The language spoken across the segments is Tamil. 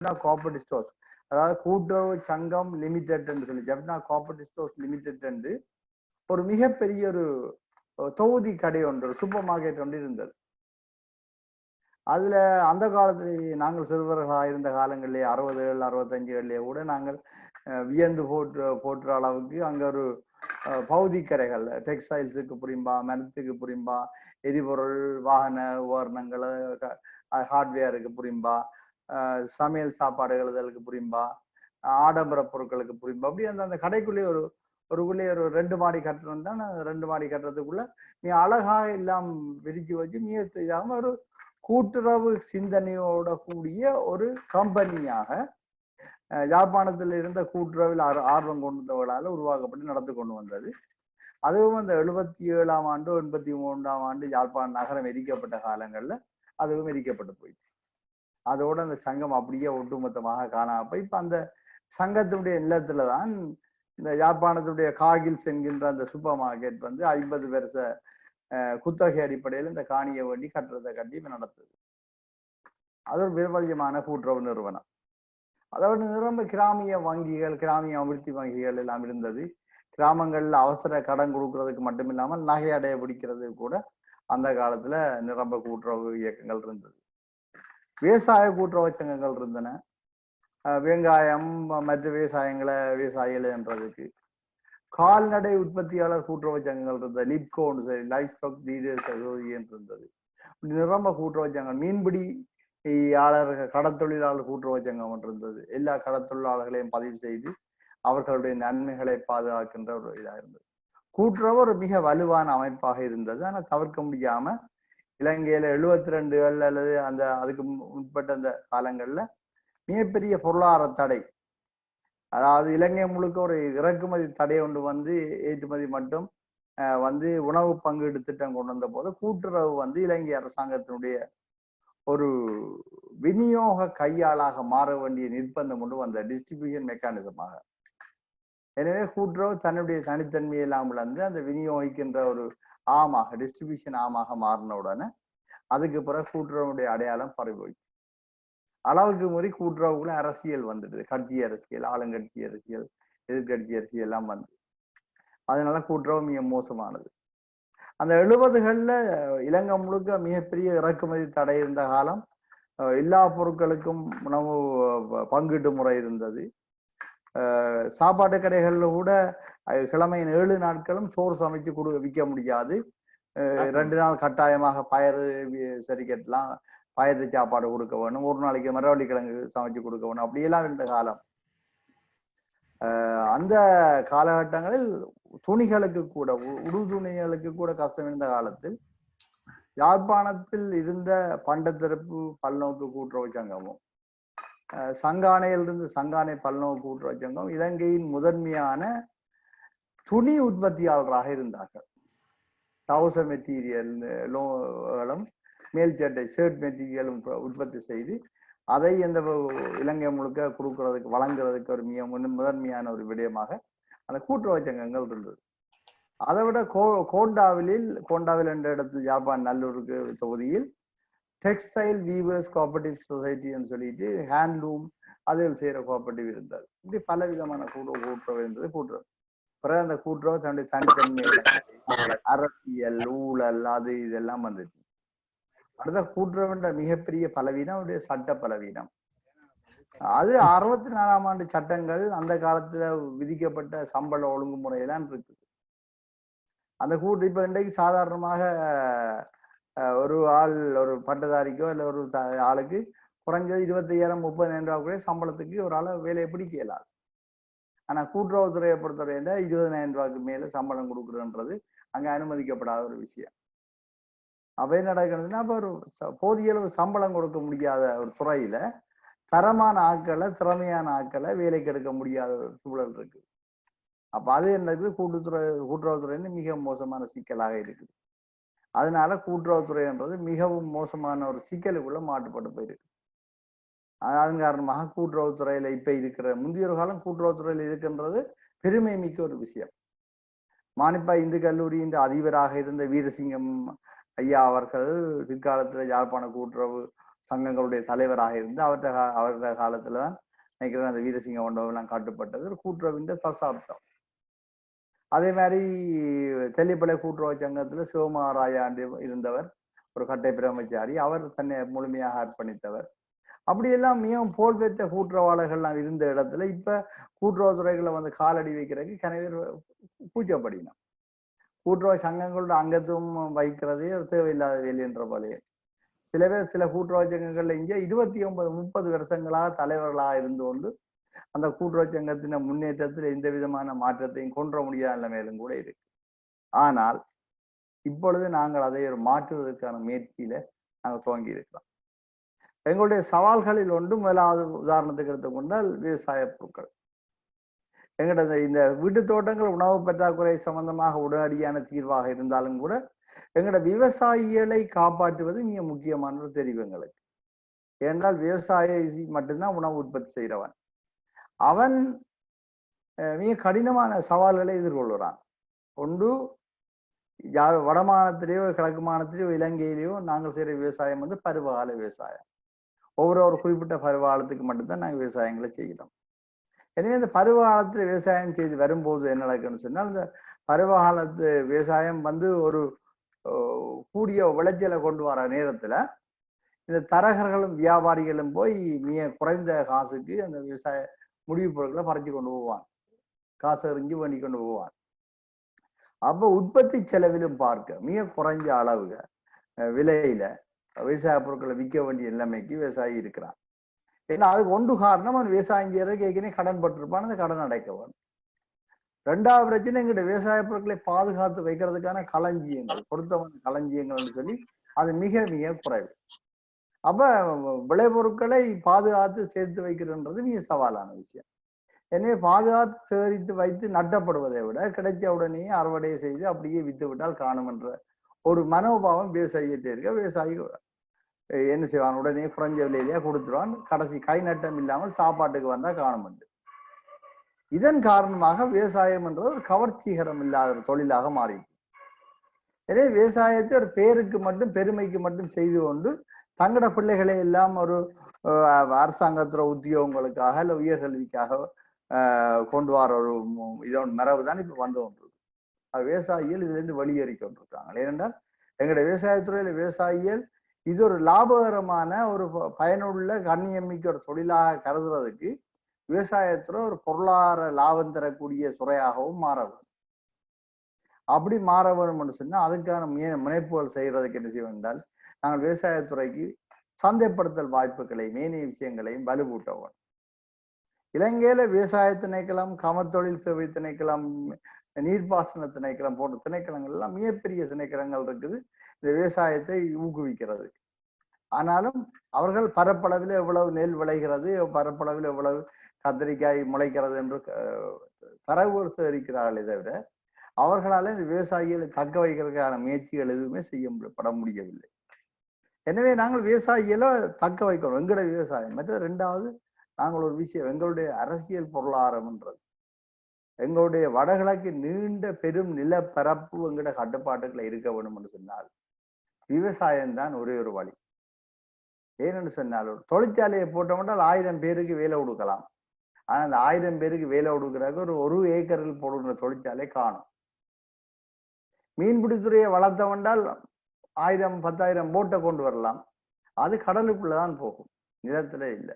கோஆபரேட்டிவ் ஸ்டோர்ஸ், அதாவது கூட்டுறவு சங்கம் லிமிடெட் என்று சொல்லி ஜப்னா கோஆபரேட்டிவ் ஸ்டோர்ஸ் லிமிடெட் என்று ஒரு மிகப்பெரிய ஒரு தொகுதி கடை ஒன்று, சூப்பர் மார்க்கெட் ஒன்று இருந்தது. அதுல அந்த காலத்துல நாங்கள் சிறுவர்களாக இருந்த காலங்களிலே 60 65 கூட நாங்கள் வியந்து போட்டுற அளவுக்கு அங்க ஒரு பௌதிக் கடைகள், டெக்ஸ்டைல்ஸுக்கு புரியும்பா, மரத்துக்கு புரியும்பா, எரிபொருள், வாகன உபகரணங்கள், ஹார்ட்வேருக்கு புரியும்பா, சமையல் சாப்பாடு எழுதலுக்கு புரியும்பா, ஆடம்பர பொருட்களுக்கு புரியும்பா, அப்படி அந்த கடைக்குள்ளே ஒரு 2 மாடி கட்டணம் தான். 2 மாடி கட்டுறதுக்குள்ள நீ அழகாக எல்லாம் விரிச்சு வச்சு இதாம ஒரு கூட்டுறவு சிந்தனையோட கூடிய ஒரு கம்பெனியாக யாழ்ப்பாணத்தில் இருந்த கூட்டுறவில் ஆர்வம் கொண்டவர்களால் உருவாக்கப்பட்டு நடந்து கொண்டு வந்தது. அதுவும் அந்த 77ஆம் ஆண்டு 83ஆம் ஆண்டு யாழ்ப்பாண நகரம் எரிக்கப்பட்ட காலங்கள்ல அதுவும் எரிக்கப்பட்டு போயிடுச்சு. அதோட அந்த சங்கம் அப்படியே ஒட்டுமொத்தமாக காணாம இப்ப அந்த சங்கத்தினுடைய நிலத்துலதான் இந்த யாழ்ப்பாணத்துடைய காகில்ஸ் என்கின்ற அந்த சூப்பர் மார்க்கெட் 50 வருஷ குத்தகை அடிப்படையில் இந்த காணியை வேண்டி கட்டுறதை கட்டி நடத்துது. அது ஒரு பிரபல்யமான கூட்டுறவு நிறுவனம். அதோட நிரம்ப கிராமிய வங்கிகள், கிராமிய அபிவிருத்தி வங்கிகள் எல்லாம் இருந்தது. கிராமங்கள்ல அவசர கடன் கொடுக்கறதுக்கு மட்டும் இல்லாமல் நகை அடைய பிடிக்கிறது கூட அந்த காலத்துல நிரம்ப கூட்டுறவு இயக்கங்கள் இருந்தது. விவசாய கூட்டுறவு சங்கங்கள் இருந்தன. வெங்காயம் மற்ற விவசாயிகள் என்றதுக்கு கால்நடை உற்பத்தியாளர் கூட்டுறவு சங்கங்கள் இருந்தது. லிப்கோன்னு சரி, லைஃப் ஸ்டாக் டீலர்ஸ் அசோசியேஷன் இருந்தது. நிரம்ப கூட்டுறவு சங்கம், மீன்பிடி கடத்தொழிலாளர் கூட்டுறவு சங்கம் இருந்தது. எல்லா கடத்தொழிலாளர்களையும் பதிவு செய்து அவர்களுடைய நன்மைகளை பாதுகாக்கின்ற ஒரு இதாக இருந்தது. கூட்டுறவு ஒரு மிக வலுவான அமைப்பாக இருந்தது. ஆனால் தவிர்க்க முடியாம இலங்கையில 72 அல்லது அதுக்கு முற்பட்ட அந்த காலங்கள்ல மிகப்பெரிய பொருளாதார தடை, அதாவது இலங்கை முழுக்க ஒரு இறக்குமதி தடை ஒன்று ஏற்றுமதி மட்டும் உணவு பங்கீடு திட்டம் கொண்டு வந்த போது கூட்டுறவு இலங்கை அரசாங்கத்தினுடைய ஒரு விநியோக கையாளாக மாற வேண்டிய நிர்பந்தம் கொண்டு வந்த டிஸ்ட்ரிபியூஷன் மெக்கானிசமாக. எனவே கூட்டுறவு தன்னுடைய தனித்தன்மையை இல்லாமல் அந்த விநியோகிக்கின்ற ஒரு ஆமாக, டிஸ்ட்ரிபியூஷன் ஆமாக மாறின உடனே அதுக்கு பிறகு கூட்டுறவுடைய அடையாளம் பரவிச்சு. அளவுக்கு மீறி கூட்டுறவுக்குள்ள அரசியல் வந்துடுது. கட்சி அரசியல், ஆளுங்கட்சி அரசியல், எதிர்கட்சி அரசியல் எல்லாம் அதனால கூட்டுறவு மிக மோசமானது. அந்த 70கள்ல இலங்கை முழுக்க மிகப்பெரிய இறக்குமதி தடை இருந்த காலம். எல்லா பொருட்களுக்கும் உணவு பங்கீட்டு முறை இருந்தது. சாப்பாட்டு கடைகள்ல கூட கிழமையின் 7 நாட்களும் சோறு சமைச்சு விற்க முடியாது. 2 நாள் கட்டாயமாக பயறு சரிக்கட்டலாம், பயிர் சாப்பாடு கொடுக்க வேணும், ஒரு நாளைக்கு மரவள்ளி கிழங்கு சமைச்சு கொடுக்க வேணும், அப்படியெல்லாம் இருந்த காலம். அந்த காலகட்டங்களில் துணிகளுக்கு கூட, உடு துணிகளுக்கு கூட கஷ்டம் இருந்த காலத்தில் யாழ்ப்பாணத்தில் இருந்த பண்டத்தரப்பு பல்நோக்கு கூட்டுறவு சங்கமும் சங்கானையிலிருந்து சங்கானை பல்நோக்கு கூட்டுறவு சங்கம் இலங்கையின் முதன்மையான துணி உற்பத்தியாளராக இருந்தார்கள். டவுசர் மெட்டீரியலும் மேல் சட்டை ஷர்ட் மெட்டீரியலும் உற்பத்தி செய்து அதை இந்த இலங்கை முழுக்க கொடுக்கறதுக்கு, வழங்குறதுக்கு ஒரு முதன்மையான ஒரு விடயமாக அந்த கூட்டுறவு சங்கங்கள் இருந்தது. அதை விட கோண்டாவில் என்ற இடத்தில் யாழ்ப்பாண நல்லூருக்கு தொகுதியில் டெக்ஸ்டைல் வீவர்ஸ் கோஆபரேட்டிவ் சொசைட்டின்னு சொல்லிட்டு ஹேண்ட்லூம் அதில் செய்யற கோஆபரேட்டிவ் இருந்தது. இப்படி பல விதமான கூட்டுறவு இருந்தது. கூட்டுறவு பிறகு அந்த கூட்டுறவு தன்னுடைய தனித்தன்மை, அரசியல், ஊழல், அது இதெல்லாம் வந்துச்சு. அடுத்த கூட்டுறவுன்ற மிகப்பெரிய பலவீனம் அவருடைய சட்ட பலவீனம். அது 64ஆம் ஆண்டு சட்டங்கள் அந்த காலத்துல விதிக்கப்பட்ட சம்பள ஒழுங்குமுறையெல்லாம் இருக்குது. அந்த இப்ப இன்றைக்கு சாதாரணமாக ஒரு ஆள், ஒரு பட்டதாரிக்கோ இல்ல ஒரு ஆளுக்கு குறைஞ்சது 25,000 30,000 ரூபாய் கூட சம்பளத்துக்கு ஒரு ஆளை வேலையை பிடிக்கலாம். ஆனா கூட்டுறவுத்துறையை பொறுத்தவரை 20,000 ரூபாய்க்கு மேல சம்பளம் கொடுக்குறன்றது அங்க அனுமதிக்கப்படாத ஒரு விஷயம். அப்ப என்ன நடக்கிறதுன்னா, அப்ப ஒரு போதிய அளவு சம்பளம் கொடுக்க முடியாத ஒரு துறையில தரமான ஆட்களை, திறமையான ஆட்களை வேலைக்கு எடுக்க முடியாத ஒரு சூழல் இருக்கு. அப்ப அது என்னது, கூட்டுறவுத்துறை மிக மோசமான சிக்கலாக இருக்குது. அதனால கூட்டுறவுத்துறைன்றது மிகவும் மோசமான ஒரு சிக்கலுக்குள்ள மாட்டுப்பட்டு போயிருக்கு. அதன் காரணமாக கூட்டுறவுத்துறையில இப்ப இருக்கிற, முந்தைய ஒரு காலம் கூட்டுறவுத்துறையில இருக்கின்றது பெருமை மிக்க ஒரு விஷயம். மானிப்பா இந்து கல்லூரியின் அதிபராக இருந்த வீரசிங்கம் ஐயா அவர்கள் பிற்காலத்துல யாழ்ப்பாண கூட்டுறவு சங்கங்களுடைய தலைவராக இருந்து அவருடைய காலத்துலதான் நினைக்கிறேன் அந்த வீரசிங்க மண்டபம் காட்டுப்பட்டது. ஒரு கூட்டுறவின் தசாப்தம். அதே மாதிரி தெல்லிப்பளை கூட்டுறவு சங்கத்துல சிவமகாராயா இருந்தவர், ஒரு கட்டை பிரம்மச்சாரி. அவர் தன்னை முழுமையாக அர்ப்பணித்தவர். அப்படியெல்லாம் மிகவும் புகழ்பெற்ற கூட்டுறவாளர்கள்லாம் இருந்த இடத்துல இப்ப கூட்டுறவுத்துறைகளை காலடி வைக்கிறதுக்கு கனவேர் கூச்சப்படினோம். கூட்டுறவு சங்கங்களோட அங்கத்துவம் வைக்கிறதே தேவையில்லாத வேலை என்ற போலே. சில பேர் சில கூட்டுறவு சங்கங்கள்ல இங்க 29-30 வருஷங்களாக தலைவர்களாக இருந்து கொண்டு அந்த கூட்டுறவு சங்கத்தின முன்னேற்றத்தில் எந்த விதமான மாற்றத்தையும் கொன்ற முடியாத நிலைமையிலும் கூட இருக்கு. ஆனால் இப்பொழுது நாங்கள் அதை மாற்றுவதற்கான முயற்சியில நாங்கள் துவங்கி இருக்கிறோம். எங்களுடைய சவால்களில் ஒன்று, முதலாவது உதாரணத்துக்கு எடுத்துக்கொண்டால் விவசாய பொருட்கள். எங்களோட இந்த வீட்டு தோட்டங்கள் உணவு பற்றாக்குறை சம்பந்தமாக உடனடியான தீர்வாக இருந்தாலும் கூட எங்களோட விவசாயிகளை காப்பாற்றுவது மிக முக்கியமான ஒரு தெரிவு எங்களுக்கு. ஏனென்றால் விவசாயி மட்டும்தான் உணவு உற்பத்தி செய்கிறவன். அவன் மிக கடினமான சவால்களை எதிர்கொள்கிறான். ஒன்று, வடமானத்திலேயோ கிழக்கு மாநிலத்திலேயோ இலங்கையிலேயோ நாங்கள் செய்கிற விவசாயம் பருவகால விவசாயம். ஒவ்வொரு குறிப்பிட்ட பருவகாலத்துக்கு மட்டும்தான் நாங்கள் விவசாயங்களை செய்கிறோம். எனவே இந்த பருவகாலத்தில் விவசாயம் செய்து வரும்போது என்ன நடக்குன்னு சொன்னால், இந்த பருவகாலத்து விவசாயம் ஒரு கூடிய விளைச்சலை கொண்டு வர நேரத்துல இந்த தரகர்களும் வியாபாரிகளும் போய் மிக குறைந்த காசுக்கு அந்த விவசாய முடிவு பொருட்களை பறிச்சு கொண்டு போவான், காசு எறிஞ்சு பண்ணி கொண்டு போவான். அப்போ உற்பத்தி செலவிலும் பார்க்க மிக குறைஞ்ச அளவுக விலையில விவசாய பொருட்களை விற்க வேண்டிய நிலைமைக்கு விவசாயி இருக்கிறான். ஏன்னா அதுக்கு ஒன்று காரணம், அவன் விவசாயம் செய்யறதுக்கு ஏற்கனவே கடன் பட்டிருப்பான், அந்த கடன் அடைக்க வேணும். ரெண்டாவது பிரச்சனை, எங்கிட்ட விவசாய பொருட்களை பாதுகாத்து வைக்கிறதுக்கான களஞ்சியங்கள், பொருத்தமான களஞ்சியங்கள்னு சொல்லி அது மிக மிக குறைவு. அப்ப விளைபொருட்களை பாதுகாத்து சேர்த்து வைக்கிறதுன்றது மிக சவாலான விஷயம். எனவே பாதுகாத்து சேகரித்து வைத்து நட்டப்படுவதை விட கிடைச்ச உடனே அறுவடை செய்து அப்படியே வித்து விட்டால் காணும் என்ற ஒரு மனோபாவம் விவசாயிகிட்டே இருக்க, விவசாயி என்ன செய்வான், உடனே குறைஞ்ச விலையிலேயே கொடுத்துருவான். கடைசி கை நட்டம் இல்லாமல் சாப்பாட்டுக்கு வந்தா காணும். இதன் காரணமாக விவசாயம் என்றது ஒரு கவர்ச்சிகரம் இல்லாத ஒரு தொழிலாக மாறி. எனவே விவசாயத்தை ஒரு பேருக்கு மட்டும் பெருமைக்கு மட்டும் செய்து கொண்டு தங்கட பிள்ளைகளை எல்லாம் ஒரு அரசாங்கத்துறை உத்தியோகங்களுக்காக இல்ல உயர்கல்விக்காக கொண்டு வர ஒரு இதோட மரபு தான் இப்ப வந்து கொண்டிருக்கு. விவசாயிகள் இதுல இருந்து வெளியேறி கொண்டிருக்காங்க. ஏனென்றால் எங்களுடைய விவசாயத்துறையில விவசாயிகள் இது ஒரு லாபகரமான ஒரு பயனுள்ள கண்ணியமிக்க ஒரு தொழிலாக கருதுறதுக்கு விவசாயத்துல ஒரு பொருளாதார லாபம் தரக்கூடிய துறையாகவும் மாற வேண்டும். அப்படி மாற வேண்டும் என்று சொன்னா அதுக்கான முனைப்புகள் செய்யறதுக்கு என்ன செய்ய என்றால், நாங்கள் விவசாயத்துறைக்கு சந்தைப்படுத்தல் வாய்ப்புகளையும் ஏனைய விஷயங்களையும் வலுவூட்ட வேண்டும். இலங்கையில விவசாய திணைக்களம், கமத்தொழில் சேவை திணைக்களம், நீர்ப்பாசன திணைக்களம் போன்ற திணைக்களங்கள் எல்லாம் மிகப்பெரிய திணைக்களங்கள் இருக்குது இந்த விவசாயத்தை ஊக்குவிக்கிறது. ஆனாலும் அவர்கள் பரப்பளவில் எவ்வளவு நெல் விளைகிறது, பரப்பளவில் எவ்வளவு கத்திரிக்காய் முளைக்கிறது என்று தரவுகள் சேகரிக்கிறார்களே தவிர அவர்களால் இந்த விவசாயிகளை தக்க வைக்கிறதுக்கான முயற்சிகள் எதுவுமே செய்யப்பட முடியவில்லை. எனவே நாங்கள் விவசாயிகளை தக்க வைக்கிறோம், எங்களுடைய விவசாயம். மற்ற ரெண்டாவது, நாங்கள் ஒரு விஷயம், எங்களுடைய அரசியல் பொருளாதாரம்ன்றது எங்களுடைய வடகிழக்கு நீண்ட பெரும் நிலப்பரப்பு எங்களுடைய கட்டுப்பாட்டுகளை இருக்க வேண்டும் என்று சொன்னால் விவசாயம்தான் ஒரே ஒரு வழி. ஏனென்று சொன்னால் ஒரு தொழிற்சாலையை போட்டோம்னால் 1000 பேருக்கு வேலை கொடுக்கலாம். ஆனா அந்த 1000 பேருக்கு வேலை கொடுக்குறாங்க ஒரு ஏக்கரில் போடுகிற தொழிற்சாலை காணும். மீன்பிடித்துறையை வளர்த்தவென்றால் 1000-10,000 போட்டை கொண்டு வரலாம். அது கடலுக்குள்ளதான் போகும், நிலத்துல இல்லை.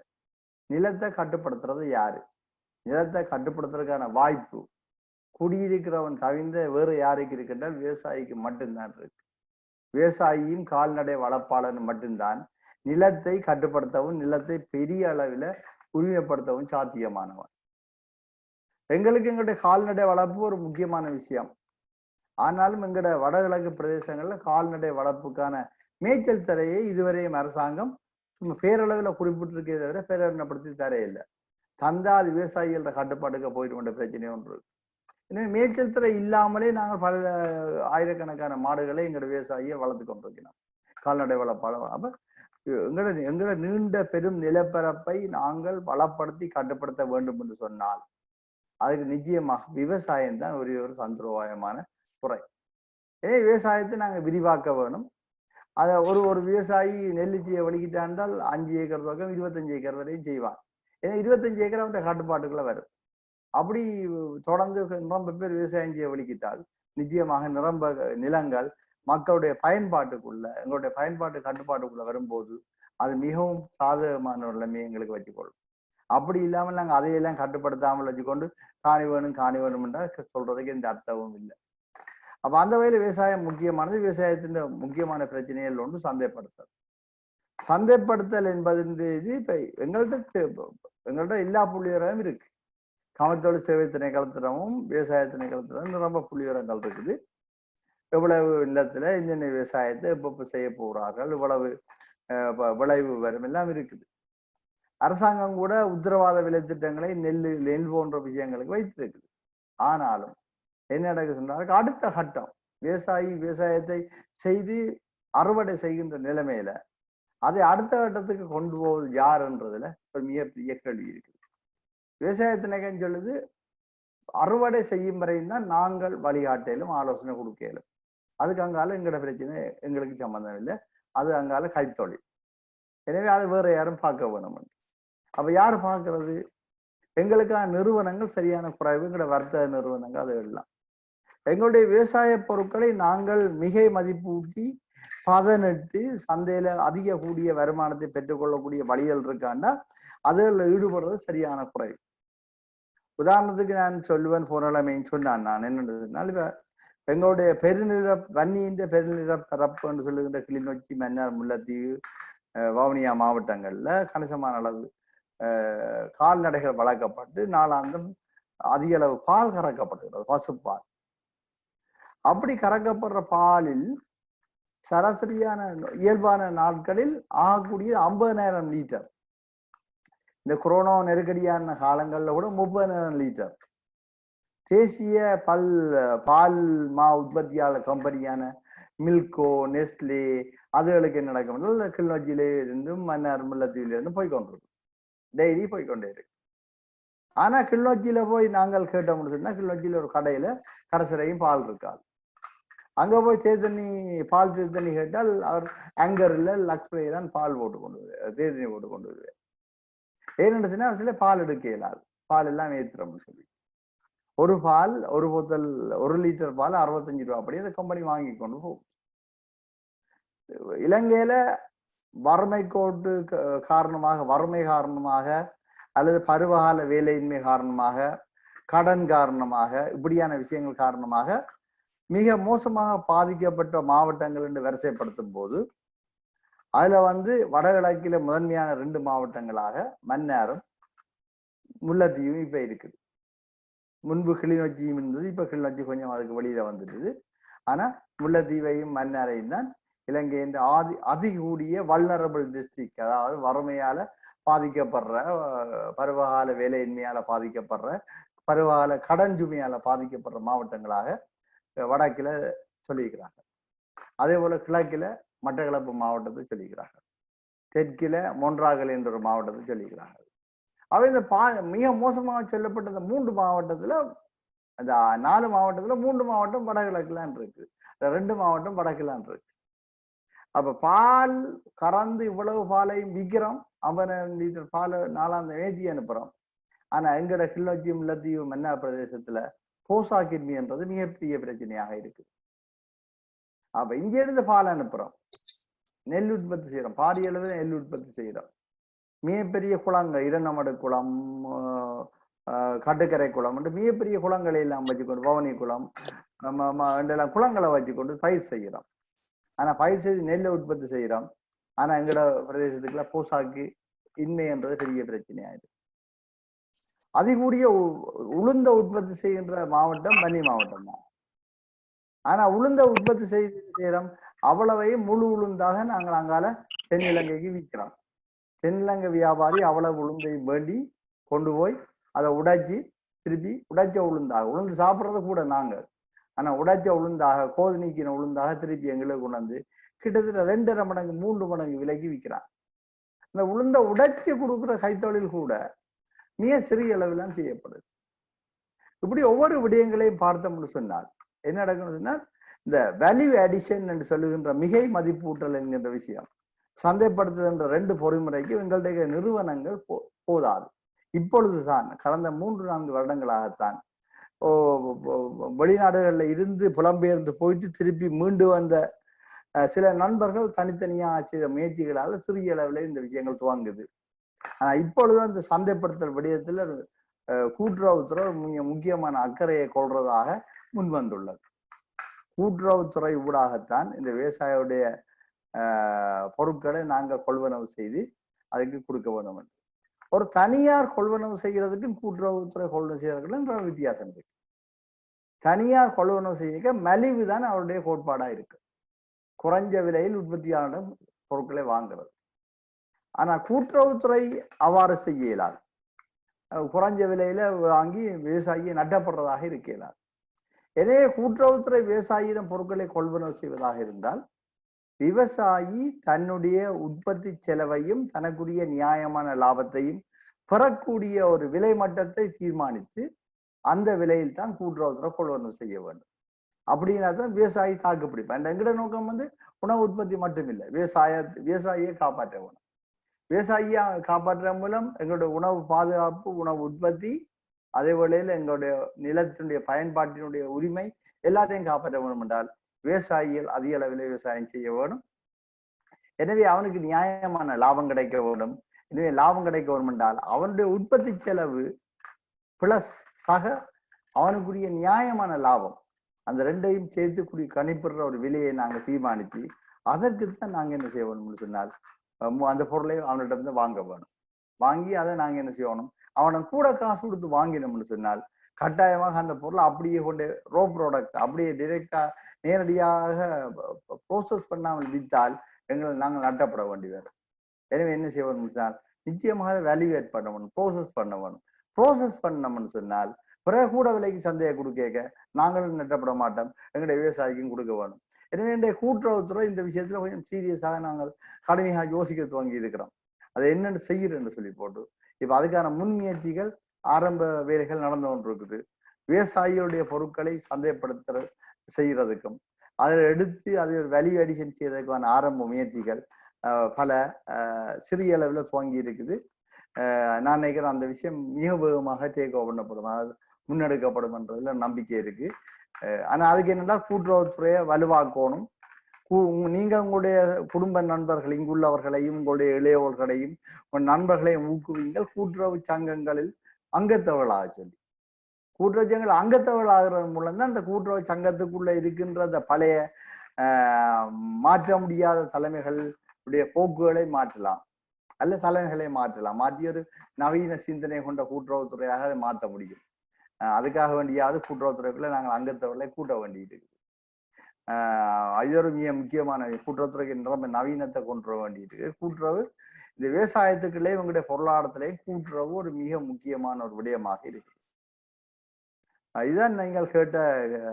நிலத்தை கட்டுப்படுத்துறது யாரு? நிலத்தை கட்டுப்படுத்துறதுக்கான வாய்ப்பு குடியிருக்கிறவன் தவிர்ந்த வேறு யாருக்கு இருக்கின்றால் விவசாயிக்கு மட்டும்தான் இருக்கு. விவசாயியும் கால்நடை வளர்ப்பாளன் மட்டும்தான் நிலத்தை கட்டுப்படுத்தவும் நிலத்தை பெரிய அளவில் உரிமைப்படுத்தவும் சாத்தியமானவன். எங்களுடைய கால்நடை வளர்ப்பு ஒரு முக்கியமான விஷயம். ஆனாலும் எங்களுடைய வடகிழக்கு பிரதேசங்கள்ல கால்நடை வளர்ப்புக்கான மேய்ச்சல் தரையை இதுவரையும் அரசாங்கம் சும்மா பேரளவில் குறிப்பிட்டிருக்கே தவிர பேரடனப்படுத்தி தரையில்லை. தந்தா அது விவசாயிகளோட கட்டுப்பாட்டுக்கு போயிட்டு கொண்ட பிரச்சனை ஒன்று. எனவே மேய்ச்சல் தரை இல்லாமலே நாங்கள் பல ஆயிரக்கணக்கான மாடுகளை எங்களோட விவசாயியை வளர்த்து கொண்டிருக்கிறோம், கால்நடை வளர்ப்பாளர். அப்ப எங்களோட நீண்ட பெரும் நிலப்பரப்பை நாங்கள் வளப்படுத்தி கட்டுப்படுத்த வேண்டும் என்று சொன்னால் அதுக்கு நிச்சயமாக விவசாயம் தான் ஒரு தந்திரோபாயமான துறை. விவசாயத்தை நாங்கள் விரிவாக்க வேணும். அதை ஒரு விவசாயி நெல்லிச்சியை வலிக்கிட்டாண்டால் 5 ஏக்கர் பக்கம் 25 ஏக்கர் வரையும் செய்வான். ஏன்னா 25 ஏக்கர் அவன் கட்டுப்பாட்டுக்குள்ள வரும். அப்படி தொடர்ந்து நிரம்ப பேர் விவசாயம் செய்ய வலிக்கிட்டால் நிச்சயமாக நிரம்ப நிலங்கள் மக்களுடைய பயன்பாட்டுக்குள்ள எங்களுடைய பயன்பாட்டு கட்டுப்பாட்டுக்குள்ள வரும்போது அது மிகவும் சாதகமான ஒரு நிலைமையை எங்களுக்கு வச்சுக்கொள்ளும். அப்படி இல்லாமல் நாங்கள் அதையெல்லாம் கட்டுப்படுத்தாமல் வச்சுக்கொண்டு காணி வேணும் சொல்றதுக்கு எந்த அர்த்தமும் இல்லை. அப்ப அந்த வகையில் விவசாயம் முக்கியமானது. விவசாயத்தின் முக்கியமான பிரச்சனைகள் ஒன்று சந்தைப்படுத்தல். சந்தைப்படுத்தல் என்பது இப்ப எங்கள்கிட்ட எல்லா புள்ளிவரம் இருக்கு. கமத்தொழில் சேவை திணைக்களத்திடமும் விவசாய திணைக்களத்திடம் ரொம்ப புள்ளிவரங்கள் இருக்குது. எவ்வளவு நிலத்துல இந்த விவசாயத்தை எப்ப செய்ய போகிறார்கள், இவ்வளவு விளைவு வரும் எல்லாம் இருக்குது. அரசாங்கம் கூட உத்தரவாத விலை திட்டங்களை நெல் போன்ற விஷயங்களுக்கு வைத்திருக்குது. ஆனாலும் என்ன நடக்க சொன்னாலும் அடுத்த கட்டம் விவசாயத்தை செய்து அறுவடை செய்கின்ற நிலைமையில அதை அடுத்த கட்டத்துக்கு கொண்டு போவது யாருன்றதுல ஒரு மிகப்பெரிய கேள்வி இருக்குது. விவசாயத்தினகம் சொல்லுது அறுவடை செய்யும் வரையும் தான் நாங்கள் வழிகாட்டையிலும் ஆலோசனை கொடுக்கலும். அதுக்கு அங்கால எங்களோட பிரச்சனை எங்களுக்கு சம்பந்தம் இல்லை, அது அங்கால கைத்தொழில். எனவே அது வேற யாரும் பார்க்க வேணும். அப்ப யாரு பார்க்கறது? எங்களுக்கான நிறுவனங்கள் சரியான குறைவு, எங்களோட வர்த்தக நிறுவனங்கள் அதை எல்லாம். எங்களுடைய விவசாய பொருட்களை நாங்கள் மிகை மதிப்பூட்டி பதனிட்டு சந்தையில அதிக கூடிய வருமானத்தை பெற்றுக்கொள்ளக்கூடிய வழிகள் இருக்காண்டா அதில் ஈடுபடுறது சரியான குறைவு. உதாரணத்துக்கு நான் சொல்லுவேன், போனமைன்னு சொன்னான். நான் என்னன்றதுனால இப்ப எங்களுடைய வன்னியின் பெருநில பரப்புன்னு சொல்லுகின்ற கிளிநொச்சி, மன்னார், முல்லைத்தீவு, வவுனியா மாவட்டங்கள்ல கணிசமான அளவு கால்நடைகள் வளர்க்கப்பட்டு நாளாந்தம் அதிக அளவு பால் கறக்கப்படுகிறது, பசுப்பால். அப்படி கறக்கப்படுற பாலில் சராசரியான இயல்பான நாட்களில் ஆகக்கூடிய 50,000 லிட்டர். இந்த கொரோனா நெருக்கடியான காலங்கள்ல கூட 30,000 லிட்டர். தேசிய பால் மா உற்பத்தியாளர் கம்பெனியான மில்கோ, நெஸ்லே அதுகளுக்கு என்ன நடக்கும், கிளிநொச்சியில இருந்தும் மன்னார், முல்லைத்தீவில இருந்து போய்கொண்டிருக்கு, டெய்லி போய்கொண்டே இருக்கு. ஆனா கிளிநொச்சியில போய் நாங்கள் கேட்டோம்னு சொன்னா கிளிநொச்சியில ஒரு கடையில கடைசிறையும் பால் இருக்காது. அங்க போய் பால் தேர்தண்ணி கேட்டால் அவர் ஆங்கர்ல லக்ஸ்பிரே தான் பால் போட்டு கொண்டு வருவார், தேர்தண்ணி போட்டு கொண்டு வருவார். ஏன்னு சொன்னா சில பால் எடுக்க இயலாது, பால் எல்லாம் ஏத்துறோம்னு சொல்லி ஒரு போத்தல் 1 லிட்டர் பால் 65 ரூபா அப்படி அந்த கம்பெனி வாங்கி கொண்டு போகும். இலங்கையில வறுமை காரணமாக அல்லது பருவகால வேலையின்மை காரணமாக, கடன் காரணமாக, இப்படியான விஷயங்கள் காரணமாக மிக மோசமாக பாதிக்கப்பட்ட மாவட்டங்கள் என்று வரிசைப்படுத்தும் போது அதுல வடகிழக்கில முதன்மையான 2 மாவட்டங்களாக மன்னாரும் முல்லைத்தீவும் இப்ப இருக்குது. முன்பு கிளிநொச்சியும் இருந்தது, இப்ப கிளிநொச்சி கொஞ்சம் அதுக்கு வெளியில வந்துடுது. ஆனா முல்லைத்தீவையும் மன்னாரையும் தான் இலங்கையின் அதிகூடிய வல்னரபிள் டிஸ்ட்ரிக்ட், அதாவது வறுமையால பாதிக்கப்படுற, பருவகால வேலையின்மையால பாதிக்கப்படுற, பருவகால கடன் சுமையால பாதிக்கப்படுற மாவட்டங்களாக வடக்கில சொல்லியிருக்கிறாங்க. அதே போல கிழக்கில மட்டக்களப்பு மாவட்டத்தை சொல்லியிருக்கிறார்கள், தெற்கில மொன்றாகல் என்ற ஒரு மாவட்டத்தை சொல்லியிருக்கிறார்கள். அவை இந்த மிக மோசமாக சொல்லப்பட்ட இந்த 3 மாவட்டத்துல, அந்த 4 மாவட்டத்துல 3 மாவட்டம் வடகிழக்குலான் இருக்கு, 2 மாவட்டம் வடக்குலான் இருக்கு. அப்ப பால் கறந்து இவ்வளவு பாலையும் விற்கிறோம், 50,000 லிட்டர் பால் நாளாந்த ஏற்றி அனுப்புறோம். ஆனா எங்கட கிளிநொச்சி, முல்லைத்தீவு, மன்னார் பிரதேசத்துல போசாக்கின்மை என்றது மிகப்பெரிய பிரச்சனையாக இருக்கு. அப்ப இங்க இருந்து பால் அனுப்புறோம், நெல் உற்பத்தி செய்யறோம், பாரிய அளவில் நெல் உற்பத்தி செய்யறோம். மிகப்பெரிய குளங்கள், இரண்டமடு குளம், கட்டுக்கரை குளம் என்று மிகப்பெரிய குளங்களை எல்லாம் வச்சுக்கொண்டு, பவனி குளம் எல்லாம் குளங்களை வச்சுக்கொண்டு பயிர் செய்யறோம். ஆனா பயிர் செய்து நெல்லை உற்பத்தி செய்யறோம். ஆனா எங்கட பிரதேசத்துக்குள்ள போசாக்கு இன்மை என்றது பெரிய பிரச்சனையாயிருக்கு. அதிகூடிய உளுந்த உற்பத்தி செய்கின்ற மாவட்டம் வன்னி மாவட்டம் தான். ஆனா உளுந்த உற்பத்தி செய்யறோம், அவ்வளவையும் முழு உளுந்தாக நாங்கள் அங்கால தென்னிலங்கைக்கு விற்கிறோம். தென்னிலங்கை வியாபாரி அவ்வளவு உளுந்தை வேண்டி கொண்டு போய் அதை உடைச்சி திருப்பி உடைச்ச உளுந்து சாப்பிட்றது கூட நாங்கள். ஆனா உடைச்ச உளுந்தாக, கோது நீக்கின உளுந்தாக திருப்பி எங்களுக்கு கொண்டு வந்து கிட்டத்தட்ட 2.5 மடங்கு 3 மடங்கு விலைக்கு விற்கிறான். இந்த உளுந்த உடைச்சி கொடுக்குற கைத்தொழில் கூட மிக சிறிய அளவிலாம் செய்யப்படுது. இப்படி ஒவ்வொரு விடயங்களையும் பார்த்தோம்னு சொன்னால் என்ன நடக்கணும்னு சொன்னால் இந்த வேல்யூ அடிஷன் என்று சொல்லுகின்ற மிகை மதிப்பூட்டல் என்கின்ற விஷயம் சந்தைப்படுத்துகின்ற 2 பொறிமுறைக்கு எங்களுடைய நிறுவனங்கள் போதாது. இப்பொழுதுதான் கடந்த 3-4 வருடங்களாகத்தான் வெளிநாடுகளில் இருந்து புலம்பெயர்ந்து போயிட்டு திருப்பி மீண்டு வந்த சில நண்பர்கள் தனித்தனியாக செய்த முயற்சிகளால் சிறிய அளவில் இந்த விஷயங்கள் துவங்குது. ஆனா இப்பொழுது அந்த சந்தைப்படுத்தல் விடயத்தில் கூட்டுறவுத்துறை முக்கியமான அக்கறையை கொள்றதாக முன்வந்துள்ளது. கூட்டுறவுத்துறை ஊடாகத்தான் இந்த விவசாயியுடைய பொருட்களை நாங்கள் கொள்வனவு செய்து அதுக்கு கொடுக்க வேண்டும் என்று. ஒரு தனியார் கொள்வனவு செய்கிறதுக்கும் கூட்டுறவுத்துறை கொள்வனவு செய்யறதுக்கும் வித்தியாசம் இருக்கு. தனியார் கொள்வனவு செய்ய மலிவு தான் அவருடைய கோட்பாடா இருக்கு. குறைஞ்ச விலையில் உற்பத்தியான பொருட்களை வாங்குறது. ஆனா கூட்டுறவுத்துறை அவ்வாறு செய்ய இயலாது. குறைஞ்ச விலையில வாங்கி விவசாயியை நட்டப்படுறதாக இருக்க இயலாது. எனவே கூட்டுறவுத்துறை விவசாயியிடம் பொருட்களை கொள்வனவு செய்வதாக இருந்தால் விவசாயி தன்னுடைய உற்பத்தி செலவையும் தனக்குரிய நியாயமான லாபத்தையும் பெறக்கூடிய ஒரு விலை மட்டத்தை தீர்மானித்து அந்த விலையில் தான் கூட்டுறவுத்துறை கொள்வனவு செய்ய வேண்டும். அப்படின்னா தான் விவசாயி தாக்கு பிடிப்பான். எங்கட நோக்கம் உணவு உற்பத்தி மட்டும் இல்லை, விவசாயியை காப்பாற்ற வேணும். விவசாயியை காப்பாற்ற மூலம் எங்களுடைய உணவு பாதுகாப்பு, உணவு உற்பத்தி, அதே வேளையில் எங்களுடைய நிலத்தினுடைய பயன்பாட்டினுடைய உரிமை எல்லாத்தையும் காப்பாற்ற வேண்டும் என்றால் விவசாயிகள் அதிக அளவில் விவசாயம் செய்ய வேணும். எனவே அவனுக்கு நியாயமான லாபம் கிடைக்க வேண்டும். எனவே லாபம் கிடைக்க வேண்டும் என்றால் அவனுடைய உற்பத்தி செலவு பிளஸ் சக அவனுக்குரிய நியாயமான லாபம், அந்த ரெண்டையும் சேர்த்து கணிப்படுற ஒரு விலையை நாங்கள் தீர்மானித்து அதற்குத்தான் நாங்கள் என்ன செய்ய வேணும்னு சொன்னால் அந்த பொருளை அவனிடம் வாங்க வேணும். வாங்கி அதை நாங்கள் என்ன செய்யணும், அவனை கூட காசு கொடுத்து வாங்கினோம்னு சொன்னால் கட்டாயமாக அந்த பொருளை அப்படியே கொண்டு ரோ ப்ராடக்ட் அப்படியே டிரெக்டா நேரடியாக ப்ரோசஸ் பண்ணாமல் விற்றால் நாங்கள் நட்டப்பட வேண்டி வரும். எனவே என்ன செய்ய வேணும்னு சொன்னால் நிச்சயமாக வேல்யூவேட் பண்ண வேணும், ப்ரோசஸ் பண்ண வேணும். ப்ரோசஸ் பண்ணோம்னு சொன்னால் பிறகு கூட விலைக்கு சந்தையை கொடுக்க நாங்களும் நட்டப்பட மாட்டோம், எங்களுடைய விவசாயிக்கும் கொடுக்க வேணும். எனவே இன்றைய கூட்டுறவுத்துறை இந்த விஷயத்துல கொஞ்சம் சீரியஸாக நாங்கள் கடுமையாக யோசிக்க துவங்கி இருக்கிறோம். அதை என்னென்னு செய்யறேன்னு சொல்லி போட்டு இப்ப அதுக்கான முன்முயற்சிகள் ஆரம்ப வேலைகள் நடந்து கொண்டிருக்குது. விவசாயிகளுடைய பொருட்களை சந்தைப்படுத்த செய்யறதுக்கும் அதில் எடுத்து அதை ஒரு வேல்யூ அடிஷன் செய்யறதுக்கான ஆரம்ப முயற்சிகள் பல சிறிய அளவில் துவங்கி இருக்குது. நான் நினைக்கிறேன் அந்த விஷயம் மிக வேகமாக டேக் ஓவர் பண்ணப்படும், அதாவது முன்னெடுக்கப்படும் என்றதுல நம்பிக்கை இருக்கு. ஆனா அதுக்கு என்னன்னா கூட்டுறவுத்துறையை வலுவாக்கணும். நீங்க உங்களுடைய குடும்ப நண்பர்கள் இங்குள்ளவர்களையும் உங்களுடைய இளையவர்களையும் உங்கள் நண்பர்களையும் ஊக்குவீங்கள் கூட்டுறவு சங்கங்களில் அங்கத்தவர்களாக சொல்லி. கூட்டுறவு சங்கங்கள் அங்கத்தவர்கள் ஆகிறது மூலம் தான் அந்த கூட்டுறவு சங்கத்துக்குள்ள இருக்கின்ற அந்த பழைய மாற்ற முடியாத தலைமைகளுடைய போக்குகளை மாற்றலாம், அல்ல தலைமைகளை மாற்றலாம். மாற்றி ஒரு நவீன சிந்தனை கொண்ட கூட்டுறவுத்துறையாக அதை மாற்ற முடியும். அதுக்காக வேண்டியாவது கூட்டுறவுத்துறைக்குள்ள நாங்கள் அங்கத்தவர்களை கூட்ட வேண்டியது இருக்குது. இது ஒரு மிக முக்கியமான கூட்டுறவுத்துறைக்கு நிரம்ப நவீனத்தை கொண்டு வர வேண்டியது. கூட்டுறவு இந்த விவசாயத்துக்குள்ளே இவங்களுடைய பொருளாதாரத்திலே கூட்டுறவு ஒரு மிக முக்கியமான ஒரு விடயமாக இருக்கு. இதுதான் நீங்கள் கேட்ட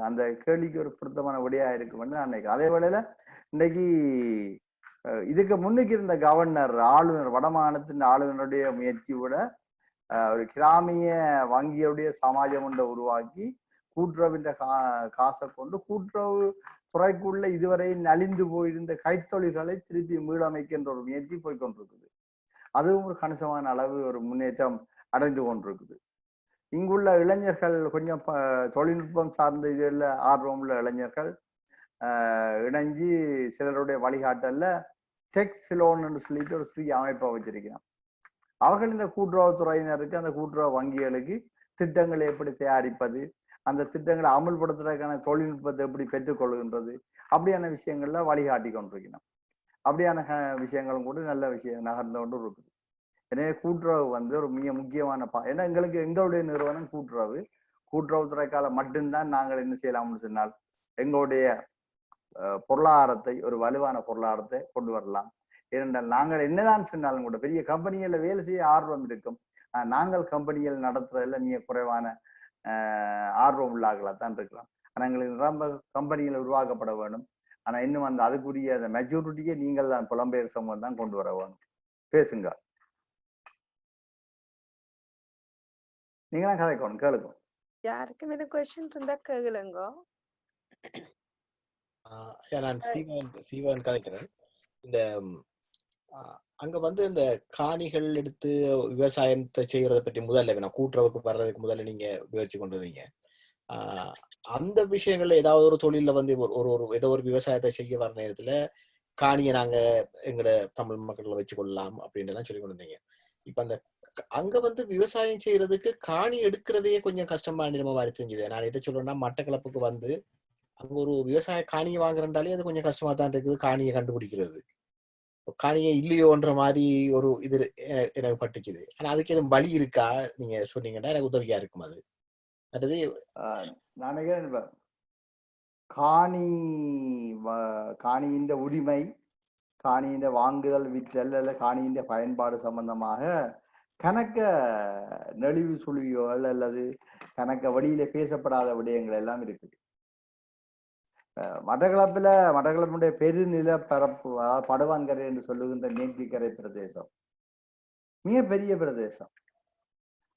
அந்த கேள்விக்கு ஒரு பொருத்தமான விடையா இருக்கும்னு நான் நினைக்கிறேன். அதே வேளையில இன்னைக்கு இதுக்கு முன்னுக்கு இருந்த கவர்னர் ஆளுநர் வடமாநிலத்தின் ஆளுநருடைய முயற்சியோட ஒரு கிராமிய வங்கியுடைய சமாஜம் ஒன்றை உருவாக்கி கூட்டுறவின் காசை கொண்டு கூட்டுறவு துறைக்குள்ள இதுவரை நலிந்து போயிருந்த கைத்தொழில்களை திருப்பி மீளமைக்கின்ற ஒரு முயற்சி போய்கொண்டிருக்குது. அதுவும் ஒரு கணிசமான அளவு ஒரு முன்னேற்றம் அடைந்து கொண்டிருக்குது. இங்குள்ள இளைஞர்கள் கொஞ்சம் தொழில்நுட்பம் சார்ந்த இதுல ஆர்வம் உள்ள இளைஞர்கள் இணைஞ்சு சிலருடைய வழிகாட்டல்ல டெக் சிலோன் என்று சொல்லிட்டு ஒரு சிறிய அமைப்பை வச்சிருக்கிறான். அவர்கள் இந்த கூட்டுறவுத்துறையினருக்கு அந்த கூட்டுறவு வங்கிகளுக்கு திட்டங்களை எப்படி தயாரிப்பது, அந்த திட்டங்களை அமல்படுத்துறதுக்கான தொழில்நுட்பத்தை எப்படி பெற்றுக்கொள்கின்றது, அப்படியான விஷயங்கள்ல வழிகாட்டி கொண்டிருக்கணும். அப்படியான விஷயங்களும் கூட நல்ல விஷயம் நகர்ந்து கொண்டு இருக்குது. எனவே கூட்டுறவு ஒரு மிக முக்கியமான ஏன்னா எங்களுடைய நிறுவனம் கூட்டுறவுத்துறைக்கால மட்டும்தான் நாங்கள் என்ன செய்யலாம்னு சொன்னால் எங்களுடைய பொருளாதாரத்தை ஒரு வலுவான பொருளாதாரத்தை கொண்டு வரலாம். ஏனென்றால் நாங்கள் என்னதான் சொன்னாலும் கூட பெரிய கம்பெனிகள்ல வேலை செய்ய ஆர்வம் இருக்கும். நாங்கள் கம்பெனிகள் நடத்துறதுல மிக குறைவான ஆர்வம் உள்ளாகத்தான் இருக்கலாம். ஆனா எங்களுக்கு ரொம்ப கம்பெனிகள் உருவாக்கப்பட வேணும். ஆனா இன்னும் அந்த அதுக்குரிய அந்த மெச்சூரிட்டியை நீங்கள் தான் புலம்பெயர் சமூகம் தான் கொண்டு வர வேணும். பேசுங்க, நீங்க தான் கதைக்கணும், கேளுங்க. யாருக்கும் இது क्वेश्चन இருந்தா கேளுங்க. நான் சீவன் கதைக்கிறேன். இந்த அங்க வந்து இந்த காணிகள் எடுத்து விவசாயத்தை செய்யறதை பற்றி முதல்ல நான் கூட்டுறவுக்கு வர்றதுக்கு முதல்ல நீங்க முயற்சி கொண்டு வந்தீங்க. அந்த விஷயங்கள்ல ஏதாவது ஒரு தொழில வந்து ஒரு ஏதோ ஒரு விவசாயத்தை செய்ய வர நேரத்துல காணியை நாங்க எங்கட தமிழ் மக்கள்ல வச்சு கொள்ளலாம் அப்படின்னு எல்லாம் சொல்லி கொண்டு வந்தீங்க. இப்ப அந்த அங்க வந்து விவசாயம் செய்யறதுக்கு காணி எடுக்கிறதையே கொஞ்சம் கஷ்டமா நிலைமை மாதிரி தெரிஞ்சுது. நான் எதை சொல்றேன்னா மட்டக்களப்புக்கு வந்து அங்க ஒரு விவசாய காணியை வாங்குறேன்டாலே அது கொஞ்சம் கஷ்டமா தான் இருக்குது காணியை கண்டுபிடிக்கிறது. காணியே இல்லையோன்ற மாதிரி ஒரு இது எனக்கு பட்டுச்சுது. ஆனா அதுக்கு எதுவும் வழி இருக்கா நீங்க சொன்னீங்கன்னா எனக்கு உதவியா இருக்கும். அது அடுத்தது நான் நினைக்கிறேன் காணி காணியின் உரிமை, காணியின் வாங்குதல் விற்றல் அல்ல காணியின் பயன்பாடு சம்பந்தமாக கணக்க நெளிவு சுழிவுகள் அல்லது கணக்க வழியில பேசப்படாத விடயங்கள் எல்லாம் இருக்குது. மட்டக்களப்புடைய பெருநில பரப்பு, அதாவது படுவான்கரை என்று சொல்லுகின்ற மேற்குக்கரை பிரதேசம் மிகப்பெரிய பிரதேசம்.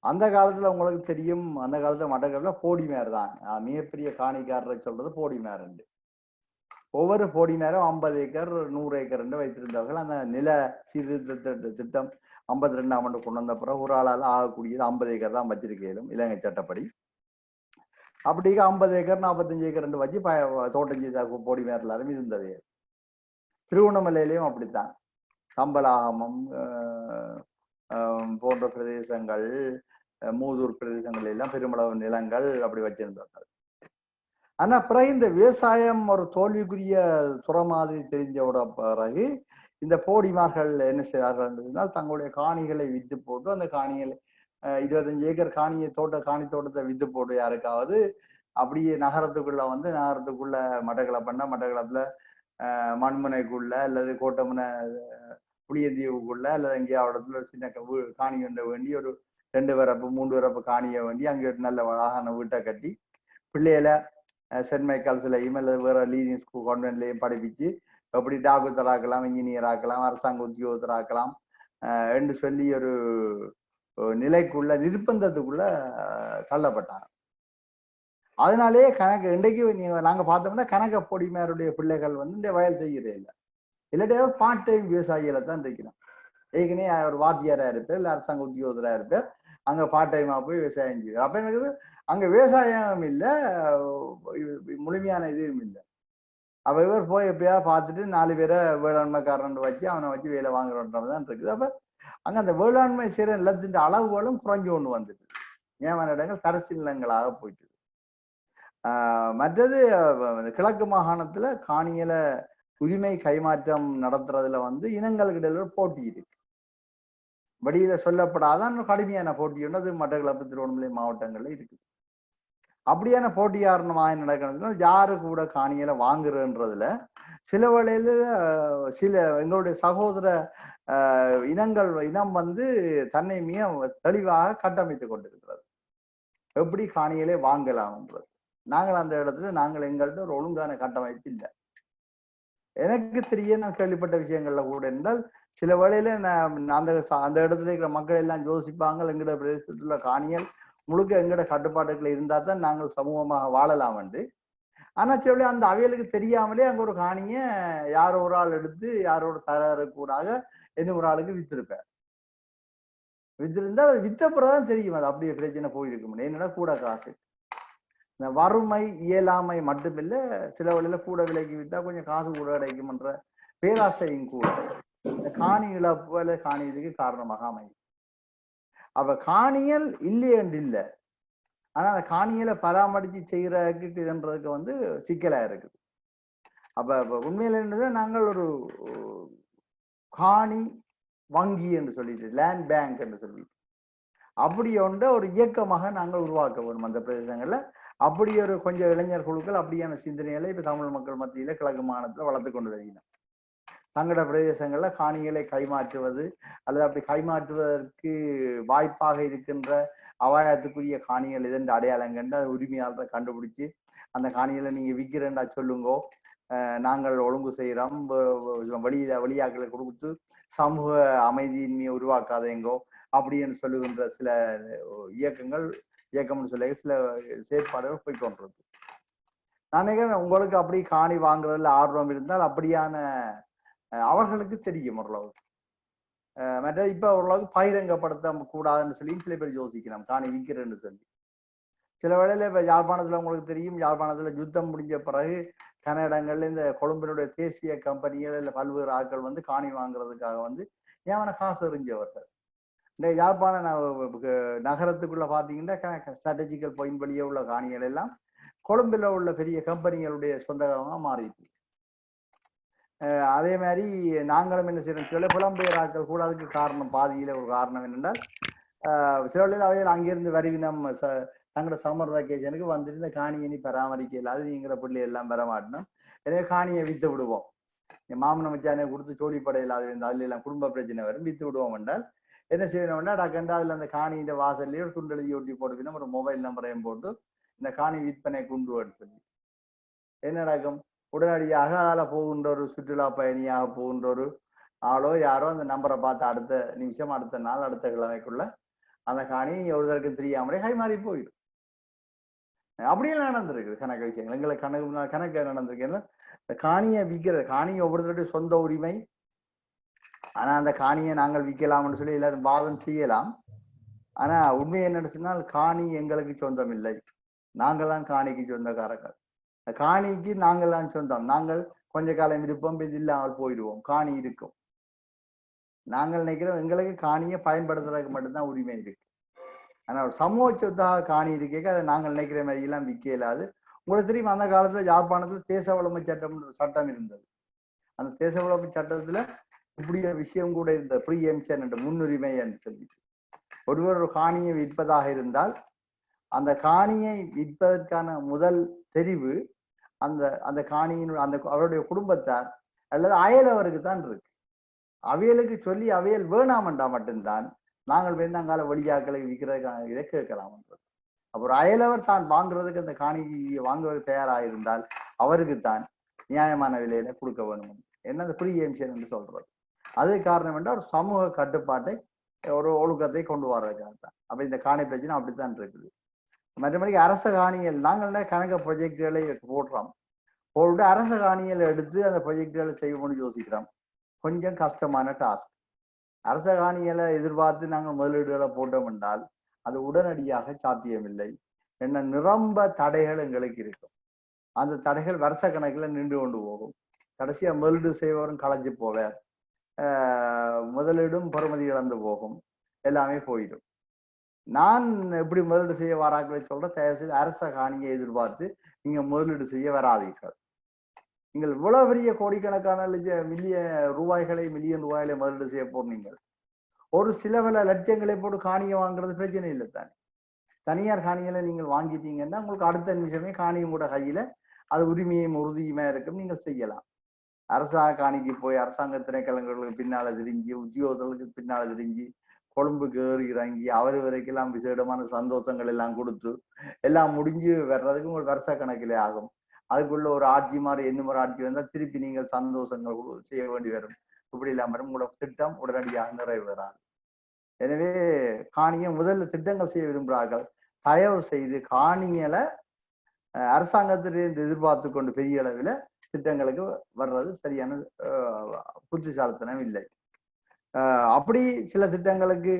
அந்த காலத்துல உங்களுக்கு தெரியும், அந்த காலத்துல மட்டக்களப்புல போடிமேர் தான் மிகப்பெரிய காணிக்காரரை சொல்றது போடிமேர். ஒவ்வொரு போடிமேரும் 50 ஏக்கர் 100 ஏக்கர் என்று வைத்திருந்தவர்கள். அந்த நில சீர்திருத்த திட்டம் 52ஆம் ஆண்டு கொண்டு வந்த பிறகு ஒரு ஆளால் ஆகக்கூடியது 50 ஏக்கர் தான் வச்சிருக்கலும் இலங்கை சட்டப்படி. அப்படி 50 ஏக்கர் 45 ஏக்கர் ரெண்டு வச்சு தோட்டம் செய்த போடிமேர் எல்லாரும் இருந்தவை. திருவண்ணாமலையிலையும் அப்படித்தான் கம்பலாகமம் போன்ற பிரதேசங்கள், மூதூர் பிரதேசங்கள் எல்லாம் பெருமளவு நிலங்கள் அப்படி வச்சிருந்தார்கள். ஆனா பிறகு இந்த விவசாயம் ஒரு தோல்விக்குரிய துறை மாதிரி தெரிஞ்சவோட பிறகு இந்த போடிமார்கள் என்ன செய்தார்கள், தங்களுடைய காணிகளை வித்து போட்டு அந்த காணிகளை 25 ஏக்கர் காணி தோட்டத்தை வித்து போட்டு யாருக்காவது அப்படியே நகரத்துக்குள்ள வந்து நகரத்துக்குள்ள மட்டக்களப்புல மண்முனைக்குள்ள அல்லது கோட்டமுனை புளியந்தீவுக்குள்ள அல்லது எங்கேயாவது சின்ன காணி ஒன்ற வேண்டி ஒரு 2 வரப்பு 3 வரப்பு காணியை வேண்டி அங்கே ஒரு நல்ல அழகான வீட்டை கட்டி பிள்ளைகளை சென்ட் மைக்கேல்ஸ்லையும் அல்லது வேற லீடிங் ஸ்கூல் கான்வென்ட்லையும் படிப்பிச்சு எப்படி டாக்டர் ஆக்கலாம், இன்ஜினியர் ஆக்கலாம், அரசாங்க உத்தியோகத்தர் ஆக்கலாம் என்று சொல்லி ஒரு நிலைக்குள்ள நிர்பந்தத்துக்குள்ள தள்ளப்பட்டாங்க. அதனாலேயே கணக்கு இன்றைக்கு நாங்க பார்த்தோம்னா கணக்க பொடிமையாருடைய பிள்ளைகள் வந்து இந்த வயல் செய்யறதே இல்லை. இல்லாட்டியாவது பார்ட் டைம் விவசாயிகளை தான் இருக்கிறோம். ஏற்கனவே ஒரு வாத்தியாரா இருப்பார், இல்லை அரசாங்க உத்தியோகத்தரா இருப்பார், அங்க பார்ட் டைமா போய் விவசாயம் செய்வார். அப்ப எனக்கு அங்க விவசாயம் இல்லை, முழுமையான இதுவும் இல்லை. அப்ப இவர் போய் எப்பயா பார்த்துட்டு 4 பேரை வேளாண்மைக்காரன் வச்சு அவனை வச்சு வேலை வாங்குறன்றதான் இருக்குது. அப்ப அங்க அந்த வேளாண்மை செய்யற நிலத்தின் அளவுகளும் குறைஞ்சு ஒண்ணு வந்துட்டு ஏமான இடங்கள் தரசி நிலங்களாக போயிட்டு. மற்றது கிழக்கு மாகாணத்துல காணியில உரிமை கைமாற்றம் நடத்துறதுல வந்து இனங்களுக்கிடையில போட்டி இருக்கு. வெளியில சொல்லப்படாதான் கடுமையான போட்டி ஒன்று அது மட்டக்களப்பு திருவண்ணாமலை மாவட்டங்கள்ல இருக்குது. அப்படியான போட்டி காரணமாக நடக்கிறதுனா யாரு கூட காணியில வாங்குறன்றதுல சில வேளையில சில எங்களுடைய சகோதர இனம் வந்து தன்னை மிக தெளிவாக கட்டமைத்து கொண்டிருக்கிறது. எப்படி காணியிலே வாங்கலாம்ன்றது நாங்கள் அந்த இடத்துல நாங்கள் எங்கள்கிட்ட ஒரு ஒழுங்கான கட்டமைப்பு இல்லை. எனக்கு தெரிய நான் கேள்விப்பட்ட விஷயங்கள்ல கூட இருந்தால் சில வேளையில அந்த இடத்துல இருக்கிற மக்கள் எல்லாம் யோசிப்பாங்க, எங்கட பிரதேசத்துல காணிகள் முழுக்க எங்கட கட்டுப்பாட்டுக்குள்ள இருந்தா தான் நாங்கள் சமூகமாக வாழலாம் என்று. ஆனா சில அந்த அவைகளுக்கு தெரியாமலே அங்க ஒரு காணிய யாரோ ஒரு ஆள் எடுத்து யாரோட தரக்கூடாக எந்த ஒரு ஆளுக்கு வித்திருப்பேன். வித்திருந்தா வித்த பிறகுதான் தெரியும் அது அப்படியே பிரச்சனை போயிருக்கும். என்னன்னா கூட காசு, இந்த வறுமை இயலாமை மட்டுமில்லை, சில வழியில கூட விலைக்கு வித்தா கொஞ்சம் காசு கூட கிடைக்கும்ன்ற பேராசையும் கூட இந்த காணி இழப்பு காணி இதுக்கு காரணமாக அமையும். அப்ப காணியல் இல்லையென்று இல்லை, ஆனா அந்த காணியலை பராமரித்து செய்யறதுக்கு வந்து சிக்கலா இருக்குது. அப்ப உண்மையில என்னது, நாங்கள் ஒரு காணி வங்கி என்று சொல்லிட்டு லேண்ட் பேங்க் என்று சொல்லிட்டு அப்படி ஒன்ற ஒரு இயக்கமாக நாங்கள் உருவாக்க வேணும் அந்த பிரதேசங்கள்ல. அப்படி ஒரு கொஞ்சம் இளைஞர் குழுக்கள் அப்படியான சிந்தனைகளை இப்ப தமிழ் மக்கள் மத்தியில கிழக்கு மாகாணத்துல வளர்த்து கொண்டு வருகிறோம். தங்கட பிரதேசங்கள்ல காணிகளை கைமாற்றுவது அல்லது அப்படி கைமாற்றுவதற்கு வாய்ப்பாக இருக்கின்ற அபாயத்துக்குரிய காணிகள் இதென்று அடையாளம் கண்டு அது உரிமையாளரை கண்டுபிடிச்சு அந்த காணிகளை நீங்க விற்கிறேன்டா சொல்லுங்கோ, நாங்கள் ஒழுங்கு செய்யறோம், வெளியாக்களை கொடுத்து சமூக அமைதியின்மையை உருவாக்காதேங்கோ அப்படின்னு சொல்லுகின்ற சில இயக்கம்னு சொல்ல சில செயற்பாடுகள் போய்கொண்டிருக்கு. நான் நினைக்கிறேன் உங்களுக்கு அப்படி காணி வாங்குறதுல ஆர்வம் இருந்தால் அப்படியான அவர்களுக்கு தெரியும் ஓரளவு. மற்ற இப்ப ஓரளவுக்கு பகிரங்கப்படுத்த கூடாதுன்னு சொல்லி சில பேர் யோசிக்கலாம் காணி விற்கிறேன்னு சொல்லி. சில வேளையில இப்ப யாழ்ப்பாணத்துல உங்களுக்கு தெரியும், யாழ்ப்பாணத்துல யுத்தம் முடிஞ்ச பிறகு கனடங்கள்ல இந்த கொழும்பினுடைய தேசிய கம்பெனிகள் இல்ல பல்வேறு ஆட்கள் வந்து காணி வாங்குறதுக்காக வந்து ஏன் காசு எறிஞ்சவர்கள். இந்த யாழ்ப்பாண நகரத்துக்குள்ள பாத்தீங்கன்னா ஸ்ட்ராட்டஜிக்கல் பாயிண்ட் வழியே உள்ள காணிகள் எல்லாம் கொழும்புல உள்ள பெரிய கம்பெனிகளுடைய சொந்தமாக மாறிட்டு. அதே மாதிரி நாங்களும் என்ன செய்யறோம், சில புலம்பெயர் ஆட்கள் கூட அதுக்கு காரணம், பாதியில ஒரு காரணம் என்னென்றால் சில வேளையில் அவையில் அங்கிருந்து வருவினம் தங்களோட சம்மர் வெக்கேஷனுக்கு வந்துட்டு இந்த காணியை நீ பராமரிக்க இல்லாது நீங்கிற பிள்ளை எல்லாம் பெற மாட்டோம், எனவே காணியை வித்து விடுவோம், மாமன மச்சானை கொடுத்து சோழிப்படை இல்லாத அதுல எல்லாம் குடும்ப பிரச்சனை வரும், வித்து விடுவோம் என்றால் என்ன செய்யணும்னா டக்கண்டா அதுல அந்த காணியின் வாசல்லையே ஒரு துண்டெழுதி ஒட்டி போட்டுவினா ஒரு மொபைல் நம்பரையும் போட்டு இந்த காணி விற்பனை கொண்டு சொல்லி என்ன நடக்கும், உடனடியாக அதில் போகின்ற ஒரு சுற்றுலா பயணியாக போகின்ற ஒரு ஆளோ யாரோ அந்த நம்பரை பார்த்து அடுத்த நிமிஷம் அடுத்த நாள் அடுத்த கிழமைக்குள்ள அந்த காணி ஒருத்தருக்கு தெரியாமலே கைமாறி போயிடும். அப்படியெல்லாம் நடந்திருக்கு கணக்கு விஷயங்கள் எங்களுக்கு கணக்கு நடந்திருக்கு. இந்த காணியை விற்கிறது, காணியை ஒவ்வொருத்தருடைய சொந்த உரிமை, ஆனா அந்த காணியை நாங்கள் விற்கலாம்னு சொல்லி எல்லாரும் வாதம் செய்யலாம். ஆனா உண்மை என்னன்னு சொன்னால் காணி எங்களுக்கு சொந்தம் இல்லை, நாங்கள் தான் காணிக்கு சொந்தக்காரர்கள். காணிக்கு நாங்கள் தான் சொந்தம், நாங்கள் கொஞ்ச காலம் இருப்போம், இது இல்லாமல் போயிடுவோம், காணி இருக்கும். நாங்கள் நினைக்கிறோம் எங்களுக்கு காணியை பயன்படுத்துறதுக்கு மட்டும்தான் உரிமை இருக்கு. ஆனா ஒரு சமூக சொத்தாக காணி இருக்கேக்க அதை நாங்கள் நினைக்கிற மாதிரி எல்லாம் விற்க இயலாது. உங்களுக்கு தெரியும், அந்த காலத்துல யாழ்ப்பாணத்துல தேச வளமை சட்டம் இருந்தது. அந்த தேச வளமை சட்டத்துல இப்படி ஒரு விஷயம் கூட இருந்தது, ப்ரீஎம்ஷன் என்ற முன்னுரிமை என்று சொல்லி. ஒருவர் ஒரு காணியை விற்பதாக இருந்தால் அந்த காணியை விற்பதற்கான முதல் தெரிவு அந்த அந்த காணியின் அந்த அவருடைய குடும்பத்தார் அல்லது அயலவருக்கு தான் இருக்கு. அவையலுக்கு சொல்லி அவையல் வேணாமண்டா மட்டும்தான் நாங்கள் வேந்தாங்கால வழியாக்களை விற்கிறதுக்கான இதை கேட்கலாம். அப்போ ஒரு அயலவர் தான் வாங்குறதுக்கு அந்த காணியை வாங்குவதற்கு தயாராக இருந்தால் அவருக்கு தான் நியாயமான விலையில கொடுக்க வேணும். என்ன அந்த ப்ரீஎம்ஷன் என்று சொல்றது. அது காரணம் என்றால் ஒரு சமூக கட்டுப்பாட்டை ஒரு ஒழுக்கத்தை கொண்டு வர்றதுக்காக தான். அப்ப இந்த காணி பிரச்சனை அப்படித்தான் இருக்குது. மற்றபடி அரச காணிகள் நாங்கள் கணக்க ப்ரொஜெக்டுகளை போடுறோம், போட்டு அரச காணிகளை எடுத்து அந்த ப்ரொஜெக்டுகளை செய்யணும்னு யோசிக்கிறோம். கொஞ்சம் கஷ்டமான டாஸ்க். அரச காணிகளை எதிர்பார்த்து நாங்கள் முதலீடுகளை போட்டோம் என்றால் அது உடனடியாக சாத்தியமில்லை. என்ன நிரம்ப தடைகள் எங்களுக்கு இருக்கும். அந்த தடைகள் வருஷ கணக்கில் நின்று கொண்டு போகும். கடைசியா முதலீடு செய்வரும் களைஞ்சு போவார், முதலீடும் பெறுமதி இழந்து போகும், எல்லாமே போயிடும். நான் எப்படி முதலீடு செய்ய வராக்களை சொல்ற, தயவு செய்து அரச காணியை எதிர்பார்த்து நீங்க முதலீடு செய்ய வராதீர்கள். நீங்கள் இவ்வளவு பெரிய கோடிக்கணக்கான மில்லியன் ரூபாய்களை முதலீடு செய்ய போறீங்க, ஒரு சில பல லட்சங்களை போட்டு காணியை வாங்குறது பிரச்சனை இல்லை தானே. தனியார் காணிகளை நீங்கள் வாங்கிட்டீங்கன்னா உங்களுக்கு அடுத்த நிமிஷமே காணியும் கூட கையில அது உரிமையும் உறுதியுமே இருக்கும், நீங்கள் செய்யலாம். அரசாங்க காணிக்கு போய் அரசாங்க திணைக்களங்களுக்கு பின்னால திரிஞ்சு உத்தியோகர்களுக்கு பின்னால திரிஞ்சு கொழும்புக்கு ஏறி இறங்கி அவர் வரைக்கெல்லாம் விசேடமான சந்தோஷங்கள் எல்லாம் கொடுத்து எல்லாம் முடிஞ்சு வர்றதுக்கு உங்களுக்கு வருஷ கணக்கிலே ஆகும். அதுக்குள்ள ஒரு ஆட்சி மாதிரி ஒரு ஆட்சி வந்தால் திருப்பி நீங்கள் சந்தோஷங்கள் செய்ய வேண்டி வரும். இப்படி இல்லாமல் உங்களோட திட்டம் உடனடியாக நிறைவேறாது. எனவே காணியை முதல்ல திட்டங்கள் செய்ய விரும்புகிறார்கள், தயவு செய்து காணிகளை அரசாங்கத்திலிருந்து எதிர்பார்த்து கொண்டு பெரிய அளவில் திட்டங்களுக்கு வர்றது சரியான புத்திசாலித்தனம் இல்லை. அப்படி சில திட்டங்களுக்கு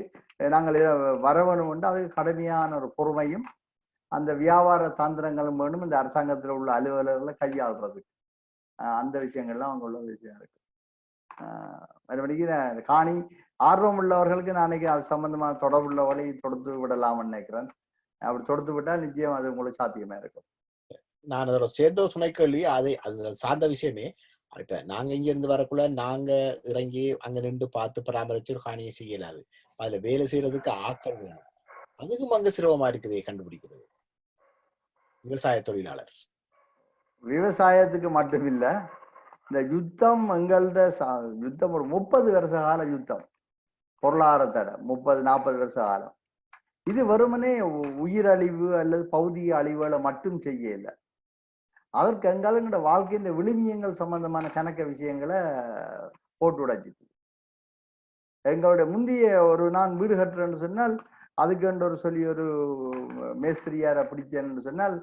நாங்கள் வர வேணும் என்று அதுக்கு கடுமையான ஒரு பொறுமையும் அந்த வியாபார தந்திரங்களும் வேணும் இந்த அரசாங்கத்தில் உள்ள அலுவலர்களை கையாளுறதுக்கு. அந்த விஷயங்கள்லாம் அவங்க உள்ள விஷயம் இருக்கு. மறுபடிக்கு காணி ஆர்வம் உள்ளவர்களுக்கு நான் நினைக்கிறேன் அது சம்பந்தமான தொடர்புள்ளவர்களை தொடுத்து விடலாம்னு நினைக்கிறேன். அப்படி தொடுத்து விட்டால் நிச்சயம் அது உங்களுக்கு சாத்தியமா இருக்கும். நான் அதோட சேர்ந்த துணை கேள்வி அது சார்ந்த விஷயமே. இப்ப நாங்க இங்க இருந்து வரக்குள்ள நாங்க இறங்கி அங்க நின்று பார்த்து பராமரிச்சு ஒரு காணியை செய்யலாது. அதுல வேலை செய்யறதுக்கு ஆட்கள் வேணும். அதுக்கும் அங்க சிரமமா இருக்குது கண்டுபிடிக்கிறது. விவசாய தொழிலாளர் விவசாயத்துக்கு மட்டும் இல்ல, இந்த யுத்தம் எங்கள்த யுத்தம் ஒரு 30 வருஷ கால யுத்தம், பொருளாதார தடை 30-40 வருஷ காலம். இது வெறுமனே உயிரழிவு அல்லது பௌதிக அழிவுகளை மட்டும் செய்ய இல்லை, அதற்கு எங்களுடைய வாழ்க்கையின் விழுமியங்கள் சம்பந்தமான கணக்க விஷயங்களை போட்டு உடைச்சிட்டு. எங்களுடைய முந்தைய ஒரு நான் வீடு கட்டுறேன்னு சொன்னால் அதுக்கு ஒரு சொல்லி ஒரு மேஸ்திரியாரை பிடிச்சேன்னு சொன்னால்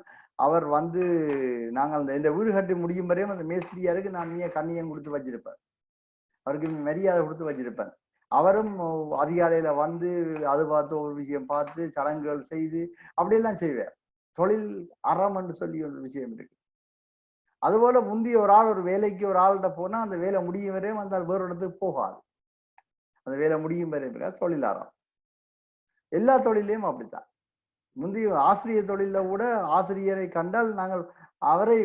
அவர் வந்து நாங்கள் இந்த வீடு கட்டி முடியும் வரையும் அந்த மேஸ்திரியாருக்கு நான் கண்ணியம் கொடுத்து வச்சிருப்பேன், அவருக்கு மரியாதை கொடுத்து வச்சிருப்பேன். அவரும் அதிகாலையில வந்து அது பார்த்து ஒரு விஷயம் பார்த்து சடங்குகள் செய்து அப்படியெல்லாம் செய்வார். தொழில் அறம் என்று சொல்லி ஒரு விஷயம் இருக்கு. அதுபோல முந்தைய ஒரு ஆள் ஒரு வேலைக்கு ஒரு ஆள்கிட்ட போனா அந்த வேலை முடியும் வரையும் அந்த வேறு இடத்துக்கு போகாது, அந்த வேலை முடியும் வரையும் தொழில் அறம். எல்லா தொழிலையும் அப்படித்தான். முந்தைய ஆசிரியர் தொழில கூட ஆசிரியரை கண்டால் நாங்கள் அவரை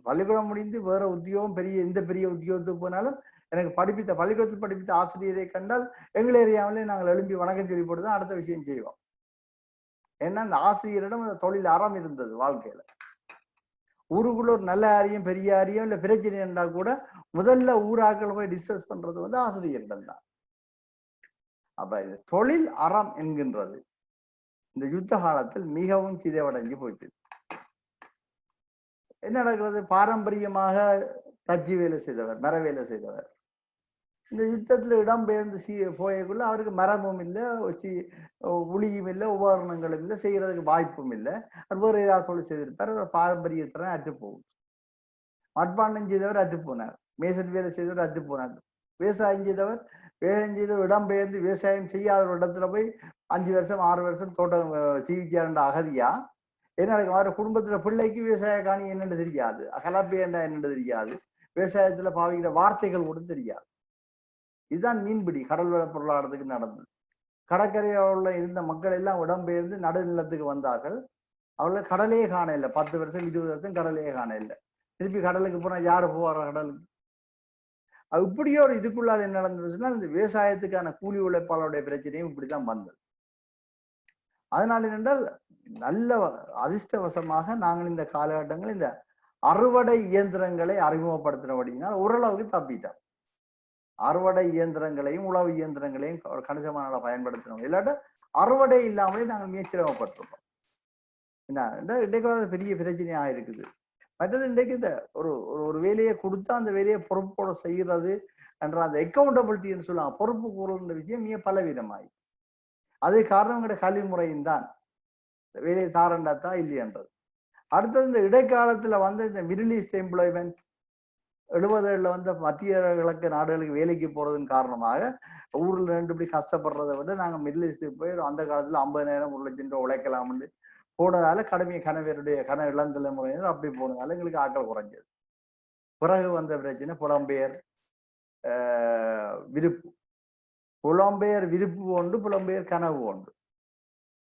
பள்ளிக்கூடம் முடிந்து வேற உத்தியோகம் எந்த பெரிய உத்தியோகத்துக்கு போனாலும் எனக்கு பள்ளிக்கூடத்தில் படிப்பித்த ஆசிரியரை கண்டால் எங்கள் ஏரியாவிலே நாங்கள் எழும்பி வணக்கம் சொல்லி போட்டு தான் அடுத்த விஷயம் செய்வோம். ஏன்னா அந்த ஆசிரியரிடம் அந்த தொழில் அறம் இருந்தது வாழ்க்கையில. ஊருக்குள்ள ஒரு நல்ல ஆரியம் பெரிய ஆரியம் இல்ல பிரச்சனை என்றால் கூட முதல்ல ஊராக்கள் போய் டிஸ்கஸ் பண்றது வந்து ஆசிரியரிடம் தான். அப்ப இது தொழில் அறம் என்கின்றது இந்த யுத்த காலத்தில் மிகவும் சிதைவடைஞ்சு போயிட்டு. என்ன நடக்கிறது? பாரம்பரியமாக தச்சு வேலை செய்தவர், மர வேலை செய்தவர், இந்த யுத்தத்துல இடம்பெயர்ந்து போயக்குள்ள அவருக்கு மரமும் இல்லை, உளியும் இல்லை, உபகரணங்களும் இல்லை, செய்யறதுக்கு வாய்ப்பும் இல்லை. அது வேறு ஏதாவது சொல்லி செய்திருப்பார். பாரம்பரியத்தின அற்று போகும். மட்பாண்டம் செய்தவர் அற்று போனார், மேசன் வேலை செய்தவர் அற்று போனார், விவசாயம் செய்தவர் இடம்பெயர்ந்து விவசாயம் செய்யாத ஒரு இடத்துல போய் 5 வருஷம் 6 வருஷம் தோட்டம் சீவிச்சாருன்ற அகதியா என்ன அவர குடும்பத்துல பிள்ளைக்கு விவசாய காணி என்னன்னு தெரியாது, கலப்பையண்டா என்னன்னு தெரியாது, விவசாயத்துல பாவிக்கிற வார்த்தைகள் கூட தெரியாது. இதுதான் மீன்பிடி கடல் வள பொருளாதாரத்துக்கு நடந்தது. கடற்கரையோட இருந்த மக்கள் எல்லாம் இடம்பெயர்ந்து நடுநிலத்துக்கு வந்தார்கள். அவர்கள் கடலையே காண இல்லை, 10 வருஷம் 20 வருஷம் கடலையே காண இல்லை. திருப்பி கடலுக்கு போனா யாரு போவார கடலுக்கு? அது இப்படியோ ஒரு இதுக்குள்ளால் என்ன நடந்ததுன்னா இந்த விவசாயத்துக்கான கூலி உழைப்பாளருடைய பிரச்சனையும் இப்படித்தான் வந்தது. அதனால என்னென்றால் நல்ல அதிர்ஷ்டவசமாக நாங்கள் இந்த காலகட்டங்கள் இந்த அறுவடை இயந்திரங்களை அறிமுகப்படுத்தினபடினால் ஓரளவுக்கு தப்பிட்டோம். அறுவடை இயந்திரங்களையும் உழவு இயந்திரங்களையும் கணிசமான பயன்படுத்தினோம். இல்லாட்ட அறுவடை இல்லாமலே நாங்கள் முயற்சிப்பட்டிருப்போம். என்ன இன்றைக்கு பெரிய பிரச்சனையாக இருக்குது. மற்றது இன்றைக்கு இந்த ஒரு வேலையை கொடுத்தா அந்த வேலையை பொறுப்போட செய்யறது என்ற அந்த அக்கௌண்டபிலிட்டின்னு சொல்லுவாங்க, பொறுப்பு கூறுகின்ற விஷயம் மிக பலவீனமாயி. அது காரணம் கல்வி முறையும் தான் வேலையை தாரண்டாத்தா இல்லையன்றது. அடுத்தது இந்த இடைக்காலத்துல வந்து இந்த மிடில் ஈஸ்ட் எம்ப்ளாய்மெண்ட் 70 வந்து மத்திய கிழக்கு நாடுகளுக்கு வேலைக்கு போறதன் காரணமாக ஊர்ல ரெண்டு இப்படி கஷ்டப்படுறதை விட நாங்க மிடில் ஈஸ்டுக்கு போய் அந்த காலத்துல 50,000 1 லட்சம் ரூபாய் உழைக்கலாம்னு போனதால கனவேருடைய இளந்தலைமுறையினர் அப்படி போனதால எங்களுக்கு ஆட்கள் குறைஞ்சது. பிறகு வந்த பிரச்சனை புலம்பெயர் விருப்பு. புலம்பெயர் விருப்பு உண்டு, புலம்பெயர் கனவு உண்டு.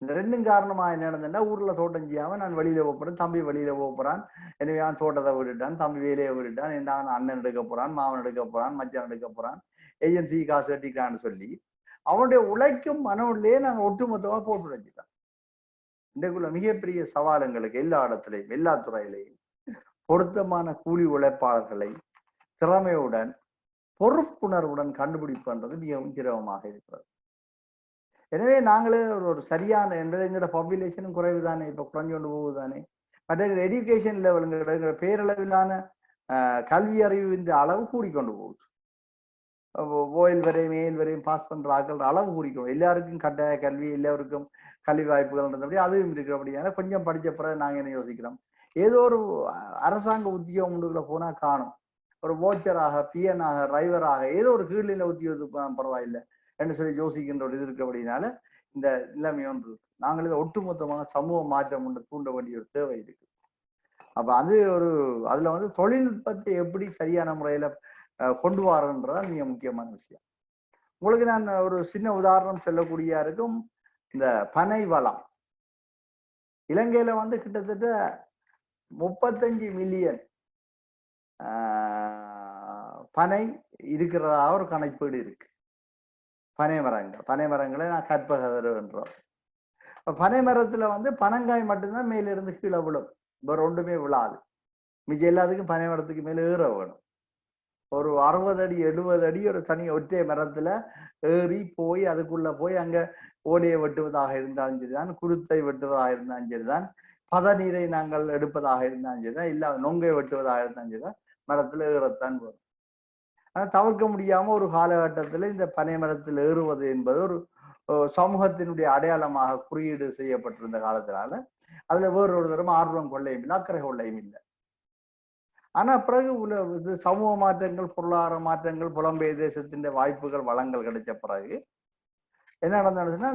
இந்த ரெண்டும் காரணமா என்ன நடந்ததுன்னா ஊர்ல தோட்டம் செய்யாம நான் வெளியில போறேன், தம்பி வெளியில போறான், எனவே அவன் தோட்டத்தை விட்டுட்டான், தம்பி வேலையை விட்டுட்டான், என்ன அண்ணன் எடுக்க போறான், மாவன் எடுக்க போறான், மச்சான் எடுக்க போறான், ஏஜென்சி காசு கட்டிக்கிறான்னு சொல்லி அவனுடைய உழைக்கும் மனோட்லயே நாங்க ஒட்டுமொத்தமா போட்டு வச்சுட்டோம். இன்றைக்குள்ள மிகப்பெரிய சவால்களுக்கு எல்லா இடத்துலையும் எல்லா துறையிலையும் பொருத்தமான கூலி உழைப்பாளர்களை திறமையுடன் பொறுப்புணர்வுடன் கண்டுபிடிப்புன்றது மிகவும் சிரமமாக இருக்கிறது. எனவே நாங்களே ஒரு சரியான எங்களோட பாப்புலேஷனும் குறைவு தானே, இப்ப குறைஞ்சு கொண்டு போகுதானே. மற்ற எஜுகேஷன் லெவலுங்கிற பேரளவிலான கல்வி அறிவின் அளவு கூடிக்கொண்டு போகுது. ஓயல் வரையும் மேல் வரையும் பாஸ் பண்ற ஆக்கள் அளவு கூடிக்கணும். எல்லாருக்கும் கட்டாய கல்வி, எல்லாருக்கும் கல்வி வாய்ப்புகள் அதுவும் இருக்கிறபடியான கொஞ்சம் படிச்ச பிறகு நாங்க என்ன யோசிக்கிறோம், ஏதோ ஒரு அரசாங்க உத்தியோகம்ல போனா காணும், ஒரு போச்சராக, பிஎனாக, டிரைவராக ஏதோ ஒரு கீழ்நிலை உத்தியோகத்துக்கு பரவாயில்லை என்று சொல்லி யோசிக்கின்ற ஒரு இது இருக்கிறபடினால இந்த நிலைமை ஒன்று நாங்கள் இதை ஒட்டுமொத்தமாக சமூக மாற்றம் ஒன்று தூண்ட வேண்டிய ஒரு தேவை இருக்கு. அப்ப அது அதுல வந்து தொழில்நுட்பத்தை எப்படி சரியான முறையில கொண்டு வரன்றதான் மிக முக்கியமான விஷயம். உங்களுக்கு நான் ஒரு சின்ன உதாரணம் சொல்லக்கூடிய இருக்கும். இந்த பனை வளம் இலங்கையில வந்து கிட்டத்தட்ட 35 மில்லியன் பனை இருக்கிறதா ஒரு கணக்கீடு இருக்கு. பனை மரங்களை நான் கற்பகதரு என்றோம். பனை மரத்துல வந்து பனங்காய் மட்டும்தான் மேல இருந்து கீழே விழும், வேற ஒன்றுமே விழாது. மிச்சம் எல்லாத்துக்கும் பனை மரத்துக்கு மேல ஏற வேணும். ஒரு 60 அடி 70 அடி ஒரு தனி ஒற்றை மரத்துல ஏறி போய் அதுக்குள்ள போய் அங்க ஓலையை வெட்டுவதாக இருந்தாலும் சரிதான், குருத்தை வெட்டுவதாக இருந்தாலும் சரிதான், பதநீரை நாங்கள் எடுப்பதாக இருந்தாலும் சரிதான், இல்ல நொங்கை வெட்டுவதாக இருந்தாலும் சரிதான், மரத்துல ஏறத்தான் வரும். ஆனா தவிர்க்க முடியாம ஒரு காலகட்டத்துல இந்த பனை மரத்தில் ஏறுவது என்பது சமூகத்தினுடைய அடையாளமாக குறியீடு செய்யப்பட்டிருந்த காலத்தினால அதுல வேறொரு தரம் ஆர்வம் கொள்ளையும் இல்லை, அக்கறை கொள்ளையும் இல்லை. ஆனா பிறகு இது சமூக மாற்றங்கள், பொருளாதார மாற்றங்கள், புலம்பெயர் தேசத்தின் வாய்ப்புகள், வளங்கள் கிடைச்ச பிறகு என்ன நடந்ததுன்னா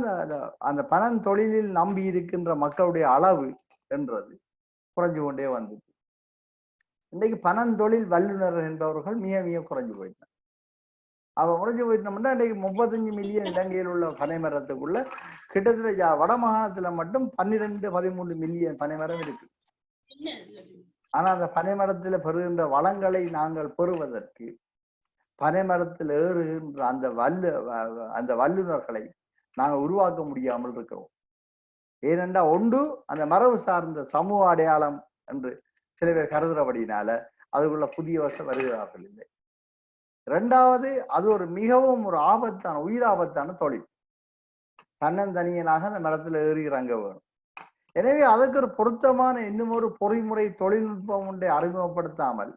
அந்த பணம் தொழிலில் நம்பி இருக்கின்ற மக்களுடைய அளவு என்றது குறைஞ்சு கொண்டே வந்தது. இன்னைக்கு பணந்தொழில் வல்லுநர் என்பவர்கள் மிக மிக குறைஞ்சு போயிட்டாங்க. அவன் குறைஞ்சு போயிட்டோம்னா இன்னைக்கு 35 மில்லியன் இலங்கையில் உள்ள பனைமரத்துக்குள்ள கிட்டத்தட்ட வடமாகாணத்துல மட்டும் 12-13 மில்லியன் பனைமரம் இருக்கு. ஆனா அந்த பனைமரத்துல பெறுகின்ற வளங்களை நாங்கள் பெறுவதற்கு பனைமரத்தில் ஏறுகின்ற அந்த வல்லுநர்களை நாங்கள் உருவாக்க முடியாமல் இருக்கிறோம். ஏனென்றா ஒன்று அந்த மரபு சார்ந்த சமூக அடையாளம் என்று சில பேர் கருதுறபடினால அதுக்குள்ள புதிய வருஷம் வருகிறார்கள் இல்லை. இரண்டாவது, அது ஒரு மிகவும் ஒரு ஆபத்தான உயிர் ஆபத்தான தொழில். தன்னந்தனியனாக அந்த மரத்துல ஏறி இறங்க வேணும். எனவே அதற்கு ஒரு பொருத்தமான இன்னும் ஒரு பொறிமுறை தொழில்நுட்பம் ஒன்றை அறிமுகப்படுத்தாமல்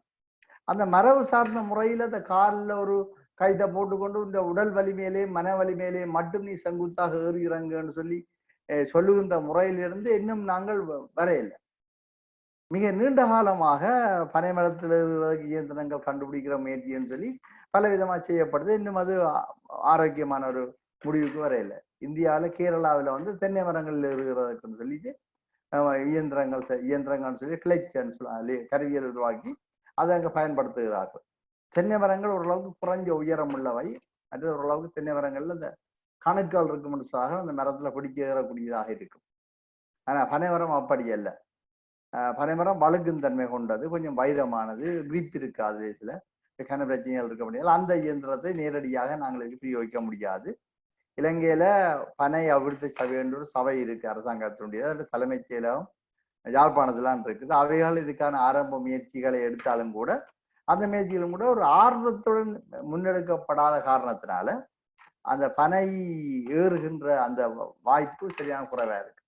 அந்த மரபு சார்ந்த முறையில அந்த காலில் ஒரு கைத்தை போட்டுக்கொண்டு இந்த உடல் வலிமையிலே மன வலிமையிலே மட்டும் நீ செங்குத்தாக ஏறி இறங்குன்னு சொல்லி சொல்லுகின்ற முறையிலிருந்து இன்னும் நாங்கள் வரையில்லை. மிக நீண்ட காலமாக பனைமரத்தில் ஏறுவதற்கு இயந்திரங்கள் கண்டுபிடிக்கிற முயற்சின்னு சொல்லி பல விதமாக செய்யப்படுது. இன்னும் அது ஆரோக்கியமான ஒரு முடிவுக்கு வரையில்லை. இந்தியாவில் கேரளாவில் தென்னை மரங்கள் ஏறுகிறதுக்குன்னு சொல்லிட்டு இயந்திரங்கள்னு சொல்லி கிளைச்சன்னு சொல்லி கருவியல் உருவாக்கி அதை அங்கே பயன்படுத்துகிறார்கள். தென்னை மரங்கள் ஓரளவுக்கு குறைஞ்ச உயரம் உள்ளவை. அது ஓரளவுக்கு தென்னை மரங்கள்ல இந்த கணுக்கள் இருக்கும்னு சொல்ல அந்த மரத்துல பிடிக்கக்கூடியதாக இருக்கும். ஆனா பனைமரம் அப்படி அல்ல. பனைமரம் வழுக்கும் தன்மை கொண்டது, கொஞ்சம் வைரமானது, கிரிப் இருக்காது, சில கன பிரச்சனைகள் இருக்க முடியாது. அந்த இயந்திரத்தை நேரடியாக நாங்கள் உபயோகிக்க முடியாது. இலங்கையில பனை அபிவிருத்தி சபை என்ற ஒரு சபை இருக்கு அரசாங்கத்தினுடைய, அது தலைமைச் செயலகம் யாழ்ப்பாணத்திலாம் இருக்குது. அவைகள் இதுக்கான ஆரம்ப முயற்சிகளை எடுத்தாலும் கூட அந்த முயற்சிகளும் கூட ஒரு ஆர்வத்துடன் முன்னெடுக்கப்படாத காரணத்தினால அந்த பனை ஏறுகின்ற அந்த வாய்ப்பு சரியான குறைவா இருக்கு.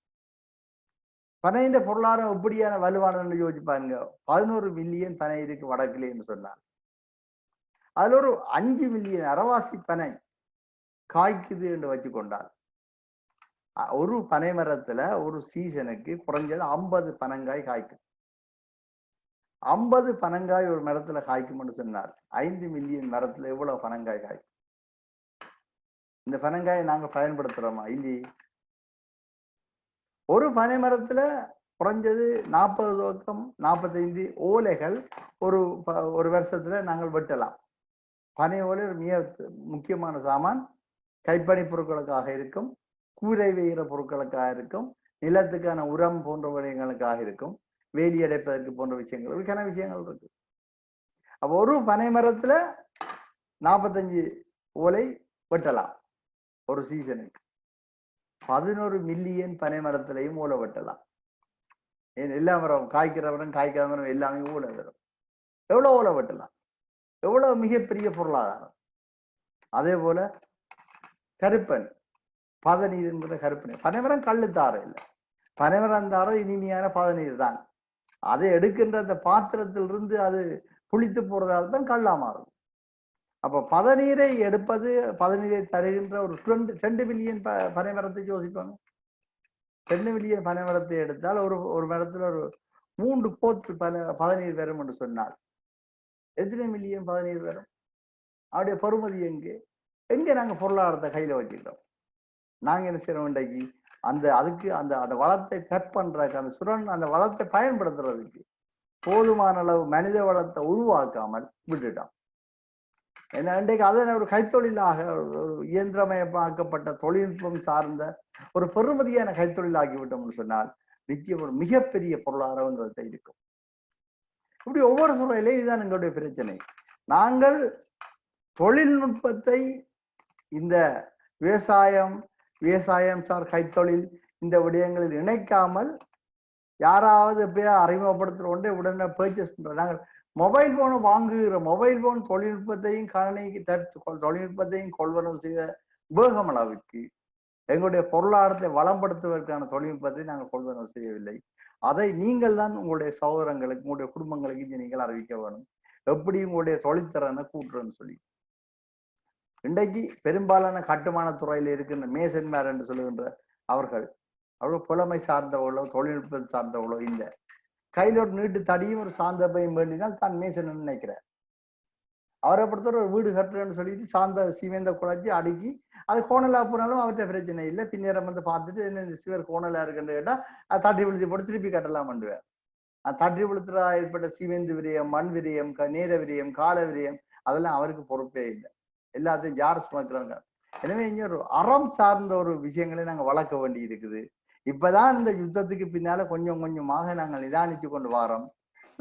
பனையின் பொருளாதாரம் எப்படியான வலுவானதுன்னு யோசிச்சு பாருங்க. 11 மில்லியன் பனை இருக்கு வடக்கிலேன்னு சொன்னார். அதுல ஒரு 5 மில்லியன் அரவாசி பனை காய்க்குது என்று வச்சு கொண்டார். ஒரு பனை மரத்துல ஒரு சீசனுக்கு குறைஞ்சது 50 பனங்காய் காய்க்கும். 50 பனங்காய் ஒரு மரத்துல காய்க்கும்னு சொன்னார். 5 மில்லியன் மரத்துல எவ்வளவு பனங்காய் காய்க்கும்? இந்த பனங்காயை நாங்க பயன்படுத்துறோமா? இல்லையே. ஒரு பனை மரத்துல குறைஞ்சது 40 துவக்கம் 45 ஓலைகள் ஒரு வருஷத்துல நாங்கள் வெட்டலாம். பனை ஓலை மிக முக்கியமான சாமான். கைப்பணி பொருட்களுக்காக இருக்கும், கூரை வேகிற பொருட்களுக்காக இருக்கும், நிலத்துக்கான உரம் போன்ற விடயங்களுக்காக இருக்கும், வேலி அடைப்பதற்கு போன்ற விஷயங்கள், இதுக்கான விஷயங்கள் இருக்கு. அப்போ ஒரு பனை மரத்துல 45 ஓலை வெட்டலாம் ஒரு சீசனுக்கு. 11 மில்லியன் பனை மரத்திலையும் ஓலை வெட்டலாம். எல்லா மரம் காய்க்கிற மரம் காய்க்காத மரம் எல்லாமே ஓலை வரும். எவ்வளவு ஓலை வெட்டலாம்? எவ்வளவு மிகப்பெரிய பொருளாதாரம். அதே போல கருப்பன் பதநீர் என்பது கருப்பனை. பனைமரம் கல்லு தாரை இல்லை, பனைமரம் தார இனிமையான பதநீர் தான். அதை எடுக்கின்ற அந்த பாத்திரத்திலிருந்து அது புளித்து போறதால தான் கல்லா மாறும். அப்ப பதநீரை எடுப்பது, பதநீரை தருகின்ற ஒரு 2 மில்லியன் பனைமரத்தை யோசிப்பாங்க. 2 மில்லியன் பனைமரத்தை எடுத்தால் ஒரு மரத்துல ஒரு 3 கோத்து பதநீர் வரும் என்று சொன்னால் எத்தனை மில்லியன் பதநீர் வரும்? அவருடைய பெறுமதி எங்கே நாங்க பொருளாதாரத்தை கையில வச்சுக்கிட்டோம். நாங்க என்ன செய்யறோம் இன்றைக்கு அதுக்கு அந்த வளத்தை கட் பண்றதுக்கு, அந்த வளத்தை பயன்படுத்துறதுக்கு போதுமான அளவு மனித வளத்தை உருவாக்காமல் விட்டுட்டோம். ஏன்னா இன்றைக்கு அதை ஒரு கைத்தொழிலாக, ஒரு இயந்திரமயமாக்கப்பட்ட தொழில்நுட்பம் சார்ந்த ஒரு பெருமதியான கைத்தொழிலாக்கி விட்டோம்னு சொன்னால் நிச்சயம் ஒரு மிகப்பெரிய பொருளாதாரங்கிறத இருக்கும். இப்படி ஒவ்வொரு சூழலையும் இதுதான் எங்களுடைய பிரச்சனை. நாங்கள் தொழில்நுட்பத்தை இந்த விவசாயம் சார் கைத்தொழில் இந்த விடயங்களில் இணைக்காமல் யாராவது எப்படியா அறிமுகப்படுத்துற ஒன்றே உடனே பர்ச்சேஸ் பண்றோம். நாங்கள் மொபைல் போனை வாங்குகிற மொபைல் போன் தொழில்நுட்பத்தையும் தொழில்நுட்பத்தையும் கொள்வனவு செய்த வேகம் அளவுக்கு எங்களுடைய பொருளாதாரத்தை வளப்படுத்துவதற்கான தொழில்நுட்பத்தை நாங்கள் கொள்வனவு செய்யவில்லை. அதை நீங்கள் தான் உங்களுடைய சகோதரங்களுக்கு, உங்களுடைய குடும்பங்களுக்கு நீங்கள் அறிவிக்க வேணும். எப்படி உங்களுடைய தொழில்திறனை கூட்டுறன்னு சொல்லி இன்றைக்கு பெரும்பாலான கட்டுமான துறையில் இருக்கின்ற மேசன்மார் என்று சொல்லுகின்ற அவர்கள் புலமை சார்ந்தவர்களோ தொழில்நுட்பம் சார்ந்தவர்களோ இல்லை. கையில் ஒரு நீட்டு தடியும் ஒரு சாந்தப்பையும் வேண்டினால் தான் மேசன் நினைக்கிறார். அவரை பொறுத்தவரை ஒரு வீடு கட்டுறேன்னு சொல்லிட்டு சாந்த சிமெண்ட குழச்சி அடுக்கி அது கோணலா போனாலும் அவற்றை பிரச்சனை இல்லை. பின்னேரம் வந்து பார்த்துட்டு என்ன சிவர் கோணலா இருக்குன்னு கேட்டா அது தட்டி விழுத்தி போட்டு திருப்பி கட்டலாம் பண்ணுவார். தட்டி விழுத்துறா ஏற்பட்ட சிமெண்ட் விரயம், மண் விரயம், நேர விரயம், கால விரயம் அதெல்லாம் அவருக்கு பொறுப்பே இல்லை. எல்லாத்தையும் யார் சுமக்கிறாங்க. எனவே இங்க ஒரு அறம் சார்ந்த ஒரு விஷயங்களை நாங்க வளர்க்க வேண்டி இருக்குது. இப்பதான் இந்த யுத்தத்துக்கு பின்னால கொஞ்சம் கொஞ்சமாக நாங்கள் நிதானித்து கொண்டு வாரோம்.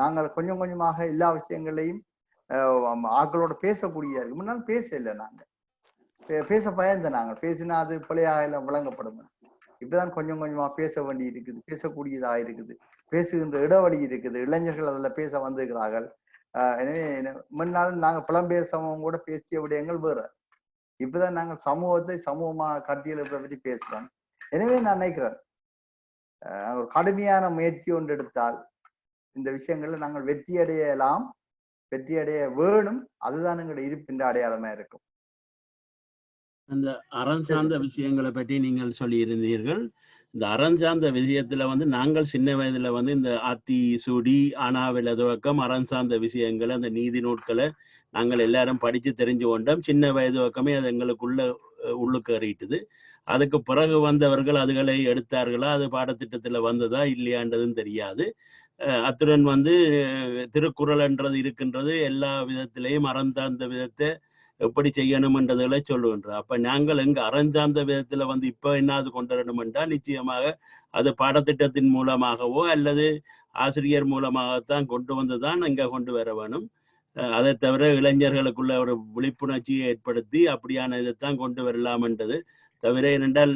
நாங்கள் கொஞ்சம் கொஞ்சமாக எல்லா விஷயங்களையும் ஆக்களோட பேசக்கூடிய இருக்கு. முன்னால் பேச இல்லை, நாங்க பேச பயந்த நாங்கள் பேசினா அது பிள்ளையாக எல்லாம் விளங்கப்படும். இப்பதான் கொஞ்சம் கொஞ்சமா பேச வேண்டி இருக்குது, பேசக்கூடியதாக இருக்குது, பேசுகின்ற இடவழி இருக்குது. இளைஞர்கள் அதில் பேச வந்திருக்கிறார்கள். எனவே முன்னாலும் நாங்கள் புலம்பெயர் சமூகம் கூட பேசிய விடயங்கள் வேற. இப்பதான் நாங்கள் சமூகத்தை சமூகமாக கட்டியெழுப்பை பற்றி பேசுறோம். எனவே நான் நினைக்கிறேன் ஒரு கடுமையான முயற்சி ஒன்று எடுத்தால் இந்த விஷயங்கள்ல நாங்கள் வெற்றி அடையலாம், வெற்றி அடைய வேணும். அதுதான் எங்களுடைய இருப்பின்ற அடையாளமா இருக்கும். அந்த அறம் சார்ந்த விஷயங்களை பற்றி நீங்கள் சொல்லி இருந்தீர்கள். இந்த அறம் சார்ந்த விஷயத்துல வந்து நாங்கள் சின்ன வயதுல வந்து இந்த ஆத்தி சூடி ஆனாவில துவக்கம் அறம் சார்ந்த விஷயங்களை அந்த நீதி நூட்களை நாங்கள் எல்லாரும் படிச்சு தெரிஞ்சு கொண்டோம். சின்ன வயது பக்கமே அது எங்களுக்குள்ள உள்ளுக்கு அறியிட்டுது. அதுக்கு பிறகு வந்தவர்கள் அதுகளை எடுத்தார்களா, அது பாடத்திட்டத்துல வந்ததா இல்லையான்றதும் தெரியாது. அத்துடன் வந்து திருக்குறள் என்றது இருக்கின்றது. எல்லா விதத்திலையும் அறம் சார்ந்த விதத்தை எப்படி செய்யணும்ன்றதுகளை சொல்லுகின்றார். அப்ப நாங்கள் எங்க அறஞ்சார்ந்த விதத்துல வந்து இப்ப என்னாவது கொண்டு வரணும் என்றால் நிச்சயமாக அது பாடத்திட்டத்தின் மூலமாகவோ அல்லது ஆசிரியர் மூலமாகத்தான் கொண்டு வந்துதான் இங்க கொண்டு வர வேணும். அதை தவிர இளைஞர்களுக்குள்ள ஒரு விழிப்புணர்ச்சியை ஏற்படுத்தி அப்படியான இதைத்தான் கொண்டு வரலாம் என்றது தவிர. ஏனென்றால்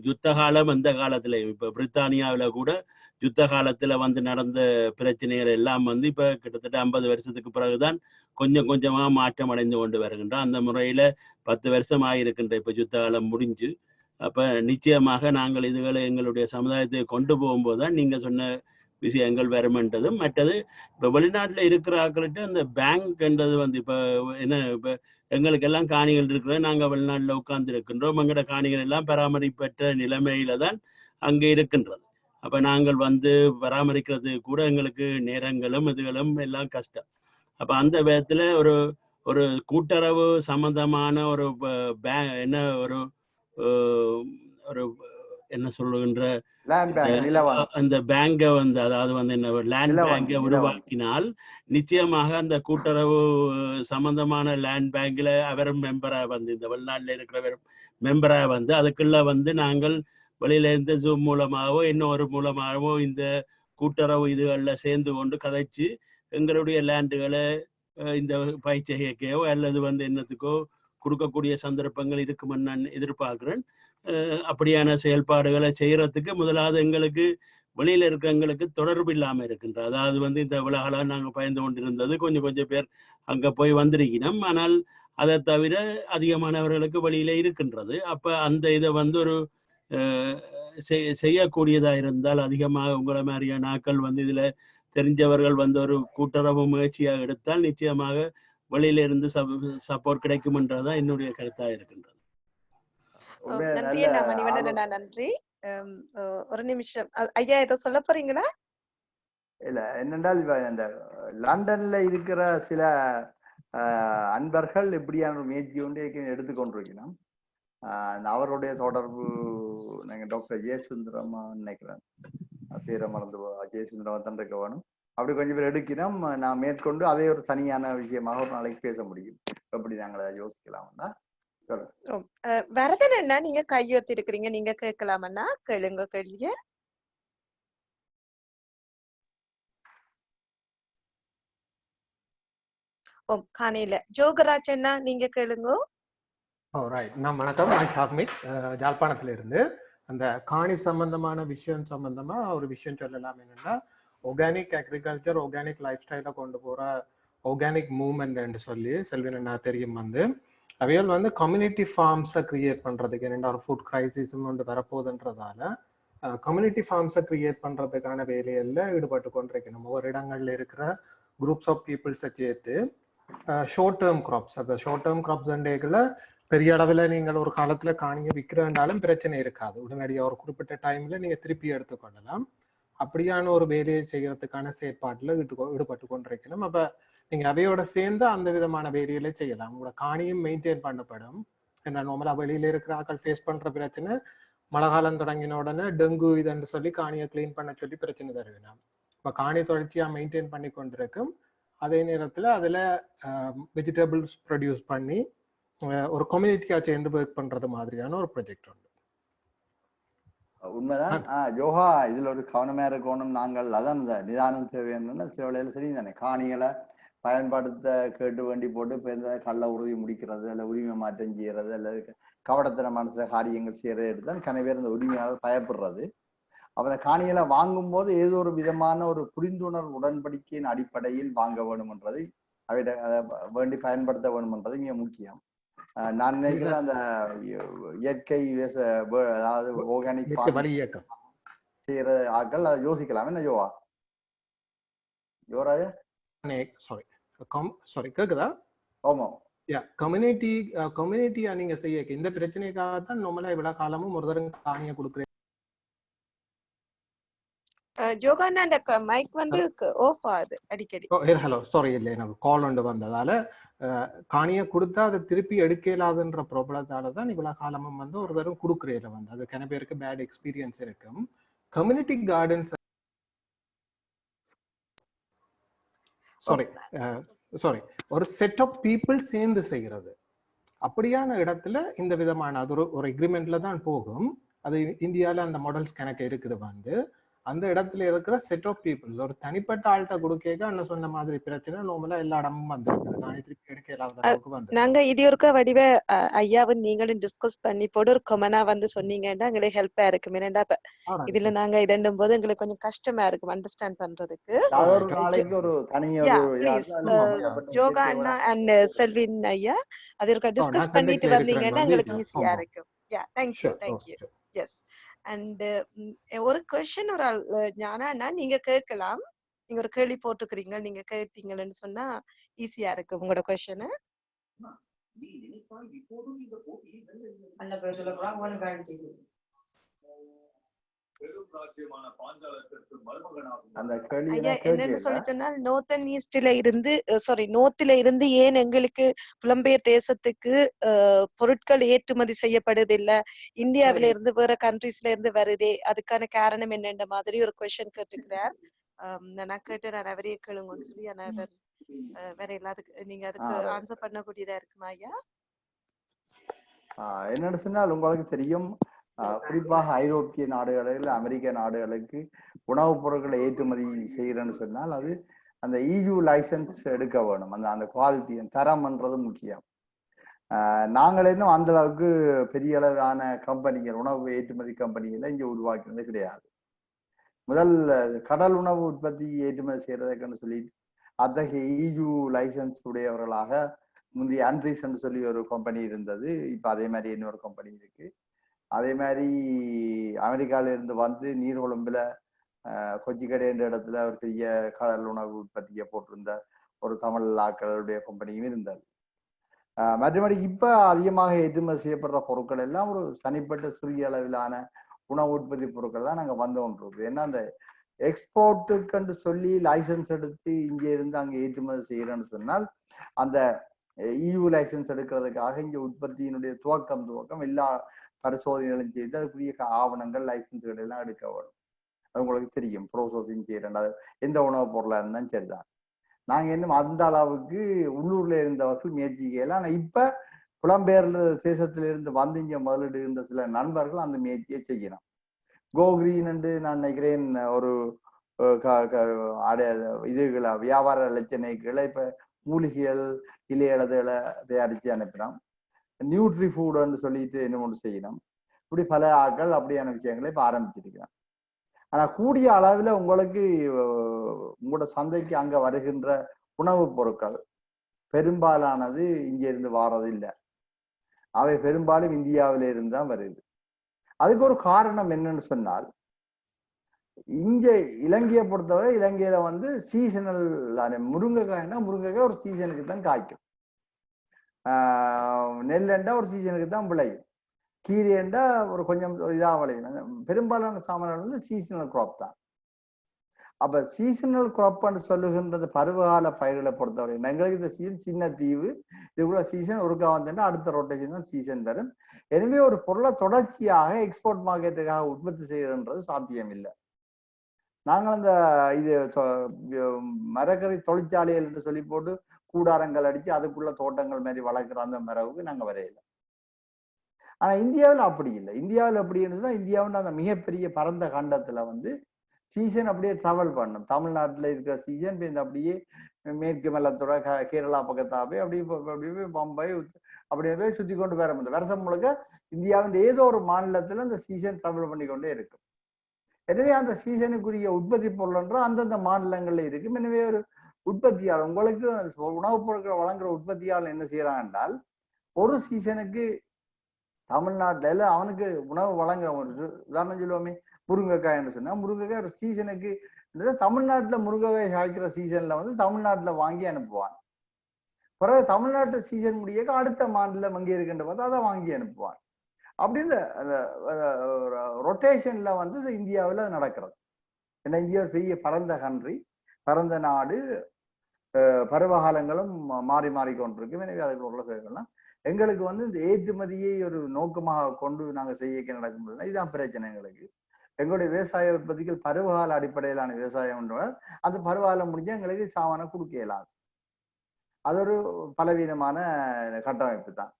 யுத்த காலம் எந்த காலத்திலையும் இப்ப பிரித்தானியாவில கூட யுத்த காலத்துல வந்து நடந்த பிரச்சனைகள் எல்லாம் வந்து இப்ப கிட்டத்தட்ட 50 வருஷத்துக்கு பிறகுதான் கொஞ்சம் கொஞ்சமா மாற்றம் அடைந்து கொண்டு வருகின்றோம். அந்த முறையில 10 வருஷம் ஆகியிருக்கின்ற இப்ப யுத்த காலம் முடிஞ்சு. அப்ப நிச்சயமாக நாங்கள் இதுகளை எங்களுடைய சமுதாயத்தை கொண்டு போகும்போதுதான் நீங்க சொன்ன விஷயங்கள் வருமென்றதும். மற்றது இப்ப வெளிநாட்டுல இருக்கிற ஆட்கள்கிட்ட அந்த பேங்க் என்றது வந்து இப்ப என்ன இப்ப எங்களுக்கு எல்லாம் காணிகள் இருக்கிற நாங்க வெளிநாட்டுல உட்கார்ந்து இருக்கின்றோம். எங்களோட காணிகள் எல்லாம் பராமரிப்பற்ற நிலைமையில தான் அங்கே இருக்கின்றது. அப்ப நாங்கள் வந்து பராமரிக்கிறது கூட எங்களுக்கு நேரங்களும் இதுகளும் எல்லாம் கஷ்டம். அப்ப அந்த விதத்துல ஒரு ஒரு கூட்டுறவு சம்பந்தமான ஒரு என்ன ஒரு ஒரு என்ன சொல்லுகின்ற அந்த பேங்கை வந்து அதாவது வந்து என்ன லேண்ட் பேங்கை உருவாக்கினால் நிச்சயமாக அந்த கூட்டுறவு சம்பந்தமான லேண்ட் பேங்க்ல அவரும் மெம்பரா வந்து இந்த வெளிநாட்டுல இருக்கிற மெம்பரா வந்து அதுக்குள்ள வந்து நாங்கள் வெளியில இருந்து ஜூம் மூலமாகவோ இன்னொரு மூலமாகவோ இந்த கூட்டுறவு இதுகளில் சேர்ந்து கொண்டு கதைச்சு எங்களுடைய லேண்டுகளை இந்த பயிற்சியோ அல்லது வந்து என்னத்துக்கோ கொடுக்கக்கூடிய சந்தர்ப்பங்கள் இருக்குமென்னு நான் எதிர்பார்க்கிறேன். அப்படியான செயல்பாடுகளை செய்யறதுக்கு முதலாவது எங்களுக்கு வெளியில இருக்கிறவங்களுக்கு தொடர்பு இல்லாம இருக்கின்ற, அதாவது வந்து இந்த உலகெல்லாம் நாங்க பயந்து கொண்டிருந்தது கொஞ்சம் கொஞ்சம் பேர் அங்க போய் வந்திருக்கணும். ஆனால் அதை தவிர அதிகமானவர்களுக்கு வெளியில இருக்கின்றது. அப்ப அந்த இதை வந்து ஒரு செய்யக்கூடியதா இருந்தால் அதிகமாக உங்களை மாதிரியான ஆட்கள் வந்து இதுல தெரிஞ்சவர்கள் வந்து ஒரு கூட்டுறவு முயற்சியாக எடுத்தால் நிச்சயமாக வெளியில இருந்து சப்போர்ட் கிடைக்கும் என்றதான் என்னுடைய கருத்தா இருக்கின்றது. நன்றி. ஒரு நிமிஷம் ஐயா, ஏதோ சொல்ல போறீங்களா? இல்ல, என்னென்றால் இந்த லண்டன்ல இருக்கிற சில அன்பர்கள் இப்படியான ஒரு முயற்சி ஒன்று எடுத்துக்கொண்டிருக்கணும். அவருடைய தொடர்பு நாங்கள் டாக்டர் ஜெயசுந்தரமா நினைக்கிறேன், பேரை மறந்து ஜெயசுந்தரமா தான் இருக்க வேணும். அப்படி கொஞ்சம் பேர் எடுக்கணும். நான் மேற்கொண்டு அதே ஒரு தனியான விஷயமாக ஒரு நாளைக்கு பேச முடியும். எப்படி நாங்களை யோசிக்கலாம்னா வரதன் என்ன நீங்க கையொத்தி இருக்கிறீங்க, நீங்க கேட்கலாமன்னா கேளுங்க கேள்விய. காணையில ஜோகராஜ் அண்ணா நீங்க கேளுங்க. நான் வணக்கம், ஜாழ்ப்பாணத்துல இருந்து அந்த காணி சம்பந்தமான விஷயம் சம்பந்தமா ஒரு விஷயம் சொல்லலாம். என்னன்னா ஆர்கானிக் அக்ரிகல்ச்சர் ஆர்கானிக் லைஃப் ஸ்டைல கொண்டு போற ஆர்கானிக் மூவ்மெண்ட் சொல்லி செல்வின் என்ன தெரியும் வந்து அவையால் வந்து கம்யூனிட்டி ஃபார்ம்ஸை கிரியேட் பண்றதுக்கு என்னென்ன ஒரு ஃபுட் கிரைசிஸும் வந்து வரப்போகுதுன்றதால கம்யூனிட்டி ஃபார்ம்ஸை கிரியேட் பண்றதுக்கான வேலையில ஈடுபட்டு கொண்டிருக்கணும். ஒவ்வொரு இடங்கள்ல இருக்கிற குரூப்ஸ் ஆஃப் பீப்புள்ஸை சேர்த்து ஷார்ட் டேர்ம் கிராப்ஸ், அந்த ஷார்ட் டேர்ம் கிராப்ஸ் டேக்கில் பெரிய அளவில் நீங்கள் ஒரு காலத்துல காணியை விற்கிறனாலும் பிரச்சனை இருக்காது. உடனடியாக ஒரு குறிப்பிட்ட டைம்ல நீங்க திருப்பி எடுத்துக்கொள்ளலாம். அப்படியான ஒரு வேலையை செய்யறதுக்கான செயற்பாட்டுல ஈடுபட்டு கொண்டிருக்கணும். அப்ப நீங்க அவையோட சேர்ந்து அந்த விதமான வேலைகளை செய்யலாம். உங்களோட காணியும் மெயின்டைன் பண்ணப்படும். ஏன்னா நார்மலா வெளியில இருக்கிற ஆட்கள் ஃபேஸ் பண்ற பிரச்சனை, மழை காலம் தொடங்கின உடனே டெங்கு இதுன்னு சொல்லி காணியை கிளீன் பண்ண சொல்லி பிரச்சனை தருவினாம். இப்ப காணி தொடர்ச்சியா மெயின்டைன் பண்ணி கொண்டிருக்கும். அதே நேரத்துல அதுல வெஜிடபிள்ஸ் ப்ரொடியூஸ் பண்ணி ஒரு கம்யூனிட்டியா சேர்ந்து ஒர்க் பண்றது மாதிரியான ஒரு ப்ராஜெக்ட் உண்டு. உண்மைதான். யோகா இதுல ஒரு கவனமா இருக்கணும். நாங்கள் அதான் இந்த நிதானம் தேவையான சில வேளையில சரி தானே, காணிகளை பயன்படுத்த கேட்டு வேண்டி போட்டு இப்போ இந்த கள்ள உறுதி முடிக்கிறது, அல்ல உரிமை மாற்றம் செய்யறது, அல்லது கவடத்தன மனசுல காரியங்கள் செய்யறது எடுத்தால் கன பேர் இந்த உரிமையால் பயப்படுறது. அப்ப அந்த காணிகளை வாங்கும் போது ஏதோ ஒரு விதமான ஒரு புரிந்துணர்வு உடன்படிக்கையின் அடிப்படையில் வாங்க வேணும்ன்றதை அவை வேண்டி பயன்படுத்த வேணும்ன்றது மிக முக்கியம். நான் நினைக்கிறேன் அந்த இயற்கை அதாவது ஆர்கானிக் செய்யற ஆட்கள் அதை யோசிக்கலாம். என்ன யோகா யோராஜா சாரி கேக்குதா? ஆமா, கம்யூனிட்டியா நீங்க செய்ய இந்த பிரச்சனைக்காகத்தான் நம்மள இவ்வளவு காலமும் ஒரு தரம் காணியை கொடுக்குறேன். ஜோகானா அந்த மைக் வந்து ஆஃப் ஆகுது அடிக்கடி. ஹலோ சாரி, இல்லை எனக்கு கால் ஒன்று வந்ததால காணியை கொடுத்தா அதை திருப்பி எடுக்க இயலாதுன்ற ப்ராப்ளத்தால தான் இவ்வளவு காலமும் வந்து ஒரு தடவை கொடுக்குறதுல வந்து அது கன பேருக்கு பேட் எக்ஸ்பீரியன்ஸ் இருக்கும். கம்யூனிட்டி கார்டன்ஸ் சாரி ஒரு செட் ஆஃப் பீப்புள் சேர்ந்து செய்கிறது. அப்படியான இடத்துல இந்த விதமான அது ஒரு எக்ரிமெண்ட்ல தான் போகும். அது இந்தியாவில் அந்த மாடல்ஸ் கணக்கு இருக்குது. வந்து அந்த இடத்துல இருக்கிற செட் ஆஃப் பீப்புள்ஸ் ஒரு தனிப்பட்ட ஆள்கிட்ட கொடுக்க அண்ணன் சொன்ன மாதிரி பிரச்சனை நார்மலா எல்லா இடமும் வந்துருக்குது. காணி திருப்பி எடுக்க இல்லாத அளவுக்கு வந்து நாங்க இது ஒருக்க வடிவ ஐயாவும் நீங்களும் டிஸ்கஸ் பண்ணி போட்டு ஒரு கொமனா வந்து சொன்னீங்கன்னா எங்களுக்கு ஹெல்ப்பா இருக்கும். ஏன்னா இதுல நாங்க இதண்டும் போது எங்களுக்கு கொஞ்சம் கஷ்டமா இருக்கும் அண்டர்ஸ்டாண்ட் பண்றதுக்கு. யோகா அண்ணா அண்ட் செல்வின் ஐயா அது ஒருக்க டிஸ்கஸ் பண்ணிட்டு வந்தீங்கன்னா எங்களுக்கு ஈஸியா இருக்கும். தேங்க்யூ. எஸ். அண்ட் ஒரு கொஸ்டின் ஒரு ஞானா நீங்க கேட்கலாம். நீங்க ஒரு கேள்வி போட்டுக்கிறீங்க, நீங்க கேட்டீங்கன்னு சொன்னா ஈஸியா இருக்கு உங்களோட கொஸ்டின். என்னன்னு சொல்லி சொன்னால் நோர்த்தன் ஈஸ்ட்ல இருந்து நோர்த்ல இருந்து ஏன் எங்களுக்கு புலம்பெயர் தேசத்துக்கு பொருட்கள் ஏற்றுமதி செய்யப்படுது இல்ல, இந்தியாவில இருந்து வேற கண்ட்ரீஸ்ல இருந்து வருதே, அதுக்கான காரணம் என்னன்ற மாதிரி ஒரு கொஸ்டின் கேட்டுக்கிறார். நான் கேட்டு நான் அவரே கேளுங்கன்னு சொல்லி வேற எல்லாத்துக்கு நீங்க அதுக்கு ஆன்சர் பண்ணக்கூடியதா இருக்குமா ஐயா? என்னன்னு சொன்னால் உங்களுக்கு தெரியும், குறிப்பாக ஐரோப்பிய நாடுகளில் அமெரிக்க நாடுகளுக்கு உணவுப் பொருட்களை ஏற்றுமதி செய்யறேன்னு சொன்னால் அது அந்த EU லைசன்ஸ் எடுக்க வேணும். அந்த குவாலிட்டி தரம்ன்றது முக்கியம். நாங்கள் இன்னும் அந்த அளவுக்கு பெரிய அளவான கம்பெனிகள் உணவு ஏற்றுமதி கம்பெனிகளை இங்கே உருவாக்கினது கிடையாது. முதல் கடல் உணவு உற்பத்தி ஏற்றுமதி செய்யறதுக்குன்னு சொல்லி அத்தகைய EU லைசன்ஸ் உடையவர்களாக முந்தைய அன்ட்ரீஸ் சொல்லி ஒரு கம்பெனி இருந்தது. இப்ப அதே மாதிரி இன்னொரு கம்பெனி இருக்கு. அதே மாதிரி அமெரிக்கால இருந்து வந்து நீர்கொழும்புல கொச்சிக்கடை என்ற இடத்துல ஒரு பெரிய கடல் உணவு உற்பத்தியை போட்டிருந்த ஒரு தமிழ் ஆட்களுடைய கம்பெனியும் இருந்தது. மற்றபடி இப்ப அதிகமாக ஏற்றுமதி செய்யப்படுற பொருட்கள் எல்லாம் ஒரு தனிப்பட்ட சிறிய அளவிலான உணவு உற்பத்தி பொருட்கள் தான் நாங்க வந்து கொண்டிருக்கு. ஏன்னா அந்த எக்ஸ்போர்ட்டுக்கு சொல்லி லைசன்ஸ் எடுத்து இங்க இருந்து அங்க ஏற்றுமதி செய்யறேன்னு சொன்னால் அந்த EU லைசன்ஸ் எடுக்கிறதுக்காக இங்க உற்பத்தியினுடைய துவக்கம் எல்லா பரிசோதனைகளும் செய்து அதுக்குரிய ஆவணங்கள் லைசன்ஸ்கள் எல்லாம் எடுக்க வரும். அது உங்களுக்கு தெரியும், ப்ரோசஸிங் செய்யறது எந்த உணவுப் பொருளா இருந்தாலும் சரிதான். நாங்க இன்னும் அந்த அளவுக்கு உள்ளூர்ல இருந்தவர்கள் முயற்சிக்கல. ஆனா இப்ப புலம்பெயர் தேசத்தில இருந்து வந்து இங்க முதலீடு இருந்த சில நண்பர்கள் அந்த முயற்சியை செய்யணும். கோ கிரீன் என்று நான் நினைக்கிறேன் ஒரு இதுகளை வியாபார லட்சணைகளை இப்ப மூலிகைகள் இலையளதுகளை தயாரிச்சு அனுப்பினோம். நியூட்ரி ஃபுட்னு சொல்லிட்டு இன்னொன்று செய்யணும். இப்படி பல ஆட்கள் அப்படியான விஷயங்களை இப்ப ஆரம்பிச்சிருக்கிறோம். ஆனா கூடிய அளவுல உங்களுக்கு உங்களோட சந்தைக்கு அங்க வருகின்ற உணவுப் பொருட்கள் பெரும்பாலானது இங்க இருந்து வாரது இல்லை. அவை பெரும்பாலும் இந்தியாவில இருந்து தான் வருது. அதுக்கு ஒரு காரணம் என்னன்னு சொன்னால், இங்க இலங்கையை பொறுத்தவரை இலங்கையில வந்து சீசனல் முருங்கைக்காய்னா முருங்கைக்காய் ஒரு சீசனுக்கு தான் காய்க்கும். நெல்லண்டா ஒரு சீசனுக்கு தான் விளையும், கீரைண்டா ஒரு கொஞ்சம் இதாக விளையும். பெரும்பாலான சாமான்கள் வந்து சீசனல் கிராப் தான். அப்ப சீசனல் கிராப்னு சொல்லுகின்றது பருவகால பயிர்களை பொறுத்தவரை எங்களுக்கு இந்த சீசன் சின்ன தீவு, இதுக்குள்ள சீசன் ஒருக்கா வந்தேன்னா அடுத்த ரொட்டேஷன் தான் சீசன் வரும். எனவே ஒரு பொருளை தொடர்ச்சியாக எக்ஸ்போர்ட் மார்க்கெட்டுக்காக உற்பத்தி செய்யறதுன்றது சாத்தியம் இல்லை. நாங்கள் அந்த இது மரக்கறி தொழிற்சாலைகள் என்று சொல்லி போட்டு கூடாரங்கள் அடிச்சு அதுக்குள்ள தோட்டங்கள் மாதிரி வளர்க்குற அந்த மரபுக்கு நாங்கள் வரையில. ஆனா இந்தியாவில் அப்படி இல்லை. இந்தியாவில் எப்படி இருந்ததுன்னா, இந்தியாவில் அந்த மிகப்பெரிய பரந்த கண்டத்துல வந்து சீசன் அப்படியே டிராவல் பண்ணும். தமிழ்நாட்டில் இருக்கிற சீசன் அப்படியே மேற்கு மல்லத்தோட கேரளா பக்கத்தாவே அப்படியே பம்பாய் அப்படியே போய் சுத்தி கொண்டு வர முடியும். வருஷம் முழுக்க இந்தியாவின் ஏதோ ஒரு மாநிலத்துல அந்த சீசன் டிராவல் பண்ணி கொண்டே இருக்கும். எனவே அந்த சீசனுக்குரிய உற்பத்தி பொருள்ன்ற அந்தந்த மாநிலங்கள்ல இருக்கும். எனவே ஒரு உற்பத்தியாளர் உங்களுக்கு உணவுப் பொருட்களை வழங்குற உற்பத்தியாளர் என்ன செய்யறான் என்றால், ஒரு சீசனுக்கு தமிழ்நாட்டுல அவனுக்கு உணவு வழங்குற ஒரு உதாரணம் சொல்லுவோமே, முருங்கைக்காய் என்று சொன்னா முருங்கைக்காய் ஒரு சீசனுக்கு தமிழ்நாட்டுல முருங்கைக்காய் காய்க்கிற சீசன்ல வந்து தமிழ்நாட்டுல வாங்கி அனுப்புவான். பிறகு தமிழ்நாட்டு சீசன் முடிய அடுத்த மாநிலம் அங்கே இருக்கின்ற பார்த்து அதை வாங்கி அனுப்புவான். அப்படின்னு அந்த ரொட்டேஷன்ல வந்து இந்தியாவில் நடக்கிறது. ஏன்னா இந்தியா பெரிய பரந்த கண்ட்ரி, பரந்த நாடு, பருவகாலங்களும் மாறி மாறிக்கொண்டிருக்கும். எனவே அதுக்கு உள்ள செய்யலாம். எங்களுக்கு வந்து இந்த ஏற்றுமதியை ஒரு நோக்கமாக கொண்டு நாங்கள் செய்ய நடக்கும்போதுனா இதுதான் பிரச்சனை. எங்களுக்கு எங்களுடைய விவசாய உற்பத்திகள் பருவகால அடிப்படையிலான விவசாயம் என்றால் அந்த பருவகாலம் முடிஞ்சா எங்களுக்கு சாமானை கொடுக்க இயலாது. அது ஒரு பலவீனமான கட்டமைப்பு தான்.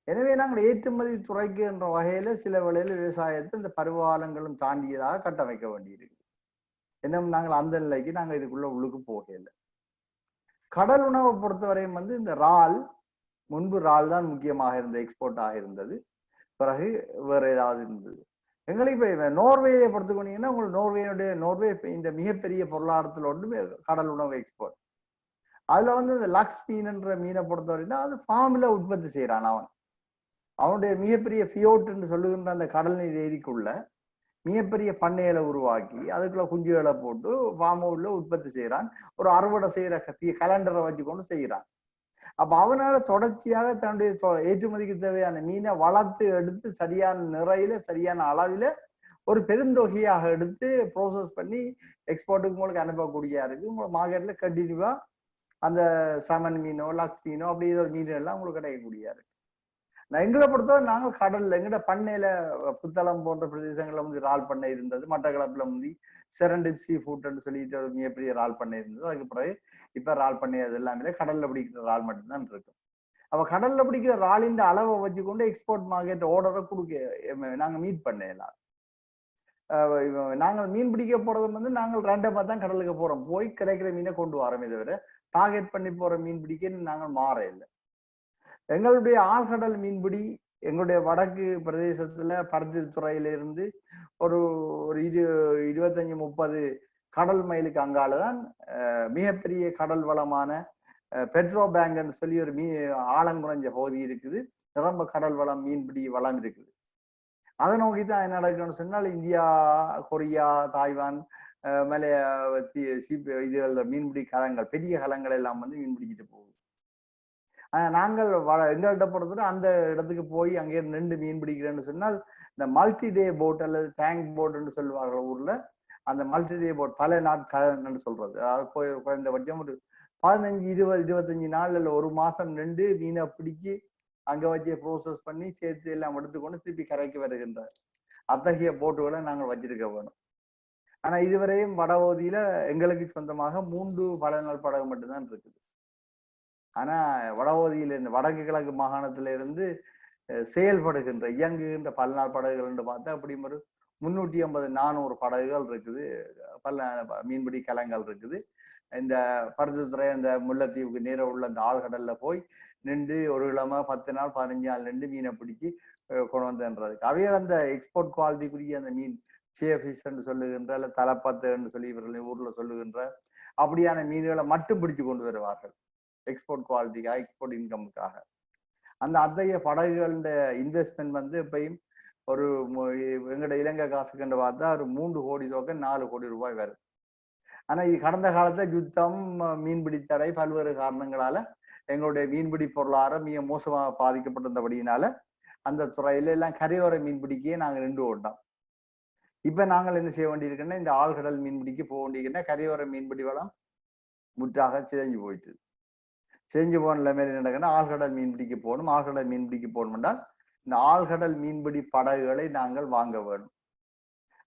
எனவே நாங்கள் ஏற்றுமதி துறைக்கு என்ற வகையில சில வேளையில விவசாயத்தை இந்த பருவகாலங்களும் தாண்டியதாக கட்டமைக்க வேண்டியிருக்கு. இன்னும் நாங்கள் அந்த நிலைக்கு நாங்கள் இதுக்குள்ள உள்ளுக்கு போகல. கடல் உணவை பொறுத்தவரையும் வந்து இந்த இறால், முன்பு இறால் தான் முக்கியமாக இருந்த எக்ஸ்போர்ட் ஆகியிருந்தது. பிறகு வேற ஏதாவது இருந்தது. எங்களுக்கு இப்ப நோர்வேயை பொறுத்துக்கொண்டீங்கன்னா உங்களுக்கு நோர்வே இந்த மிகப்பெரிய பொருளாதாரத்தில் ஒன்று கடல் உணவு எக்ஸ்போர்ட். அதுல வந்து இந்த லக்ஸ் மீன்ன்ற மீனை பொறுத்தவரைன்னா அது ஃபார்ம்ல உற்பத்தி செய்யறான். அவனுடைய மிகப்பெரிய ஃபியோட்ன்னு சொல்லுகின்ற அந்த கடல் நீர் ஏரிக்குள்ள மிகப்பெரிய பண்ணையில உருவாக்கி அதுக்குள்ள குஞ்சுகளை போட்டு ஃபார்ம்ல உற்பத்தி செய்யறான். ஒரு அறுவடை செய்யற கலண்டரை வச்சுக்கொண்டு செய்யறான். அப்ப அவனால தொடர்ச்சியாக தன்னுடைய ஏற்றுமதிக்கு தேவையான மீனை வளர்த்து எடுத்து சரியான நிறையில சரியான அளவில ஒரு பெருந்தொகையாக எடுத்து ப்ரோசஸ் பண்ணி எக்ஸ்போர்ட்டுக்கு உங்களுக்கு அனுப்பக்கூடிய இருக்கு. உங்களுக்கு மார்க்கெட்ல கண்டினியூவா அந்த சமன் மீனோ லக்ஸ் மீனோ அப்படி ஏதோ மீன் எல்லாம் உங்களுக்கு கிடைக்கக்கூடிய இருக்கு. எங்களை பொறுத்தவரை நாங்கள் கடல்ல எங்கட பண்ணையில புத்தளம் போன்ற பிரதேசங்கள்ல வந்து இறால் பண்ணை இருந்தது. மட்டக்களப்புல வந்து செரண்டிப் சீ ஃபுட்ன்னு சொல்லிட்டு ஒரு மிகப்பெரிய இறால் பண்ணை இருந்தது. அதுக்கு பிறகு இப்ப இறால் பண்ணை அது எல்லாமே கடல்ல பிடிக்கிற இறால் மட்டும்தான் இருக்கும். அப்ப கடல்ல பிடிக்கிற இறாலின் அளவை வச்சுக்கொண்டு எக்ஸ்போர்ட் மார்க்கெட் ஆர்டரை கொடுக்க நாங்க மீட் பண்ணலாம். நாங்கள் மீன் பிடிக்க போறது வந்து நாங்கள் ரேண்டமா தான் கடலுக்கு போறோம். போய் கிடைக்கிற மீனை கொண்டு வரோமே தவிர டார்கெட் பண்ணி போற மீன் பிடிக்க நாங்கள் மாற இல்லை. எங்களுடைய ஆழ்கடல் மீன்பிடி எங்களுடைய வடக்கு பிரதேசத்துல பருத்தி துறையிலிருந்து ஒரு 25-30 கடல் மைலுக்கு அங்காலதான் மிகப்பெரிய கடல் வளமான பெட்ரோ பேங்க்னு சொல்லி ஒரு ஆழங்குறைஞ்ச பகுதி இருக்குது. நிரம்ப கடல் வளம் மீன்பிடி வளம் இருக்குது. அதை நோக்கிதான் என்ன நடக்குன்னு சொன்னால் இந்தியா, கொரியா, தாய்வான், மலைய இதுல மீன்பிடி கலங்கள், பெரிய கலங்கள் எல்லாம் வந்து மீன்பிடிக்கிட்டு போகுது. நாங்கள் எங்கள்கிட்ட பொறுத்தவரை அந்த இடத்துக்கு போய் அங்கே நின்று மீன் பிடிக்கிறேன்னு சொன்னால் இந்த மல்டி டே போட் அல்லது டேங்க் போட்ன்னு சொல்லுவார்கள் ஊர்ல. அந்த மல்டி டே போட் பல நாட்கள் சொல்றது, அதாவது போய் குறைந்தபட்சம் ஒரு 15-20-25 நாள் இல்ல ஒரு மாசம் நின்று மீனை பிடிச்சு அங்க வச்சு ப்ரோசஸ் பண்ணி சேர்த்து எல்லாம் எடுத்துக்கொண்டு திருப்பி கரைக்கு வருகின்ற அத்தகைய போட்டுகளை நாங்கள் வச்சிருக்க வேணும். ஆனா இதுவரையும் வடபகுதியில எங்களுக்கு சொந்தமாக 3 பழநாள் படகு மட்டும்தான் இருக்குது. ஆனா வடபகுதியில இருந்து வடக்கு கிழக்கு மாகாணத்துல இருந்து செயல்படுகின்ற இயங்குகின்ற பல்நாள் படகுகள் என்று பார்த்தா அப்படி ஒரு 350-400 படகுகள் இருக்குது. மீன்பிடி கலங்கள் இருக்குது. இந்த பருத்தித்துறை அந்த முல்லைத்தீவுக்கு நேர உள்ள அந்த ஆழ்கடல்ல போய் நின்று ஒரு கிழமை 10 நாள் 15 நாள் நின்று மீனை பிடிச்சி கொண்டு வந்ததுக்கு அவையில் அந்த எக்ஸ்போர்ட் குவாலிட்டிக்குரிய அந்த மீன் சேஃபிஷ் என்று சொல்லுகின்ற அல்ல தலைப்பத்துன்னு சொல்லி இவர்கள் ஊர்ல சொல்லுகின்ற அப்படியான மீன்களை மட்டும் பிடிச்சு கொண்டு வருவார்கள் எக்ஸ்போர்ட் குவாலிட்டிக்காக, எக்ஸ்போர்ட் இன்கமுக்காக. அந்த அத்தகைய படகுகளோட இன்வெஸ்ட்மெண்ட் வந்து இப்பயும் ஒரு எங்கட இலங்கை காசுக்கு பார்த்தா ஒரு 3 கோடி தொகை 4 கோடி ரூபாய் வருது. ஆனா இது கடந்த காலத்துல யுத்தம், மீன்பிடி தடை, பல்வேறு காரணங்களால எங்களுடைய மீன்பிடி பொருளாதாரம் மிக மோசமாக பாதிக்கப்பட்டிருந்தபடியினால அந்த துறையில எல்லாம் கரையோர மீன்பிடிக்கையே நாங்கள் நின்று கொண்டோம். இப்ப நாங்கள் என்ன செய்ய வேண்டியிருக்குன்னா இந்த ஆழ்கடல் மீன்பிடிக்கு போக வேண்டியிருக்குன்னா கரையோர மீன்பிடி வளம் முற்றாக சிதைஞ்சு போயிட்டு செஞ்சு போன நிலைமையில நடக்குன்னா ஆழ்கடல் மீன்பிடிக்கு போகணும். ஆழ்கடல் மீன்பிடிக்கு போகணும் என்றால் இந்த ஆழ்கடல் மீன்பிடி படகுகளை நாங்கள் வாங்க வேண்டும்.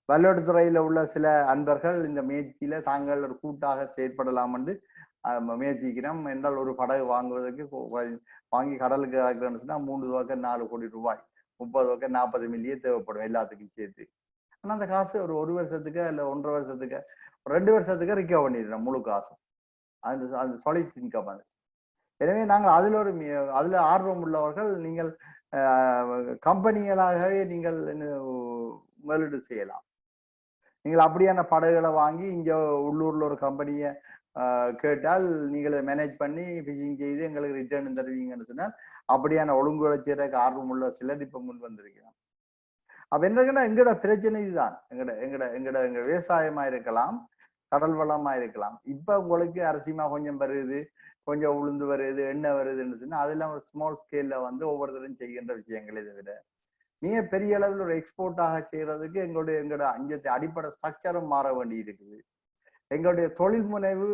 வல்லோட்டுத்துறையில உள்ள சில அன்பர்கள் இந்த முயற்சியில தாங்கள் ஒரு கூட்டாக செயற்படலாம் என்று முயற்சிக்கிறோம். என்றால் ஒரு படகு வாங்குவதற்கு வாங்கி கடலுக்கு இறக்குறேன்னு சொன்னா 3 துவக்க 4 கோடி ரூபாய், 30 துவக்க 40 மில்லியன் தேவைப்படும் எல்லாத்துக்கும் சேர்த்து. ஆனா அந்த காசு ஒரு வருஷத்துக்கு இல்ல 1.5 வருஷத்துக்கு 2 வருஷத்துக்கு ரிக்கவர் பண்ணிடுறோம் முழு காசும். அந்த சொலிட் இன்கம் அது. எனவே நாங்கள் அதுல ஆர்வம் உள்ளவர்கள் நீங்கள் கம்பெனிகளாகவே நீங்கள் முதலீடு செய்யலாம். நீங்கள் அப்படியான படகுகளை வாங்கி இங்க உள்ளூர்ல ஒரு கம்பெனியை கேட்டால் நீங்கள் மேனேஜ் பண்ணி ஃபிஷிங் செய்து எங்களுக்கு ரிட்டர்ன் தருவீங்கன்னு சொன்னால் அப்படியான ஒழுங்குகளை செய்யறதுக்கு ஆர்வம் உள்ள சிலர் இப்ப முன் வந்திருக்கிறோம். அப்ப என்னன்னா எங்கட பிரச்சனை இதுதான். எங்கட விவசாயமா இருக்கலாம், கடல் வளமா இருக்கலாம். இப்ப உங்களுக்கு அரிசிமா கொஞ்சம் வருது, கொஞ்சம் உளுந்து வருது, எண்ணெய் வருதுன்னு சொன்னா அதெல்லாம் ஒரு ஸ்மால் ஸ்கேல்ல ஒவ்வொருத்தரும் செய்கின்ற விஷயங்களே தவிர மிக பெரிய அளவில் ஒரு எக்ஸ்போர்ட்டாக செய்யறதுக்கு எங்களுடைய அடிப்படை ஸ்ட்ரக்சரும் மாற வேண்டி இருக்குது. எங்களுடைய தொழில் முனைவு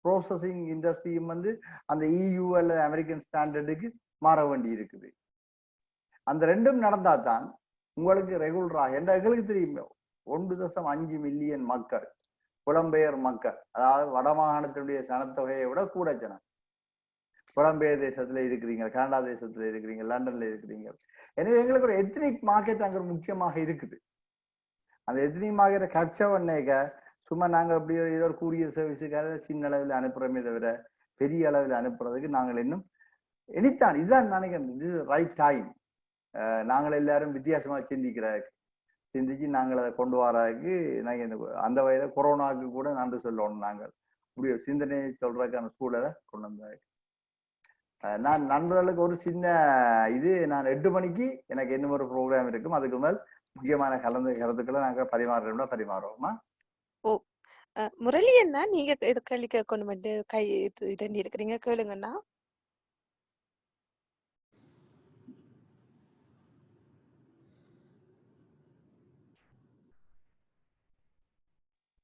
ப்ரோசஸிங் இண்டஸ்ட்ரியும் அந்த EU அல்லது அமெரிக்கன் ஸ்டாண்டர்டுக்கு மாற வேண்டி இருக்குது. அந்த ரெண்டும் நடந்தா தான் உங்களுக்கு ரெகுலராக எங்களுக்கு தெரியும் 1.5 மில்லியன் மக்கள் புலம்பெயர் மக்கள், அதாவது வடமாகாணத்தினுடைய சனத்தொகையை விட கூட ஜனம் புலம்பெயர் தேசத்துல இருக்கிறீங்க, கனடா தேசத்துல இருக்கிறீங்க, லண்டன்ல இருக்கிறீங்க. எனவே எங்களுக்கு ஒரு எத்னிக் மார்க்கெட் அங்க முக்கியமாக இருக்குது. அந்த எத்னிக் மார்க்கெட்டை கேப்சர் பண்ணேக்க சும்மா நாங்க அப்படி ஏதோ ஒரு கூரியர் சர்வீஸுக்காக சின்ன அளவில் அனுப்புறோமே தவிர பெரிய அளவில் அனுப்புறதுக்கு நாங்கள் இன்னும் இனித்தான் இதுதான் நினைக்கிறேன். இது ரைட் டைம். நாங்கள் எல்லாரும் வித்தியாசமா சிந்திச்சு நாங்கள் அதை கொண்டு வர்றதுக்கு நாங்கள் அந்த வயதை கொரோனாவுக்கு கூட நன்றி சொல்லணும். நாங்கள் இப்படி ஒரு சிந்தனையை சொல்றதுக்கான சூழலை கொண்டு வந்தாங்க. நான் நண்பர்களுக்கு ஒரு சின்ன நான் 8 மணிக்கு எனக்கு இன்னும் ஒரு ப்ரோக்ராம் இருக்கும். அதுக்கு மேல் முக்கியமான கருத்துக்களை நாங்கள் பரிமாறுவோமா? ஓ முரளி அண்ணா, நீங்க இது கேள்வி கேட்கணும் கை இதண்டி இருக்கிறீங்க, கேளுங்கண்ணா.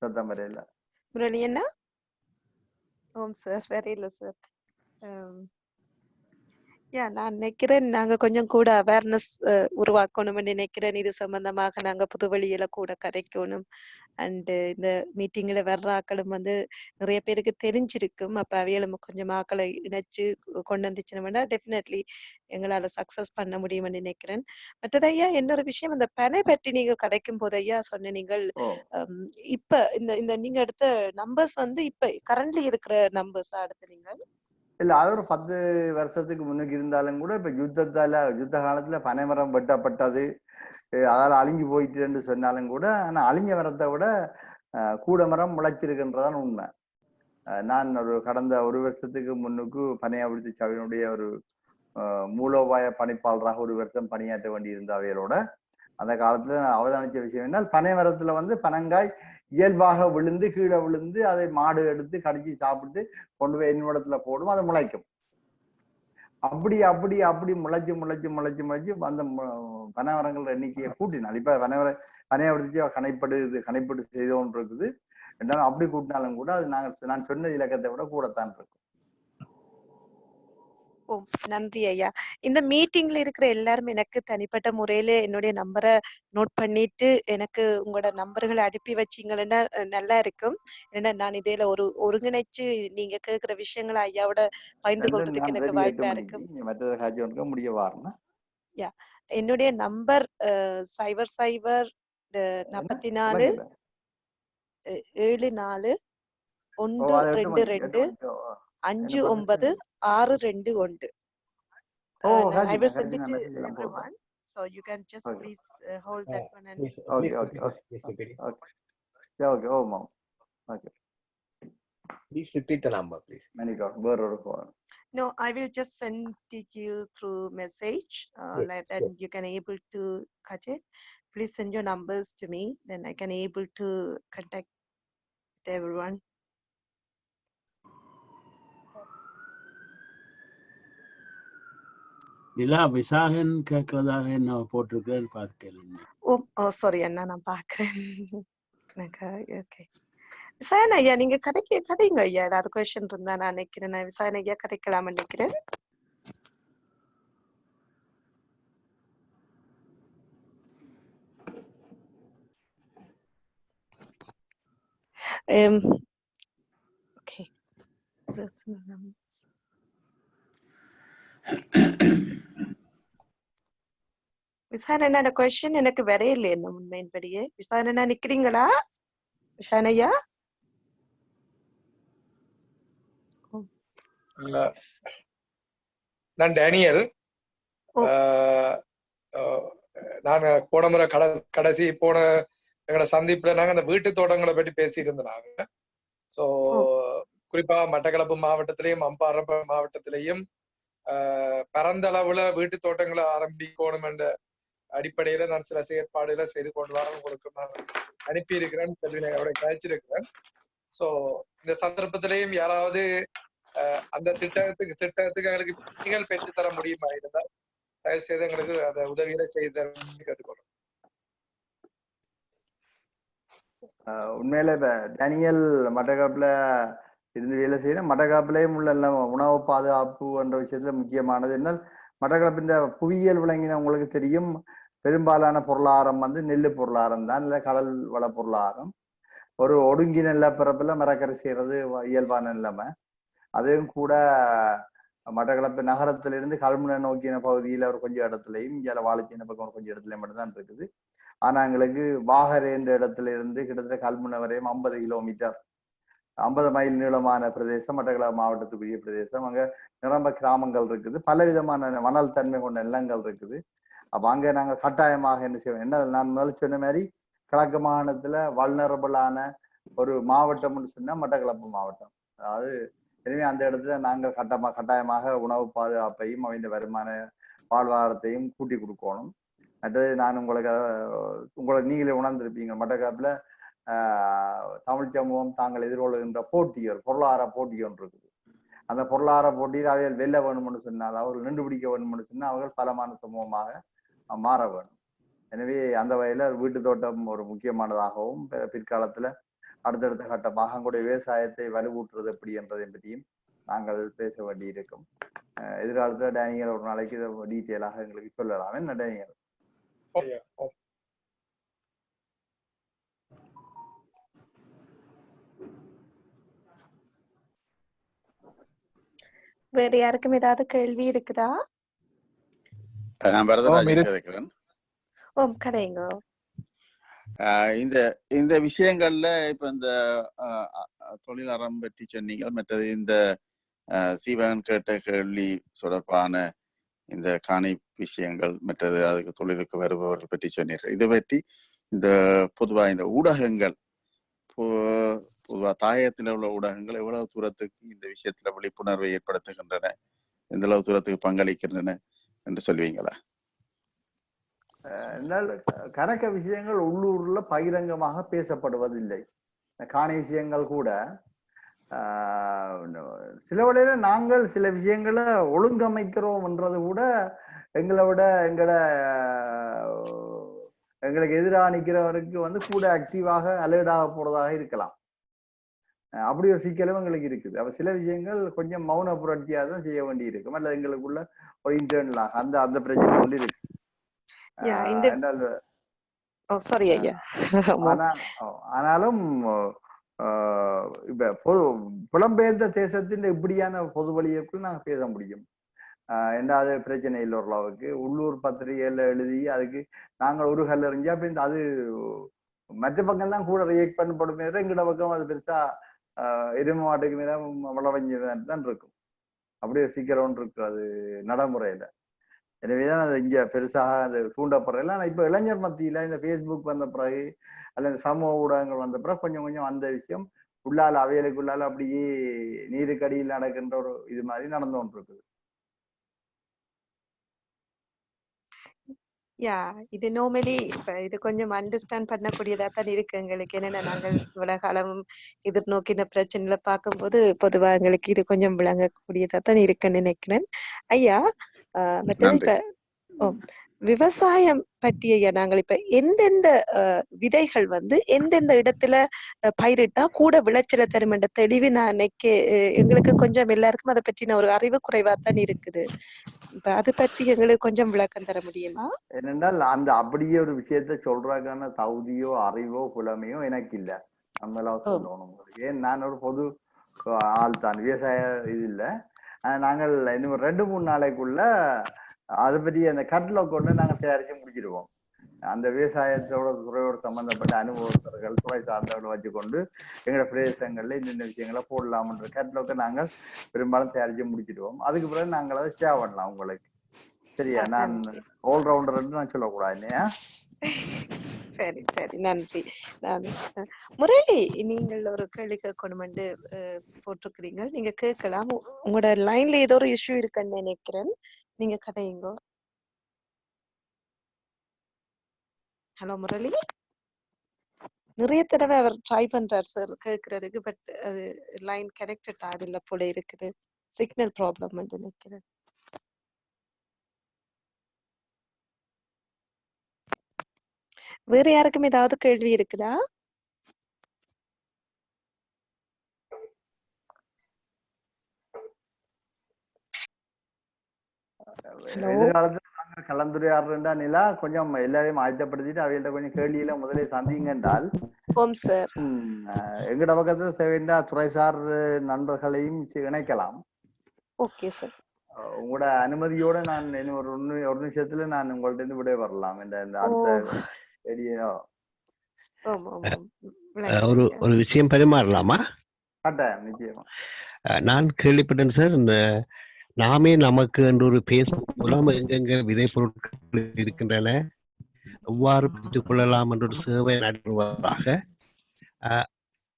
சத்தம் வரையில முரளி அண்ணா. ஓம் சார், வரையில சார். நான் நினைக்கிறேன் நாங்க கொஞ்சம் கூட அவேர்னஸ் உருவாக்கணும்னு நினைக்கிறேன். இது சம்பந்தமாக நாங்க புதுவழியில கூட கதைக்கணும். அண்ட் இந்த மீட்டிங்ல வர்ற ஆக்களும் நிறைய பேருக்கு தெரிஞ்சிருக்கும். அப்ப அவையிலும் கொஞ்சம் ஆக்களை இணைச்சு கொண்டு வந்துச்சுன்னா டெஃபினெட்லி எங்களால சக்சஸ் பண்ண முடியும்னு நினைக்கிறேன். மற்றது ஐயா, இன்னொரு விஷயம், அந்த பனை பற்றி நீங்க கதைக்கும் போது ஐயா சொன்ன நீங்கள் இப்ப இந்த நீங்க எடுத்த நம்பர்ஸ் இப்ப கரண்ட்லி இருக்கிற நம்பர்ஸ் அடுத்து நீங்கள் இல்ல அது ஒரு 10 வருஷத்துக்கு முன்னுக்கு இருந்தாலும் கூட இப்ப யுத்த காலத்துல பனைமரம் வெட்டப்பட்டது, அதால அழிஞ்சு போயிட்டுன்னு சொன்னாலும் கூட ஆனா அழிஞ்ச மரத்தை விட கூட மரம் முளைச்சிருக்குன்றதான் உண்மை. நான் கடந்த 1 வருஷத்துக்கு முன்னுக்கு பனையாவிடுத்து சபையினுடைய ஒரு மூலோபாய பணிப்பாளராக 1 வருஷம் பணியாற்ற வேண்டி இருந்த அவைகளோட அந்த காலத்துல அவதானிச்ச விஷயம் என்னன்னா பனை மரத்துல பனங்காய் இயல்பாக விழுந்து கீழே விழுந்து அதை மாடு எடுத்து கடிச்சு சாப்பிட்டு கொண்டு போய் என்னிடத்துல போடும், அது முளைக்கும். அப்படி அப்படி அப்படி முளைச்சு முளைச்சு முளைச்சு முளைச்சு அந்த பனை மரங்கள் எண்ணிக்கையை கூட்டினால் இப்ப பனையை விடுத்து கணைப்படு செய்தோன்னு இருக்குது. ரெண்டாலும் அப்படி கூட்டினாலும் கூட அது நான் சொன்ன இலக்கத்தை விட கூடத்தான் இருக்கும். ஓ, நன்றி ஐயா. இந்த மீட்டிங்ல இருக்கிற எல்லாரும் எனக்கு தனிப்பட்ட முறையில என்னுடைய நம்பரை நோட் பண்ணிட்டு எனக்கு உங்களோட நம்பர்களை அனுப்பி வச்சீங்கன்னா நல்லா இருக்கும். ஏன்னா நான் இதில ஒருங்கிணைச்சு நீங்க கேட்கிற விஷயங்களை ஐயாவோட பகிர்ந்து கொள்றதுக்கு எனக்கு வாய்ப்பா இருக்கும். என்னுடைய number 00 44 74 122 59 621. I will send it to everyone, so you can just please hold that one and please repeat the number, please. No, I will just send it you through message, like that you can able to cut it. Please send your numbers to me, then I can able to contact everyone. நிலா விசாகன் கேட்கறதாக என்ன போட்டிருக்கேன்னு பார்க்கல. ஓ சாரி அண்ணா, நான் பாக்குறேன். எனக்கு ஓகே. விசாயன் ஐயா நீங்க கதைங்க ஐயா, ஏதாவது கொஸ்டின் இருந்தா நான் நினைக்கிறேன். நான் விசாயன் ஐயா கதைக்கலாம்னு நினைக்கிறேன். ஓகே. விசாயன் என்னோட கொஸ்டின் எனக்கு வரையில என்ன உண்மையின்படியே. விசாயன் என்ன நிக்கிறீங்களா விசாயன் ஐயா? நான் டேனியல். நாங்க போன முறை கடைசி போன எங்களோட சந்திப்புல நாங்க அந்த வீட்டு தோட்டங்களை பற்றி பேசியிருந்தாங்க. சோ குறிப்பா மட்டக்களப்பு மாவட்டத்திலையும் அம்பாறை மாவட்டத்திலையும் பரந்தளவுல வீட்டு தோட்டங்களை ஆரம்பிக்கணும் என்ற அடிப்படையில நான் சில செயற்பாடுகளை செய்து கொண்டு வர உங்களுக்கு நான் அனுப்பி இருக்கிறேன், செல்வினையோட கழிச்சிருக்கிறேன். சோ இந்த சந்தர்ப்பத்திலையும் யாராவது அந்த திட்டத்துக்கு எங்களுக்கு நீங்கள் பெற்று தர முடியுமா இருந்தால் தயவு செய்து எங்களுக்கு அந்த உதவிகளை செய்து தர கேட்டுக்கொள்றோம். உண்மையில இப்ப டேனியல் மட்டக்களப்புல இருந்து வேலை செய்யணும். மட்டக்களப்புலையும் உள்ள எல்லாம் உணவு பாதுகாப்பு என்ற விஷயத்துல முக்கியமானது என்ன, மட்டக்களப்பின் புவியியல் விளங்கின உங்களுக்கு தெரியும், பெரும்பாலான பொருளாதாரம் வந்து நெல் பொருளாதாரம் தான், இல்லை கடல் வள பொருளாதாரம். ஒரு ஒடுங்கி நிலப்பரப்புல மரக்கரை செய்யறது இயல்பான நிலைமை. அதுவும் கூட மட்டக்களப்பு நகரத்திலிருந்து கல்முனை நோக்கின பகுதியில ஒரு கொஞ்சம் இடத்துலையும், இங்கே வாழைச்சின பக்கம் கொஞ்சம் இடத்துலையும் மட்டும்தான் இருக்குது. ஆனா எங்களுக்கு வாகரை என்ற இடத்துல இருந்து கிட்டத்தட்ட கல்முனை வரையும் 50 கிலோமீட்டர் 50 மைல் நீளமான பிரதேசம் மட்டக்களப்பு மாவட்டத்துக்குரிய பிரதேசம். அங்க நிரம்ப கிராமங்கள் இருக்குது, பல விதமான மணல் தன்மை கொண்ட நிலங்கள் இருக்குது. அப்ப அங்க நாங்க கட்டாயமாக என்ன செய்வோம், என்ன நான் முதல்ல சொன்ன மாதிரி கிழக்கு மாகாணத்துல வல்னரபிளான ஒரு மாவட்டம்னு சொன்னா மட்டக்களப்பு மாவட்டம். அதாவது எனவே அந்த இடத்துல நாங்கள் கட்டாயமாக உணவு பாதுகாப்பையும் அவங்க வருமான வாழ்வாதாரத்தையும் கூட்டி கொடுக்கணும். அடுத்தது நான் உங்களை நீங்களே உணர்ந்திருப்பீங்க, மட்டக்களப்புல தமிழ் சமூகம் தாங்கள் எதிர்கொள்கின்ற பொருளாதார போட்டி ஒன்று இருக்குது. அந்த பொருளாதார போட்டியில் அவர்கள் வெல்ல வேணும்னு சொன்னால், அவர்கள் நின்று பிடிக்க வேணும்னு சொன்னால் அவர்கள் பலமான சமூகமாக மாற வேணும். எனவே அந்த வகையில வீட்டு தோட்டம் ஒரு முக்கியமானதாகவும் பிற்காலத்துல அடுத்தடுத்த கட்டமாக அங்களுடைய விவசாயத்தை வலுவூற்றுறது எப்படி என்றதை பற்றியும் நாங்கள் பேச வேண்டி இருக்கும். எதிர்காலத்துல டேனியல் ஒரு நாளைக்கு இதை டீட்டெயிலாக எங்களுக்கு சொல்லலாம். என்ன டேனியல்? வேற யாருக்கும் ஏதாவது கேள்வி இருக்குதா? நான் வரதராஜன் கதைக்கிறேன். கதைங்க. இந்த விஷயங்கள்ல இப்ப இந்த தொழிலறம் பற்றி சொன்னீங்க, மற்றது இந்த சீவகன் கேட்ட கேள்வி தொடர்பான இந்த காணி விஷயங்கள், மற்றது அதுக்கு தொழிலுக்கு வருபவர்கள் பற்றி சொன்னீர்கள். இதை பற்றி இந்த பொதுவா இந்த ஊடகங்கள், பொதுவா தாயத்தில் உள்ள ஊடகங்கள் எவ்வளவு தூரத்துக்கு இந்த விஷயத்துல விழிப்புணர்வை ஏற்படுத்துகின்றன, எந்த அளவு தூரத்துக்கு பங்களிக்கின்றன என்று சொல்வீங்களா? கணக்க விஷயங்கள் உள்ளூர்ல பகிரங்கமாக பேசப்படுவதில்லை. காணி விஷயங்கள் கூட சில வழியில நாங்கள் சில விஷயங்களை ஒழுங்கமைக்கிறோம் என்றது கூட எங்களுக்கு எதிராக நிற்கிறவருக்கு வந்து கூட ஆக்டிவாக அலர்டாக போறதாக இருக்கலாம். அப்படி ஒரு சிக்கலும் எங்களுக்கு இருக்குது. அப்ப சில விஷயங்கள் கொஞ்சம் மௌன புரட்சியாக தான் செய்ய வேண்டி இருக்கும், அல்லது எங்களுக்குள்ள ஒரு இன்டர்னலாக அந்த பிரச்சனை கொண்டு இருக்கு. ஆனாலும் இப்ப புலம்பெயர்ந்த தேசத்தின் இப்படியான பொது வழியக்குள் நாங்க பேச முடியும். என்னாவது பிரச்சனை இல்லை. ஓரளவுக்கு உள்ளூர் பத்திரிகையில எழுதி அதுக்கு நாங்கள் ஒரு கல் எறிஞ்சா அப்ப அது மற்ற பக்கம் தான் கூட ரியாக்ட் பண்ணப்படும். எங்கட பக்கம் அது பெருசா எருமை மாட்டுக்கு மீத வளவஞ்சுதான் தான் இருக்கும். அப்படியே சீக்கிரம் ஒன்று இருக்கு அது நடைமுறையில. எனவேதான் அது இங்க பெருசாக அது தூண்டப்படுறதில்ல. ஆனா இப்ப இளைஞர் மத்தியில இந்த பேஸ்புக் வந்த பிறகு அல்லது சமூக ஊடகங்கள் வந்த பிறகு கொஞ்சம் கொஞ்சம் அந்த விஷயம் உள்ளால அவைகளுக்குள்ளால அப்படியே நீருக்கடியில் நடக்கின்ற ஒரு இது மாதிரி நடந்து கொண்டு இருக்குது. இது நார்மலி இப்ப இது கொஞ்சம் அண்டர்ஸ்டாண்ட் பண்ணக்கூடியதா தான் இருக்கு எங்களுக்கு. என்னன்னா நாங்கள் இவ்வளவு காலம் எதிர்நோக்கின பிரச்சனைகளை பார்க்கும்போது பொதுவா எங்களுக்கு இது கொஞ்சம் விளங்கக்கூடியதா தான் இருக்குன்னு நினைக்கிறேன். ஐயா, மற்றது நன்றி. இப்ப விவசாயம் பற்றிய நாங்கள் இப்ப எந்தெந்த விதைகள் வந்து எந்தெந்த இடத்துல பயிரிட்டா கூட விளைச்சலை தரும் என்ற தெளிவு நான் நினைக்க எங்களுக்கு கொஞ்சம் எல்லாருக்கும் அதை பற்றின ஒரு அறிவு குறைவாத்தான் இருக்குது. இப்ப அதை பற்றி எங்களுக்கு கொஞ்சம் விளக்கம் தர முடியுமா? ஏனென்றால் அந்த அப்படியே ஒரு விஷயத்த சொல்றதுக்கான தகுதியோ அறிவோ புலமையோ எனக்கு இல்லை. நம்மளா சொல்லணும். ஏன் நான் ஒரு பொது ஆள் தான், விவசாய இது இல்லை. நாங்கள் இன்னும் 2-3 நாளைக்குள்ள அதை பற்றி அந்த கட்லாக் கொண்டு நாங்கள் தயாரிச்சு முடிச்சிடுவோம். அந்த விவசாயத்தோட துறையோடு சம்பந்தப்பட்ட அனுபவஸ்தர்கள் துறை சார்ந்தவர்களை வச்சுக்கொண்டு எங்களோட பிரதேசங்கள்ல இந்த விஷயங்களை போடலாம்ன்ற கேட்லாக்கை நாங்கள் பெரும்பாலும் தயாரிச்சு முடிச்சிடுவோம். அதுக்கு பிறகு நாங்கள் அதை ஷேர் பண்ணலாம் உங்களுக்கு. சரியா? நான் ஆல்ரவுண்டர் நான் சொல்லக்கூடாது இல்லையா? சரி சரி, நன்றி. முரளி, நீங்கள் ஒரு கேள்வி கேட்கணும்னு போட்டிருக்கிறீங்க, நீங்க கேட்கலாம். உங்களோட லைன்ல ஏதோ ஒரு இஷ்யூ இருக்குன்னு நினைக்கிறேன், நீங்க கதையுங்க. ஹலோ முரளி. நிறைய தடவை அவர் ட்ரை பண்றாரு சார் கேட்கறதுக்கு, பட் அது லைன் கனெக்டட் ஆகல போல இருக்குது. சிக்னல் ப்ராப்ளம் நினைக்கிறேன். வேற யாருக்கும் ஏதாவது கேள்வி இருக்குதா? எதிர்காலத்துல நாங்கள் கலந்துரையாடுறா நிலா கொஞ்சம் எல்லாரையும் ஆயத்தப்படுத்திட்டு அவையிட்ட கொஞ்சம் கேள்வியில முதலே சந்திங்க என்றால் எங்கட பக்கத்துல தேவையான துறைசார் நண்பர்களையும் இணைக்கலாம். Okay sir. உங்களோட அனுமதியோட நான் இன்னும் ஒரு நிமிஷத்துல நான் உங்கள்ட்ட இருந்து விட வரலாம். இந்த அடுத்த ஒரு விஷயம் பரிமாறலாமா? நிச்சயமா. நான் கேள்விப்பட்டேன் சார், இந்த நாமே நமக்கு என்ற ஒரு பேஸ்புக் மூலம் எங்கெங்க விதை பொருட்கள் இருக்கின்றன எவ்வாறு பெற்றுக் கொள்ளலாம் என்ற ஒரு சேவை நடைபெறுவதாக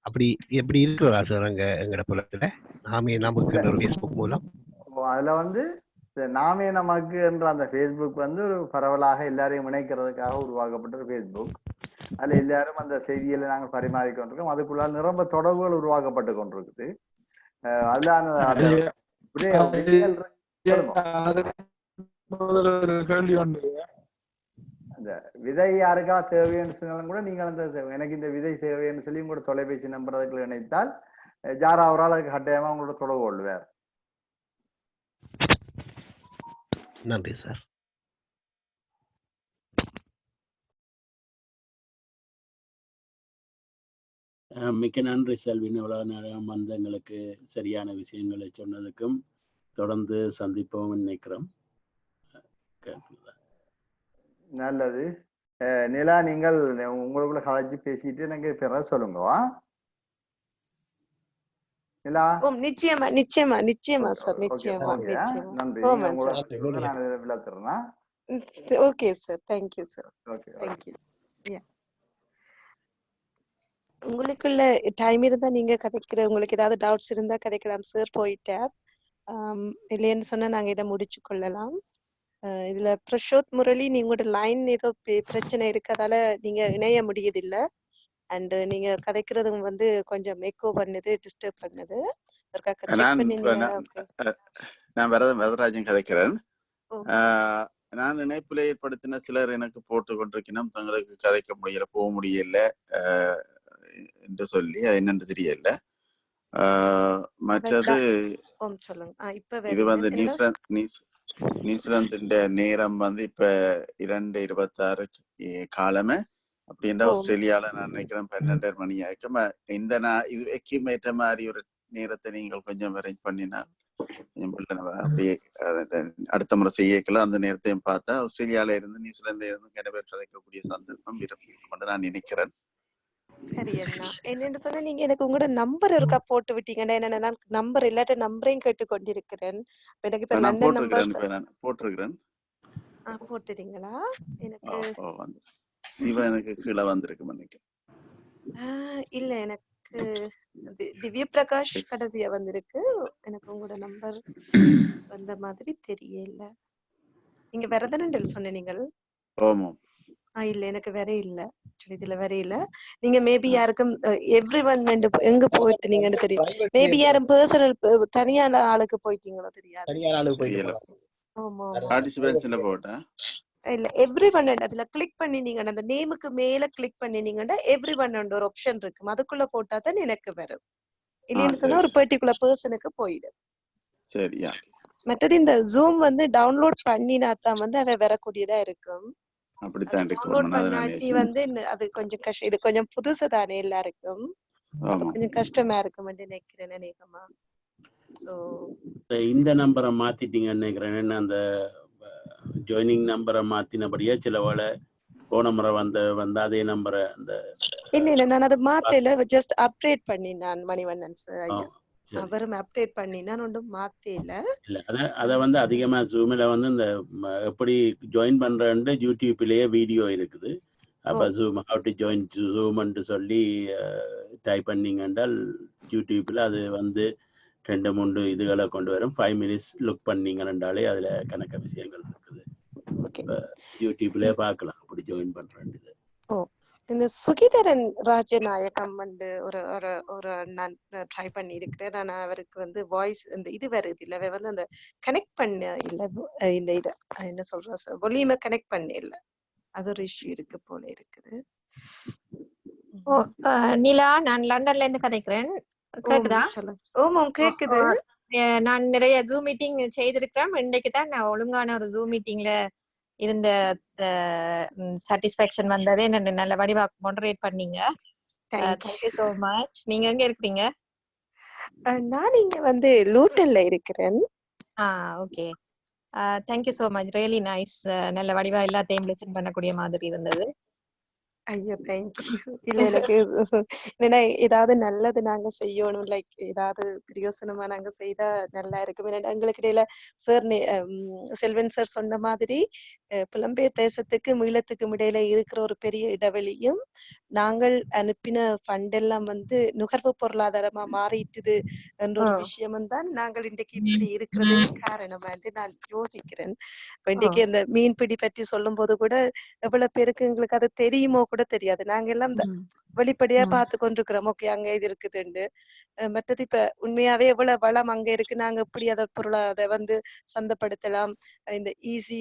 அப்படி எப்படி இருக்கிறதா சார் அங்க எங்கட புலத்துல நாமே நமக்கு என்ற ஒரு பேஸ்புக் மூலம்? அதுல வந்து நாமே நமக்கு என்ற அந்த பேஸ்புக் வந்து ஒரு பரவலாக எல்லாரையும் இணைக்கிறதுக்காக உருவாக்கப்பட்ட ஒரு பேஸ்புக். அதுல எல்லாரும் அந்த செய்திகளை நாங்கள் பரிமாறிக்கொண்டிருக்கோம். அதுக்குள்ள நிரம்ப தொடர்புகள் உருவாக்கப்பட்டு கொண்டிருக்குது. அந்த விதை யாருக்கா தேவைன்னு சொன்னாலும் கூட நீங்கள் அந்த எனக்கு இந்த விதை தேவைன்னு சொல்லி உங்களோட தொலைபேசி நம்பர் அதுக்குள்ள இணைத்தால் யாரா ஒரு ஆள் அதுக்கு கட்டாயமா உங்களோட தொடர்பு கொள்வார். நன்றி சார். மிக்க நன்றி செல்வின். இவ்வளவு நேரம் வந்து எங்களுக்கு சரியான விஷயங்களை சொன்னதுக்கும் தொடர்ந்து சந்திப்போம் நினைக்கிறோம். நல்லது. நிலா, நீங்கள் உங்களுக்குள்ள கதைச்சு பேசிட்டு எனக்கு பிறகு சொல்லுங்க. நிலா. நிச்சயமா நிச்சயமா நிச்சயமா சார், நிச்சயமா நிச்சயமா. நன்றி. நான் விளக்குறேன்னா. Okay sir, thank you sir. Thank you. உங்களுக்குள்ள டைம் இருந்தா நீங்க கதைக்கிற, உங்களுக்கு ஏதாவது டவுட்ஸ் இருந்தா கதைக்கலாம் சார். போயிட்டார் இல்லைன்னு சொன்னா நாங்க இதை முடிச்சு கொள்ளலாம். இதுல பிரஷோத் முரளி, நீங்களோட லைன் ஏதோ பிரச்சனை இருக்கறதால நீங்க இணைய முடியுது இல்ல. அண்ட் நீங்க கதைக்கிறதும் வந்து கொஞ்சம் எக்கோ பண்ணுது, டிஸ்டர்ப் பண்ணுது. நான் வரதராஜன் கதைக்கிறேன். நான் இணைப்புல ஏற்படுத்தின சிலர் எனக்கு போட்டு கொண்டிருக்கணும், தங்களுக்கு கதைக்க முடியல, போக முடியல என்று சொல்லி அது என்னன்னு தெரியல. மற்றது இது வந்து நியூசிலாந்து நேரம் வந்து இப்ப 2:26 காலமே அப்படின்ற ஆஸ்திரேலியால நான் நினைக்கிறேன் 12:30 மணி ஆயிக்கும். இந்த இது எக்கிமேற்ற மாதிரி ஒரு நேரத்தை நீங்கள் கொஞ்சம் அரேஞ்ச் பண்ணினால் அப்படியே அடுத்த முறை செய்யக்கலாம். அந்த நேரத்தையும் பார்த்தா ஆஸ்திரேலியால இருந்து நியூசிலாந்துல இருந்து நிறைய பேர் கதைக்கக்கூடிய சந்தர்ப்பம் இருக்கும் நான் நினைக்கிறேன். சரி அண்ணா, என்னன்னு சொன்னா நீங்க எனக்கு உங்களோட நம்பர் இருக்கா போட்டு விட்டீங்கன்னா, என்ன நான் நம்பர் இல்லாட்ட நம்பரையும் கேட்டு கொண்டிருக்கிறேன். எனக்கு இப்ப லண்டன் நம்பர் போட்டிருக்கிறேன். போட்டுறீங்களா? எனக்கு எனக்கு கீழே வந்திருக்கு நினைக்கிறேன். இல்ல, எனக்கு திவ்ய பிரகாஷ் கடைசியா வந்திருக்கு. எனக்கு உங்களோட நம்பர் வந்த மாதிரி தெரியல. நீங்க வரதனண்டல் சொன்னீங்க? ஆமாம். இல்ல, எனக்கு வேற இல்ல. இதுல வேற இல்ல. நீங்க மேபி யாருக்கும் எவ்ரிவன் எங்க போயிட்டு நீங்கன்னு தெரியும். மேபி யாரும் பர்சனல் தனியான ஆளுக்கு போயிட்டீங்களோ தெரியாது. தனியான ஆளுக்கு போயிட்டு ஆமா வேற ஆமா பார்ட்டிசிபென்ட்ஸ்ல போட்டேன். இல்ல எவ்ரி ஒன் அதுல கிளிக் பண்ணினீங்கன்னா அந்த நேமுக்கு மேல கிளிக் பண்ணினீங்கன்னா எவ்ரி ஒன் ஒரு ஆப்ஷன் இருக்கும், அதுக்குள்ள போட்டா தான் எனக்கு வரும். இல்லைன்னு சொன்னா சரி ஒரு பர்டிகுலர் பர்சனுக்கு போயிடும். சரியா. மற்றது இந்த ஜூம் வந்து டவுன்லோட் பண்ணினா தான் வந்து அவ வரக்கூடியதா இருக்கும். அது அப்படித்தான் இருக்கு டவுன்லோட் ஒன்று. அதை நான் பண்ணாட்டி வந்து அது கொஞ்சம் கஷ்டம். இது கொஞ்சம் புதுசு தானே எல்லாருக்கும், அப்ப ஆமா கொஞ்சம் கஷ்டமா இருக்கும் நினைக்கிறேன் அநேகமா. சோ இந்த நம்பரை மாத்திட்டீங்கன்னு நினைக்கிறேன். என்ன அந்த ஜாயினிங் நம்பரை மாத்தினபடியே சில வேளை போன முறை வந்த அதே நம்பரை அந்த இல்ல நான் அதை மாத்தல, ஜஸ்ட் அப்டேட் பண்ணினான் மணிவண்ணன் சார் ஆ, ஐயா. சரி. அவரும் அப்டேட் பண்ணினான், ஒன்றும் மாத்தல. இல்ல அதை வந்து அதிகமா ஜூமில் வந்து இந்த எப்படி ஜாயின் பண்றேன்னு யூடியூப்லயே வீடியோ இருக்குது. அப்ப ஜூம் how to join ஜூம்ன்னு சொல்லி டைப் பண்ணீங்க என்றால் யூடியூப்ல அது வந்து 2-3 இதுகளை கொண்டு வரும். 5 minutes லுக் பண்ணீங்கன்னாலே அதுல கணக்க விஷயங்கள் இருக்குது. ஓகே. யூடியூப்லயே பார்க்கலாம் அப்படி ஜாயின் பண்றது. ஓ இந்த சுகிதரன் ராஜநாயகம் வந்து ஒரு ஒரு ஒரு நான் ட்ரை பண்ணி இருக்கிறேன். நான் அவருக்கு வந்து வாய்ஸ் இந்த இது வருது இல்ல, வந்து அந்த கனெக்ட் பண்ண இல்ல, இந்த இத என்ன சொல்றோம் வால்யூமை கனெக்ட் பண்ண இல்ல, அது ஒரு இஷ்யூ இருக்கு போல இருக்குது. ஓ நிலா, நான் லண்டன்ல இருந்து கதைக்கிறேன். கேக்குதா? ஓமாம் கேக்குது. நான் நிறைய ஜூம் மீட்டிங் செய்திருக்கிறேன். இன்னைக்கு தான் நான் ஒழுங்கான ஒரு ஜூம் மீட்டிங்ல இருந்த சாட்டிஸ்பாக்சன் வந்தது. என்ன நல்ல வடிவா மாடரேட் பண்ணீங்க. Thank you so much. நீங்க எங்க இருக்கிறீங்க? நான் இங்க வந்து லூட்டன்ல இருக்கிறேன். Okay, thank you so much. Really nice. நல்ல வடிவா எல்லாத்தையும் லிசன் பண்ணக்கூடிய மாதிரி இருந்தது. ஐயோ தேங்க்யூ. இல்ல எனக்கு என்னன்னா ஏதாவது நல்லது நாங்க செய்யணும், லைக் ஏதாவது பிரயோசனமா நாங்க செய்தா நல்லா இருக்கும். எங்களுக்கு இடையில சார் செல்வன் சார் சொன்ன மாதிரி புலம்பெயர் தேசத்துக்கு மீளத்துக்கும் இடையில இருக்கிற ஒரு பெரிய இடைவெளியும் நாங்கள் அனுப்பின ஃபண்ட் எல்லாம் வந்து நுகர்வு பொருளாதாரமா மாறிட்டுது என்ற ஒரு விஷயமும் தான் நாங்கள் இன்றைக்கு இப்படி இருக்கிறதுக்கு காரணம் என்று நான் யோசிக்கிறேன். இன்றைக்கு அந்த மீன்பிடி பற்றி சொல்லும் போது கூட எவ்வளவு பேருக்கு எங்களுக்கு அது தெரியுமோ கூட தெரியாது. நாங்க எல்லாம் இந்த வெளிப்படையா பார்த்து கொண்டிருக்கிறோம், ஓகே அங்க இது இருக்குதுன்னு. மற்றது இப்ப உண்மையாவே எவ்வளவு வளம் அங்க இருக்கு, நாங்க எப்படி அதை வந்து சந்தைப்படுத்தலாம், இந்த ஈஸி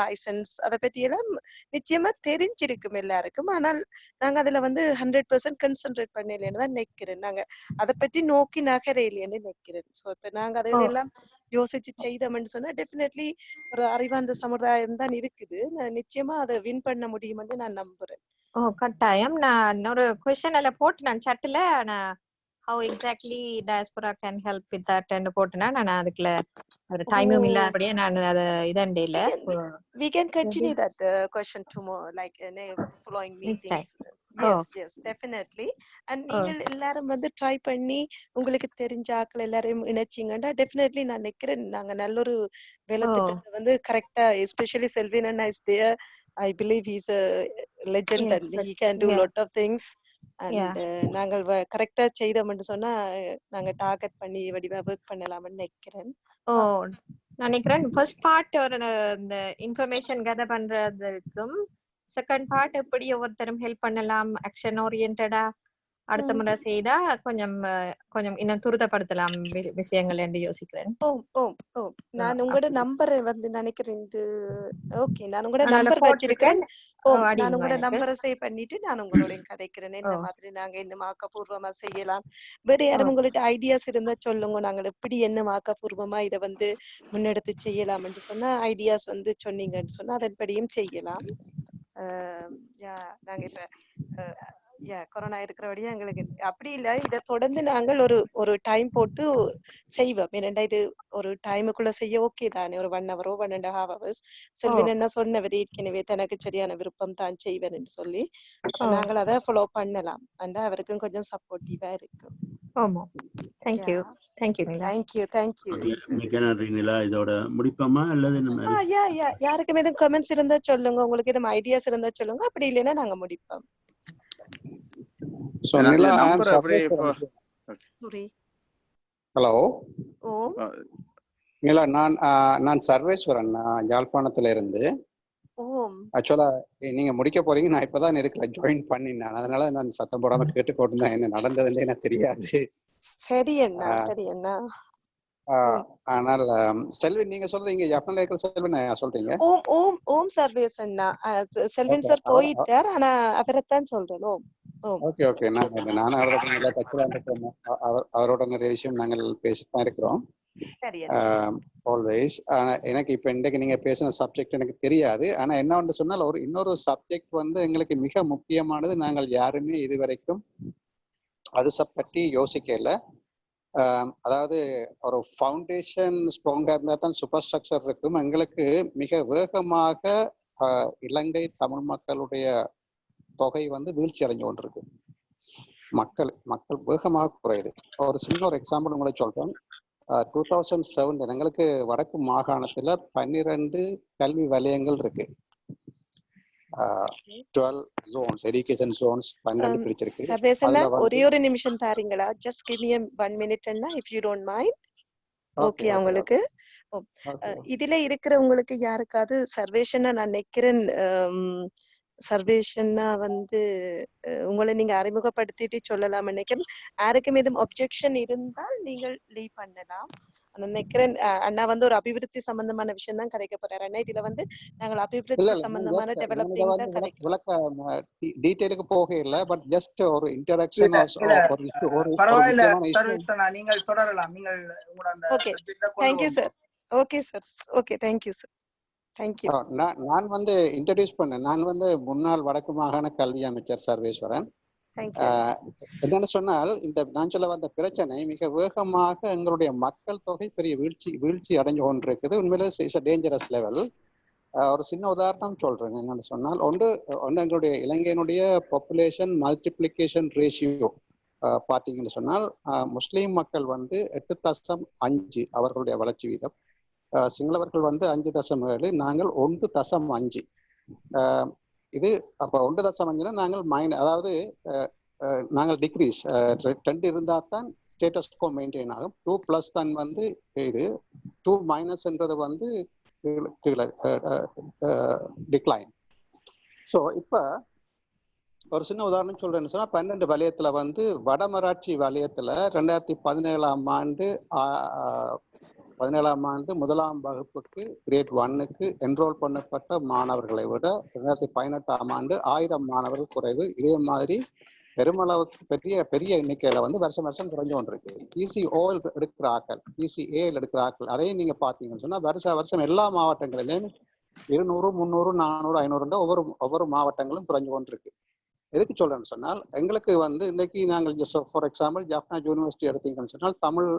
லைசன்ஸ் அதை பற்றி எல்லாம் நிச்சயமா தெரிஞ்சிருக்கும் எல்லாருக்கும். ஆனால் நாங்க அதுல வந்து 100% கன்சென்ட்ரேட் பண்ணலைன்னு தான் நினைக்கிறேன். நாங்க அதை பற்றி நோக்கி நகரையிலேன்னு நினைக்கிறேன். சோ இப்ப நாங்க அதை எல்லாம் யோசிச்சு செய்தோம்னு சொன்னா டெஃபினெட்லி ஒரு அறிவார்ந்த சமுதாயம் தான் இருக்குது. நான் நிச்சயமா அதை வின் பண்ண முடியும்னு நான் நம்புறேன். கட்டாயம். நான் ஒரு கொஸ்டின் எல்லாம் போட்டு நான் சட்டுல நான் how exactly diaspora can help with that ன்னு போட்டுனா நான் அதுக்குள்ள ஒரு டைமும் இல்லாதபடியே நான் அதை இதண்டே இல்ல. We can continue that question tomorrow, like following meetings. Yes, definitely. And நீங்கள் எல்லாரும் வந்து ட்ரை பண்ணி உங்களுக்கு தெரிஞ்ச ஆட்கள் எல்லாரையும் இணைச்சிங்கன்னா டெஃபினெட்லி நான் நினைக்கிறேன் நாங்க நல்ல ஒரு வேலை திட்டத்தை வந்து கரெக்டா, especially Selvin Anna is there. I believe he's a legend and he can do lot of things. And நாங்கள் கரெக்டா செய்தோம்னு சொன்னா நாங்க டார்கெட் பண்ணி வடிவா வர்க் பண்ணலாம்னு நினைக்கிறேன். நான் நினைக்கிறேன் ஃபர்ஸ்ட் பார்ட் ஒரு இந்த இன்ஃபர்மேஷன் கேதர் பண்றதுக்கும், செகண்ட் பார்ட் எப்படி ஒவ்வொருத்தரும் ஹெல்ப் பண்ணலாம் ஆக்ஷன் ஓரியன்டா அடுத்த முறை செய்தா கொஞ்சம் கொஞ்சம் இன்னும் துரிதப்படுத்தலாம் விஷயங்கள் என்று யோசிக்கிறேன். நான் உங்களோட நம்பரை வந்து நினைக்கிறேன். ஓகே, நான் உங்களோட நம்பர் வச்சிருக்கேன். நான் உங்களோட நம்பரை சேவ் பண்ணிட்டு நான் உங்களோட கதைக்கிறேன். இந்த மாதிரி நாங்க இன்னும் ஆக்கப்பூர்வமா செய்யலாம். வேற யாரும் உங்கள்ட்ட ஐடியாஸ் இருந்தா சொல்லுங்க, நாங்க எப்படி என்ன ஆக்கப்பூர்வமா இதை வந்து முன்னெடுத்து செய்யலாம் என்று சொன்னா ஐடியாஸ் வந்து சொன்னீங்கன்னு சொன்னா அதன்படியும் செய்யலாம். நாங்க இப்ப கொரோனா இருக்கிறபடியா எங்களுக்கு அப்படி இல்லை, இதை தொடர்ந்து நாங்கள் ஒரு டைம் போட்டு செய்வோம். ஏனெண்டா இது ஒரு டைமுக்குள்ள செய்ய ஓகே தானே, ஒரு 1 hour 1.5 hours. செல்வின் என்ன சொன்னவர் ஏற்கனவே தனக்கு சரியான விருப்பம் தான் செய்வேன் என்று சொல்லி நாங்கள் அதை ஃபாலோ பண்ணலாம். அண்ட் அவருக்கும் கொஞ்சம் சப்போர்ட்டிவா இருக்கும். இதோட முடிப்போமா அல்லது யாருக்கும் எதுவும் கமெண்ட்ஸ் இருந்தா சொல்லுங்க, உங்களுக்கு எதுவும் ஐடியாஸ் இருந்தா சொல்லுங்க, அப்படி இல்லைன்னா நாங்க முடிப்போம். ஹலோ நிலா, நான் சர்வேஸ்வரன், யாழ்ப்பாணத்துல இருந்து. ஆக்சுவலா நீங்க முடிக்க போறீங்க, நான் இப்பதான் இதுக்குள்ள ஜாயின் பண்ணினேன். அதனால நான் சத்தம் போடாம கேட்டுக்கொண்டு தான் என்ன நடந்ததுன்னு எனக்கு தெரியாது. சரி அண்ணா, சரி அண்ணா. ஆனால் செல்வி நீங்க சொல்றது இங்க ஜப்பான்ல இருக்கிற செல்வி சொல்றீங்க. ஓம் ஓம் ஓம் சர்வேஸ் அண்ணா செல்வன் சார் போயிட்டார். ஆனா அவரைத்தான் சொல்றேன். ஓம் ஓம். Okay okay. நான் அவரோட நிறைய விஷயம் நாங்கள் பேசிட்டு தான் இருக்கிறோம் ஆல்வேஸ். எனக்கு இப்ப இன்றைக்கு நீங்க பேசின சப்ஜெக்ட் எனக்கு தெரியாது. ஆனா என்ன ஒன்று சொன்னால் இன்னொரு சப்ஜெக்ட் வந்து எங்களுக்கு மிக முக்கியமானது. நாங்கள் யாருமே இதுவரைக்கும் அது பற்றி யோசிக்கல. அதாவது ஒரு ஃபவுண்டேஷன் ஸ்ட்ராங்கா இருந்தா தான் சூப்பர் ஸ்ட்ரக்சர் இருக்கும். எங்களுக்கு மிக வேகமாக இலங்கை தமிழ் மக்களுடைய தொகை வந்து வீழ்ச்சி அடைஞ்சு கொண்டிருக்கு. மக்கள் வேகமாக குறையுது. ஒரு சின்ன ஒரு எக்ஸாம்பிள் உங்களை சொல்றேன். 2007 எங்களுக்கு வடக்கு மாகாணத்துல 12 கல்வி வலயங்கள் இருக்கு. 12 zones, education zones 12 பிரிச்சிருக்கு. சர்வேசனா ஒரே ஒரு நிமிஷம் தாரீங்களா? just give me 1 minute Anna if you don't mind. Okay உங்களுக்கு இதுல இருக்கிற உங்களுக்கு யாருக்காவது சர்வேஷனா நான் நினைக்கிறேன். சர்வேஷன்னா வந்து உங்களை நீங்க அறிமுகப்படுத்திட்டு சொல்லலாம் நினைக்கிறேன். யாருக்கும் எதுவும் ஒப்ஜெக்ஷன் இருந்தால் நீங்கள் லீவ் பண்ணலாம். நினைக்கிறேன் அண்ணா வந்து ஒரு அபிவிருத்தி சம்பந்தமான விஷயம் தான் கதைக்க போறாரு. அண்ணா இதுல வந்து நாங்கள் அபிவிருத்தி சம்பந்தமான டெவலப்பிங் தான் கதைக்கிறோம். டீடைலுக்கு போக இல்ல, பட் ஜஸ்ட் ஒரு இன்ட்ரோடக்ஷன். பரவாயில்லை சர்வேஷனா, நீங்கள் தொடரலாம். நீங்கள் okay thank you sir. Okay sir. Okay thank you sir. நான் வந்து இன்ட்ரோடியூஸ் பண்ணேன். நான் வந்து முன்னாள் வடக்கு மாகாண கல்வி அமைச்சர் சர்வேஸ்வரன். என்னன்னு சொன்னால் இந்த நான் சொல்ல வந்த பிரச்சனை மிக வேகமாக எங்களுடைய மக்கள் தொகை பெரிய வீழ்ச்சி அடைஞ்சு கொண்டிருக்குது. உண்மையிலே இட்ஸ் அ டேஞ்சரஸ் லெவல். ஒரு சின்ன உதாரணம் சொல்றேன். என்னன்னு சொன்னால் ஒன்று எங்களுடைய இலங்கையினுடைய பாப்புலேஷன் மல்டிப்ளிகேஷன் ரேஷியோ பார்த்தீங்கன்னு சொன்னால் முஸ்லீம் மக்கள் வந்து 8.5 அவர்களுடைய வளர்ச்சி வீதம். சிங்களவர்கள் வந்து 5.7, நாங்கள் 1.5. இது அப்போ 1.5 நாங்கள் அதாவது நாங்கள் டிக்ரீஸ் 2 இருந்தால் தான் ஸ்டேட்டஸ் கோ மெயின்டைன் ஆகும். 2+ தான் வந்து இது 2- வந்து டிக்ளைன். ஸோ இப்போ ஒரு சின்ன உதாரணம் சொல்றேன்னு சொன்னா 12 வலயத்துல வந்து வடமராட்சி வலயத்துல 2017ஆம் ஆண்டு 1ஆம் வகுப்புக்கு கிரேட் 1க்கு என்ரோல் பண்ணப்பட்ட மாணவர்களை விட 2018ஆம் ஆண்டு 1000 மாணவர்கள் குறைவு. இதே மாதிரி பெருமளவுக்கு பெரிய எண்ணிக்கையில வந்து வருஷம் குறைஞ்சு கொண்டிருக்கு. ECO எடுக்கிற ஆக்கள், ECA எடுக்கிற ஆக்கள் அதையும் நீங்க பாத்தீங்கன்னு சொன்னா வருஷம் எல்லா மாவட்டங்களிலும் 200, 300, 400, 500 ஒவ்வொரு மாவட்டங்களும் குறைஞ்சு கொண்டிருக்கு. எதுக்கு சொல்றேன்னு சொன்னால் எங்களுக்கு வந்து இன்னைக்கு நாங்கள் ஃபார் எக்ஸாம்பிள் ஜாஃப்னா யூனிவர்சிட்டி எடுத்தீங்கன்னு சொன்னால் தமிழ்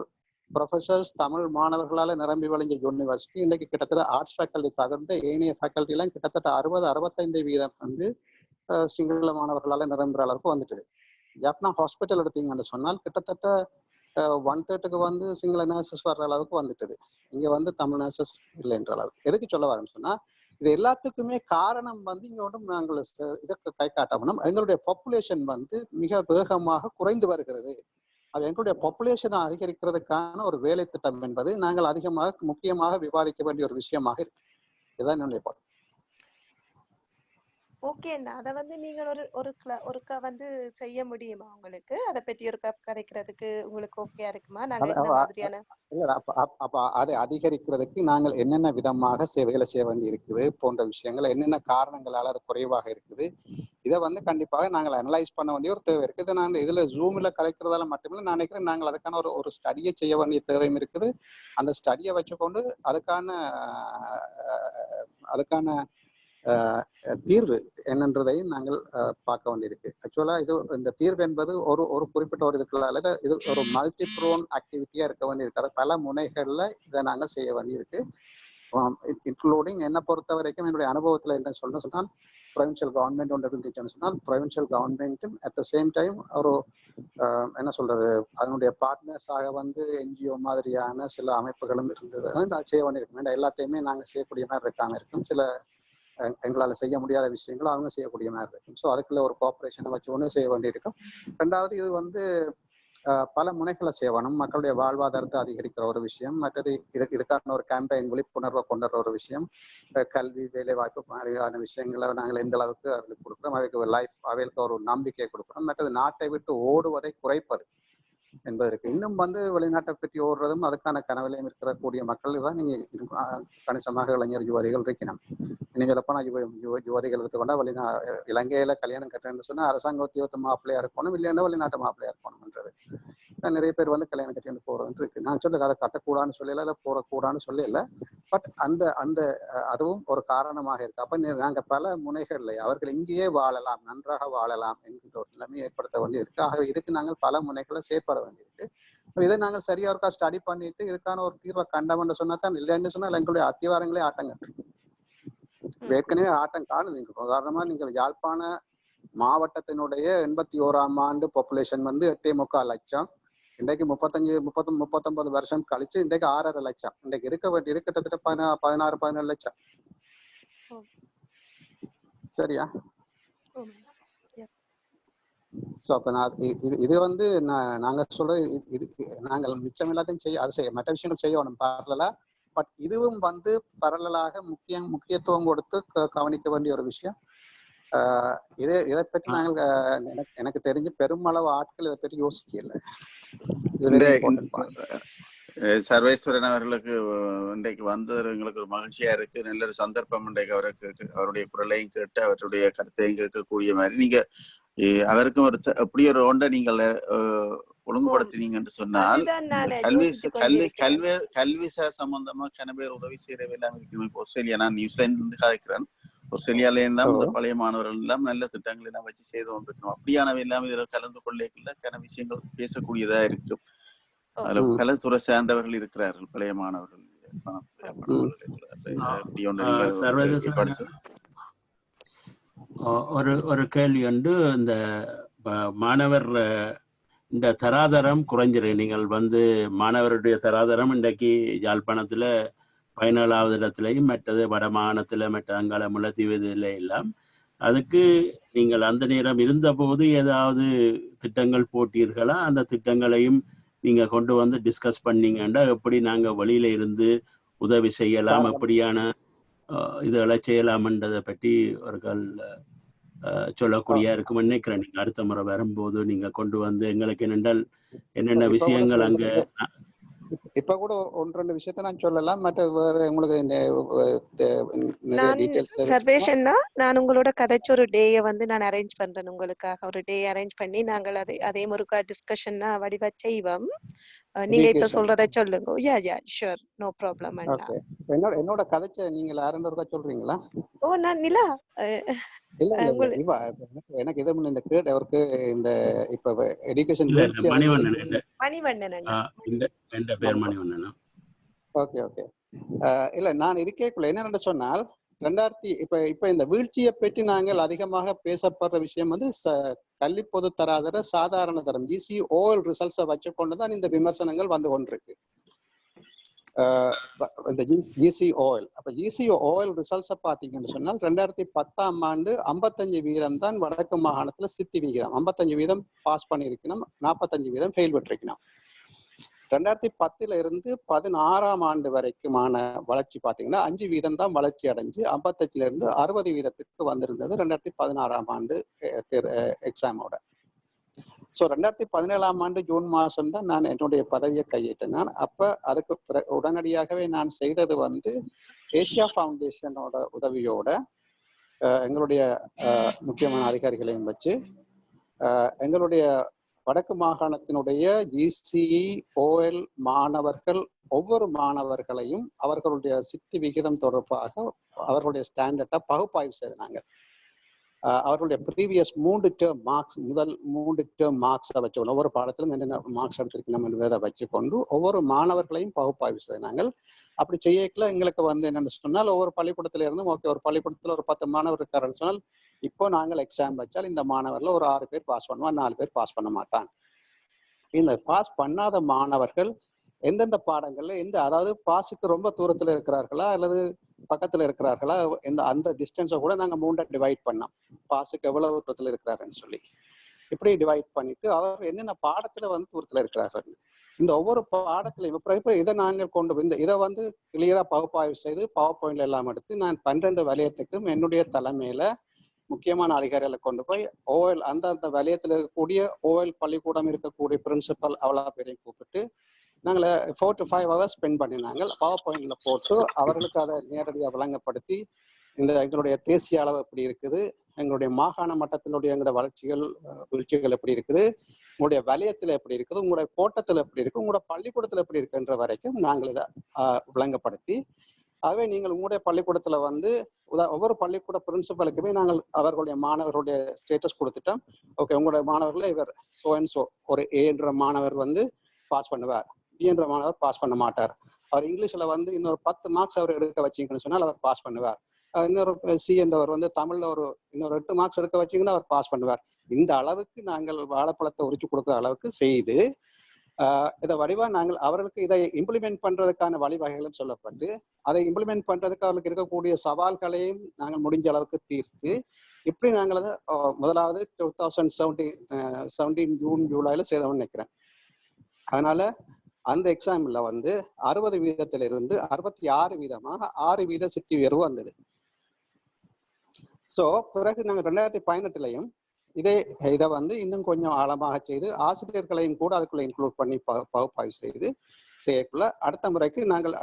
ப்ரொஃபசர்ஸ் தமிழ் மாணவர்களால் நிரம்பி வழிஞ்ச யூனிவர்சிட்டி. இன்னைக்கு கிட்டத்தட்ட ஆர்ட்ஸ் ஃபேக்கல்டி தவிர்த்து ஏனைய ஃபேக்கல்டி எல்லாம் கிட்டத்தட்ட 60-65% வந்து சிங்கள மாணவர்களால் நிரம்புற அளவுக்கு வந்துட்டுது. ஜாஃப்னா ஹாஸ்பிட்டல் எடுத்தீங்கன்னு சொன்னால் கிட்டத்தட்ட 1/3 வந்து சிங்கள நர்சஸ் வர்ற அளவுக்கு வந்துட்டுது. இங்க வந்து தமிழ் நர்சஸ் இல்லைன்ற அளவுக்கு. எதுக்கு சொல்ல வரேன்னு சொன்னா இது எல்லாத்துக்குமே காரணம் வந்து இங்க ஒன்றும் நாங்கள் இதற்கு கை காட்டணும். எங்களுடைய பாப்புலேஷன் வந்து மிக வேகமாக குறைந்து வருகிறது. அது எங்களுடைய பாப்புலேஷனை அதிகரிக்கிறதுக்கான ஒரு வேலை திட்டம் என்பது நாங்கள் முக்கியமாக விவாதிக்க வேண்டிய ஒரு விஷயமாக இருக்கு. இதுதான் என்னுடைய பாயிண்ட். ஓகே அண்ணா, அத வந்து நீங்கள் ஒருக்கா வந்து செய்ய முடியுமா? உங்களுக்கு அதை பற்றி ஒரு கரைக்கிறதுக்கு உங்களுக்கு ஓகேயா இருக்குமா? நாங்க இந்த மாதிரியான அப்ப அதை அதிகரிக்கிறதுக்கு நாங்கள் என்னென்ன விதமாக சேவைகளை செய்ய வேண்டி இருக்குது போன்ற விஷயங்கள், என்னென்ன காரணங்களால அது குறைவாக இருக்குது, இதை வந்து கண்டிப்பாக நாங்கள் அனலைஸ் பண்ண வேண்டிய ஒரு தேவை இருக்குது. நான் இதுல ஜூம்ல கலைக்கிறதால மட்டுமில்லை, நான் நினைக்கிறேன் நாங்கள் அதுக்கான ஒரு ஸ்டடியை செய்ய வேண்டிய தேவையும் இருக்குது. அந்த ஸ்டடியை வச்சுக்கொண்டு அதுக்கான தீர்வு என்னன்றதையும் நாங்கள் பார்க்க வேண்டியிருக்கு. ஆக்சுவலா இந்த தீர்வு என்பது ஒரு குறிப்பிட்ட ஒரு இதுக்குள்ள இது ஒரு மல்டி ப்ரோன் ஆக்டிவிட்டியா இருக்க வேண்டியிருக்கு. அது பல முனைகள்ல இதை நாங்கள் செய்ய வேண்டியிருக்கு. இன்க்ளூடிங் என்னை பொறுத்த வரைக்கும் என்னுடைய அனுபவத்துல என்ன சொல்லணும்னு சொன்னால் ப்ரொவின்சியல் கவர்மெண்ட் ஒன்று இருந்துச்சுன்னு சொன்னால் ப்ரொவின்சியல் கவர்மெண்ட்டும் அட் த சேம் டைம் ஒரு என்ன சொல்றது அதனுடைய பார்ட்னர்ஸாக வந்து NGO மாதிரியான சில அமைப்புகளும் இருந்தது. நான் செய்ய வேண்டியிருக்கும். எல்லாத்தையுமே நாங்கள் செய்யக்கூடிய மாதிரி இருக்கும். சில எங்களால் செய்ய முடியாத விஷயங்கள் அவங்க செய்யக்கூடிய மாதிரி இருக்கும். ஸோ அதுக்குள்ள ஒரு கோஆப்ரேஷனை வச்சு ஒன்று செய்ய வேண்டியிருக்கும். ரெண்டாவது இது வந்து பல முனைகளை செய்யணும். மக்களுடைய வாழ்வாதாரத்தை அதிகரிக்கிற ஒரு விஷயம். மற்றது இதுக்கான ஒரு கேம்பெயின் விழிப்புணர்வை கொண்டு வர ஒரு விஷயம். கல்வி வேலை வாய்ப்பு மாதிரியான விஷயங்களை நாங்கள் எந்த அளவுக்கு அவர்களுக்கு கொடுக்குறோம், அவைக்கு அவைகளுக்கு ஒரு நம்பிக்கையை கொடுக்குறோம். மற்றது நாட்டை விட்டு ஓடுவதை குறைப்பது. என்பதற்கு இன்னும் வந்து வெளிநாட்டை பற்றி ஓடுறதும் அதுக்கான கனவிலையும் இருக்கக்கூடிய மக்கள் தான் நீங்க கணிசமாக இளைஞர் யுவதிகள் இருக்கணும். இன்னும் சொல்லப்போனா யுவதிகள் எடுத்துக்கொண்டா இலங்கையில கல்யாணம் கட்டுறேன்னு சொன்னா அரசாங்க உத்தியோகத்து மாப்பிள்ளையா இருக்கணும், இல்லைன்னா வெளிநாட்டு மாப்பிள்ளையா இருக்கணும்ன்றது நிறைய பேர் வந்து கல்யாணம் கட்டிட்டு போறதுன்னு இருக்கு. நான் சொல்ல அதை கட்டக்கூடாதுன்னு சொல்லல, அதை போடக்கூடாதுன்னு சொல்லல. பட் அந்த அதுவும் ஒரு காரணமாக இருக்கு. அப்ப நாங்க பல முனைகள்ல அவர்கள் இங்கேயே வாழலாம், நன்றாக வாழலாம் என்கிற ஒரு நிலைமை ஏற்படுத்த வேண்டியது இருக்கு. ஆகவே இதுக்கு நாங்கள் பல முனைகளை செயற்பட வேண்டியிருக்கு. இதை நாங்கள் சரியா இருக்கா ஸ்டடி பண்ணிட்டு இதுக்கான ஒரு தீர்வை கண்டவன்னு சொன்னா தான், இல்லைன்னு சொன்னா எங்களுடைய அத்திவாரங்களே ஆட்டம் கட்டுரும். ஏற்கனவே ஆட்டம் காணுது. உதாரணமா நீங்க யாழ்ப்பாண மாவட்டத்தினுடைய 81ஆம் ஆண்டு பாப்புலேஷன் வந்து 8.25 லட்சம். இன்றைக்கு 39 வருஷம் கழிச்சு இன்றைக்கு 6.5 லட்சம். இன்றைக்கு இருக்க வேண்டியது கிட்டத்தட்ட 16-17 லட்சம். சரியா? இது வந்து நாங்க சொல்றது நாங்கள் மிச்சம் எல்லாத்தையும் மற்ற விஷயங்கள் செய்யணும் பரலலா. பட் இதுவும் வந்து பரலலாக முக்கியத்துவம் கொடுத்து கவனிக்க வேண்டிய ஒரு விஷயம். இதை பற்றி நாங்கள் எனக்கு தெரிஞ்சு பெருமளவு ஆட்கள் இதை பற்றி யோசிக்கல. சர்வேஸ்வரன் அவர்களுக்கு இன்றைக்கு வந்தது எங்களுக்கு ஒரு மகிழ்ச்சியா இருக்கு. நல்ல ஒரு சந்தர்ப்பம் இன்றைக்கு அவருடைய குரலையும் கேட்டு அவருடைய கருத்தையும் கேட்கக்கூடிய மாதிரி நீங்க அவருக்கும் ஒரு எப்படி ஒரு ஒன்றை நீங்கள் ஒழுங்குபடுத்தினீங்கன்னு சொன்னால் கல்வி சம்பந்தமா கனவேர் உதவி செய்யறவை எல்லாம் இருக்கு. இப்போ ஆஸ்திரேலியா, நான் நியூசிலாந்து இருந்து கதைக்கிறேன். ஆஸ்திரேலியால எல்லாம் இந்த பழைய மாணவர்கள் எல்லாம் நல்ல திட்டங்கள் எல்லாம் வச்சு செய்து கொண்டிருக்கணும். அப்படியானவை எல்லாம் இதுல கலந்து கொள்ளைக்குள்ள கன விஷயங்கள் பேசக்கூடியதா இருக்கும். அதுல பல துறை சார்ந்தவர்கள் இருக்கிறார்கள், பழைய மாணவர்கள். ஒரு கேள்வி உண்டு. இந்த மாணவர் இந்த தராதரம் குறைஞ்சிருக்கு. நீங்கள் வந்து மாணவருடைய தராதரம் இன்றைக்கு யாழ்ப்பாணத்துல 17வது இடத்துலையும் மற்றது வட மாகாணத்துல மற்ற அங்காள முல்லைத்தீவுல எல்லாம். அதுக்கு நீங்கள் அந்த நேரம் இருந்த போது ஏதாவது திட்டங்கள் போட்டீர்களா? அந்த திட்டங்களையும் நீங்க கொண்டு வந்து டிஸ்கஸ் பண்ணீங்கன்னா எப்படி நாங்க வெளியில இருந்து உதவி செய்யலாம், எப்படியான இதெல்லாம் செய்யலாம்ன்றதை பற்றி அவர்கள் சொல்லக்கூடிய இருக்குன்னு நினைக்கிறேன். நீங்க அடுத்த முறை வரும்போது நீங்க கொண்டு வந்து எங்களுக்கு என்னென்ன விஷயங்கள் அங்க இப்ப கூட 1-2 விஷயத்த நான் சொல்லலாம். மற்ற வேற உங்களுக்கு சர்வேஷன்னா நான் உங்களோட கதைச்சு ஒரு டேயை வந்து நான் அரேஞ்ச் பண்றேன். உங்களுக்காக ஒரு டே அரேஞ்ச் பண்ணி நாங்கள் அதே முருகா டிஸ்கஷன்னா வடிவா செய்வோம். நீங்க இப்ப சொல்றத சொல்லுங்க. Yeah sure, no problem. என்னோட கதைச்ச நீங்க யாரும் ஒருக்கா சொல்றீங்களா? ஓ, நான் நிலா. இல்ல எனக்கு இது இந்த கேட் அவருக்கு இந்த இப்ப எஜுகேஷன் மணிவண்ணன். ஓகே இல்ல நான் இருக்கேக்குள்ள என்னன்னு சொன்னால் 2000 இப்ப இந்த வீழ்ச்சியை பற்றி நாங்கள் அதிகமாக பேசப்படுற விஷயம் வந்து கல்வி பொது தராதர சாதாரண தரம் GCOL ரிசல்ட்ஸை வச்சு கொண்டுதான் இந்த விமர்சனங்கள் வந்து கொண்டிருக்கு. இந்த GCOL அப்ப GCOL ரிசல்ட்ஸை பார்த்தீங்கன்னு சொன்னால் 2010ஆம் ஆண்டு 55% தான் வடக்கு மாகாணத்துல சித்தி விகிதம். 55% பாஸ் பண்ணியிருக்கணும், 45% ஃபெயில் பெற்றிருக்கணும். 2010 இருந்து 16ஆம் ஆண்டு வரைக்குமான வளர்ச்சி பார்த்தீங்கன்னா 5% தான் வளர்ச்சி அடைஞ்சு 55 இருந்து 60% வந்திருந்தது 2016ஆம் ஆண்டு எக்ஸாமோட. ஸோ 2017ஆம் ஆண்டு ஜூன் மாதம் தான் நான் என்னுடைய பதவியை கையிட்டேன். நான் அப்போ அதுக்கு உடனடியாகவே நான் செய்தது வந்து ஏசியா ஃபவுண்டேஷனோட உதவியோட எங்களுடைய முக்கியமான அதிகாரிகளையும் வச்சு எங்களுடைய வடக்கு மாகாணத்தினுடைய GCOL மாணவர்கள் ஒவ்வொரு மாணவர்களையும் அவர்களுடைய சித்தி விகிதம் தொடர்பாக அவர்களுடைய ஸ்டாண்டர்டை பகுப்பாய்வு செய்தாங்க. அவர்களுடைய ப்ரீவியஸ் 3 டேர்ம் மார்க்ஸ், முதல் 3 டேர்ம் மார்க்ஸை வச்சுக்கொண்டு ஒவ்வொரு பாடத்திலும் என்னென்ன மார்க்ஸ் எடுத்திருக்கணும் என்பதை வச்சுக்கொண்டு ஒவ்வொரு மாணவர்களையும் பகுப்பாய்வு செய்தாங்க. அப்படி செய்யக்கல எங்களுக்கு வந்து என்னென்னு சொன்னால் ஒவ்வொரு பள்ளிக்கூடத்துல இருந்தும் ஓகே, ஒரு பள்ளிக்கூடத்துல ஒரு 10 மாணவர் இருக்காருன்னு சொன்னால் இப்போ நாங்கள் எக்ஸாம் வச்சால் இந்த மாணவர்ல ஒரு 6 பேர் பாஸ் பண்ணுவான், 4 பேர் பாஸ் பண்ண மாட்டான். இந்த பாஸ் பண்ணாத மாணவர்கள் எந்தெந்த பாடங்கள்ல அதாவது பாஸுக்கு ரொம்ப தூரத்துல இருக்கிறார்களா அல்லது பக்கத்துல இருக்கிறார்களா, அந்த டிஸ்டன்ஸை கூட நாங்க 3 டிவைட் பண்ணோம். பாஸுக்கு எவ்வளவு தூரத்துல இருக்கிறாருன்னு சொல்லி இப்படி டிவைட் பண்ணிட்டு அவர் என்னென்ன பாடத்துல வந்து தூரத்துல இருக்கிறார்கள் இந்த ஒவ்வொரு பாடத்திலையும் இப்ப இதை நாங்கள் கொண்டு வந்து இதை வந்து கிளியரா பகுப்பாய்வு செய்து பவர் பாயிண்ட்ல எல்லாம் எடுத்து நான் 12 வலயத்துக்கும் என்னுடைய தலைமையில முக்கியமான அதிகாரிகளை கொண்டு போய் ஓஎல் அந்த வலயத்தில் இருக்கக்கூடிய ஓஎல் பள்ளிக்கூடம் இருக்கக்கூடிய பிரின்சிபல் அவ்வளோ பேரையும் கூப்பிட்டு நாங்கள் 4 to 5 hours ஸ்பெண்ட் பண்ணினாங்க. பவர் பாயிண்ட்ல போட்டு அவர்களுக்கு அதை நேரடியாக விளங்கப்படுத்தி இந்த எங்களுடைய தேசிய அளவு எப்படி இருக்குது, எங்களுடைய மாகாண மட்டத்தினுடைய எங்களுடைய வீழ்ச்சிகள் எப்படி இருக்குது, உங்களுடைய வலயத்தில் எப்படி இருக்குது, உங்களுடைய கோட்டத்தில் எப்படி இருக்கு, உங்களுடைய பள்ளிக்கூடத்தில் எப்படி இருக்குன்ற வரைக்கும் நாங்கள் இதை விளங்கப்படுத்தி, ஆகவே நீங்கள் உங்களுடைய பள்ளிக்கூடத்துல ஒவ்வொரு பள்ளிக்கூட பிரின்சிபலுக்குமே நாங்கள் அவர்களுடைய மாணவர்களுடைய ஸ்டேட்டஸ் கொடுத்துட்டோம். ஓகே, உங்களுடைய மாணவர்களை இவர் சோ அண்ட் சோ ஒரு ஏ என்ற மாணவர் பாஸ் பண்ணுவார், பி என்ற மாணவர் பாஸ் பண்ண மாட்டார். அவர் இங்கிலீஷ்ல இன்னொரு 10 மார்க்ஸ் அவர் எடுக்க வச்சீங்கன்னு சொன்னால் அவர் பாஸ் பண்ணுவார். இன்னொரு சி என்றவர் தமிழ்ல இன்னொரு 8 மார்க்ஸ் எடுக்க வச்சீங்கன்னா அவர் பாஸ் பண்ணுவார். இந்த அளவுக்கு நாங்கள் வாழைப்பழத்தை உரிச்சு கொடுக்குற அளவுக்கு செய்து இதை வடிவா நாங்கள் அவர்களுக்கு இதை இம்ப்ளிமெண்ட் பண்றதுக்கான வழிவகைகளும் சொல்லப்பட்டு அதை இம்ப்ளிமெண்ட் பண்றதுக்கு அவர்களுக்கு இருக்கக்கூடிய சவால்களையும் நாங்கள் முடிஞ்ச அளவுக்கு தீர்த்து இப்படி நாங்கள் அதை முதலாவது 2017 ஜூன் ஜூலைல செய்தோம்னு நினைக்கிறேன். அதனால அந்த எக்ஸாம்ல 60% 66% 6% சித்தி உயர்வு வந்தது. ஸோ பிறகு நாங்கள் 2018 இதை இன்னும் கொஞ்சம் ஆழமாக செய்து ஆசிரியர்களையும் கூட அதுக்குள்ள இன்க்ளூட் பண்ணி பகுப்பாய்வு செய்யக்குள்ள அடுத்த முறைக்கு நாங்கள்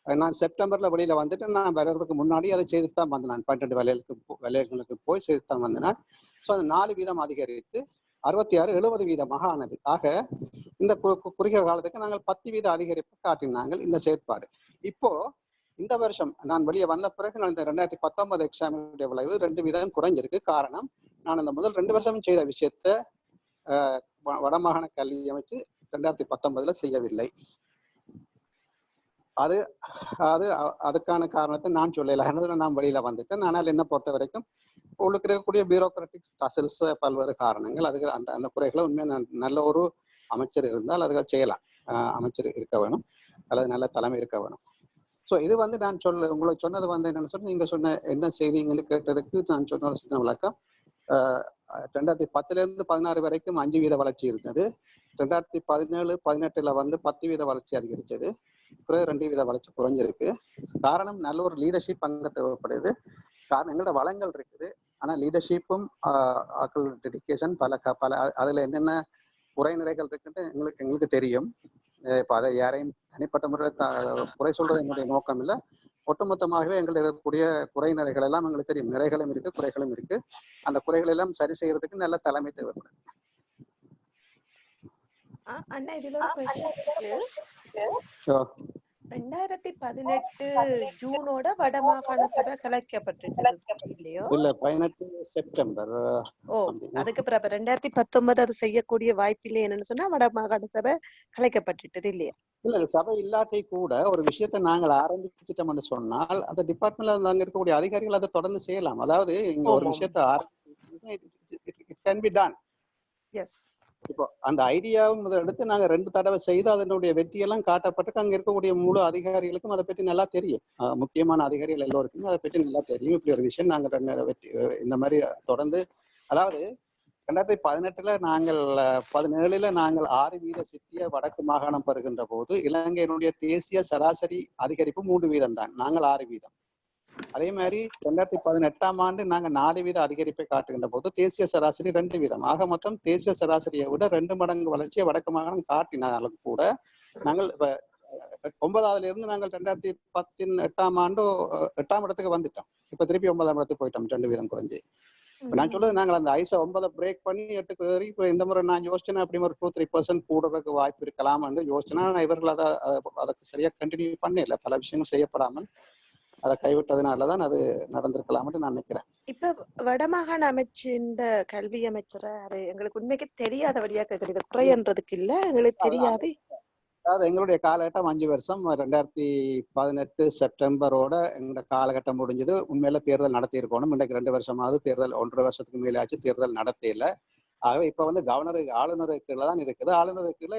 நான் செப்டம்பர்ல வெளியில நான் வர்றதுக்கு முன்னாடி அதை செய்துட்டு தான் வந்தேன். நான் 12 வலயங்களுக்கு போய் செய்து தான் வந்தேன். ஸோ அது 4% அதிகரித்து 66 70% ஆனது. ஆக இந்த குறுகிய காலத்துக்கு நாங்கள் 10% அதிகரிப்பு காட்டினாங்க இந்த செயற்பாடு. இப்போ இந்த வருஷம் நான் வெளியே வந்த பிறகு நான் இந்த 2019 எக்ஸாமினுடைய விளைவு 2% குறைஞ்சிருக்கு. காரணம், நான் இந்த முதல் 2 வருஷம் செய்த விஷயத்த வடமாகாண கல்வி அமைச்சு 2019 செய்யவில்லை. அதுக்கான காரணத்தை நான் சொல்லல. நான் வெளியில வந்துட்டேன். ஆனால் என்ன பொறுத்த வரைக்கும் உங்களுக்கு இருக்கக்கூடிய பியூரோக்ராட்டிக் டசல்ஸ் பல்வேறு காரணங்கள் அதுக்கு அந்த குறைகளை உண்மையாக நல்ல ஒரு அமைச்சர் இருந்தால் அதுகள் செய்யலாம். அமைச்சர் இருக்க வேணும் அல்லது நல்ல தலைமை இருக்க வேணும். ஸோ இது நான் உங்களுக்கு சொன்னது என்னன்னு சொல்லி நீங்க சொன்ன என்ன செய்திங்கன்னு கேட்டதுக்கு நான் சொன்ன ஒரு சின்ன விளக்கம். 2010 16 வரைக்கும் 5% வளர்ச்சி இருந்தது. 2017-18 10% வளர்ச்சி அதிகரிச்சது. பிறகு 2% வளர்ச்சி குறைஞ்சிருக்கு. காரணம், நல்ல ஒரு லீடர்ஷிப் அங்க தேவைப்படுது. காரணம், எங்களோட வளங்கள் இருக்குது. ஆனா லீடர்ஷிப்பும் டெடிகேஷன் பல அதுல என்னென்ன குறைநிறைகள் இருக்குன்னு எங்களுக்கு தெரியும். இப்போ அதை யாரையும் தனிப்பட்ட முறையில் குறை சொல்றது என்னுடைய நோக்கம் இல்லை. ஒட்டுமொத்தமாகவே எங்களுக்கு இருக்கக்கூடிய குறைநிறைகள் எல்லாம் எங்களுக்கு தெரியும். நிறைகளும் இருக்கு, குறைகளும் இருக்கு. அந்த குறைகள் எல்லாம் சரி செய்யறதுக்கு நல்ல தலைமை தேவைப்படுது. அண்ணா, இதுல ஒரு question இருக்கு. 2018 ஜூனோட வடமாகாண சபை கலைக்கப்பட்டிருக்கு இல்லையோ? இல்ல, 18 செப்டம்பர். அதுக்கு பிறகு 2019 அது செய்யக்கூடிய வாய்ப்பு இல்லை என்னன்னு சொன்னா வடமாகாண சபை கலைக்கப்பட்டுட்டது இல்லையா? இல்ல, சபை இல்லாட்டை கூட ஒரு விஷயத்தை நாங்கள் ஆரம்பிச்சிட்டோம்னு சொன்னால் அந்த டிபார்ட்மெண்ட்ல அங்க இருக்கக்கூடிய அதிகாரிகள் அதை தொடர்ந்து செய்யலாம். அதாவது இங்க ஒரு விஷயத்தை இப்போ அந்த ஐடியாவும் எடுத்து நாங்க 2 தடவை செய்து அதனுடைய வெற்றியெல்லாம் காட்டப்பட்டு அங்க இருக்கக்கூடிய முழு அதிகாரிகளுக்கும் அதை பற்றி நல்லா தெரியும். முக்கியமான அதிகாரிகள் எல்லோருக்கும் அதை பற்றி நல்லா தெரியும். இப்படி ஒரு விஷயம் நாங்க இந்த மாதிரி தொடர்ந்து, அதாவது 2018 நாங்கள் 17 நாங்கள் 6% சித்திய வடக்கு மாகாணம் பெறுகின்ற போது இலங்கையினுடைய தேசிய சராசரி அதிகரிப்பு 3% தான். நாங்கள் 6%. அதே மாதிரி 2018 நாங்க 4% அதிகரிப்பை காட்டுகின்ற போது தேசிய சராசரி 2%. ஆக மொத்தம் தேசிய சராசரியை விட 2 மடங்கு வளர்ச்சியை வடக்கு மாகாணம் காட்டினாலும் கூட நாங்கள் 9ஆவதுல இருந்து நாங்கள் 2018 8ஆம் இடத்துக்கு வந்துட்டோம். இப்ப திருப்பி 9ஆம் இடத்துக்கு போயிட்டோம், 2% குறைஞ்சி. நான் சொல்றது நாங்கள் அந்த ஐஸை 9 பிரேக் பண்ணி 8க்கு ஏறி இப்போ இந்த முறை நான் யோசிச்சேன்னா அப்படி ஒரு 2-3% கூடுறதுக்கு வாய்ப்பு இருக்கலாம் என்று யோசிச்சேன்னா இவர்கள் அதுக்கு சரியா கண்டினியூ பண்ணல. பல விஷயங்கள் செய்யப்படாமல் அதை கைவிட்டதுனாலதான் அது நடந்திருக்கலாம்னு நான் நினைக்கிறேன். இப்ப வடமாகாண அமைச்சின் கல்வி அமைச்சரை அது எங்களுக்கு உண்மைக்கு தெரியாதபடியா கேட்குறது. குறைன்றதுக்கு இல்ல, எங்களுக்கு தெரியாது. அதாவது எங்களுடைய காலகட்டம் 5 வருஷம். 2018 செப்டம்பரோட எங்களோட காலகட்டம் முடிஞ்சது. உண்மையில தேர்தல் நடத்தி இருக்கணும். இன்றைக்கு 2 வருஷமாவது தேர்தல், 1.5 வருஷத்துக்கு மேலே ஆச்சு தேர்தல் நடத்தையில. ஆகவே இப்ப ஆளுநருக்கு தான் இருக்குது. ஆளுநருக்கு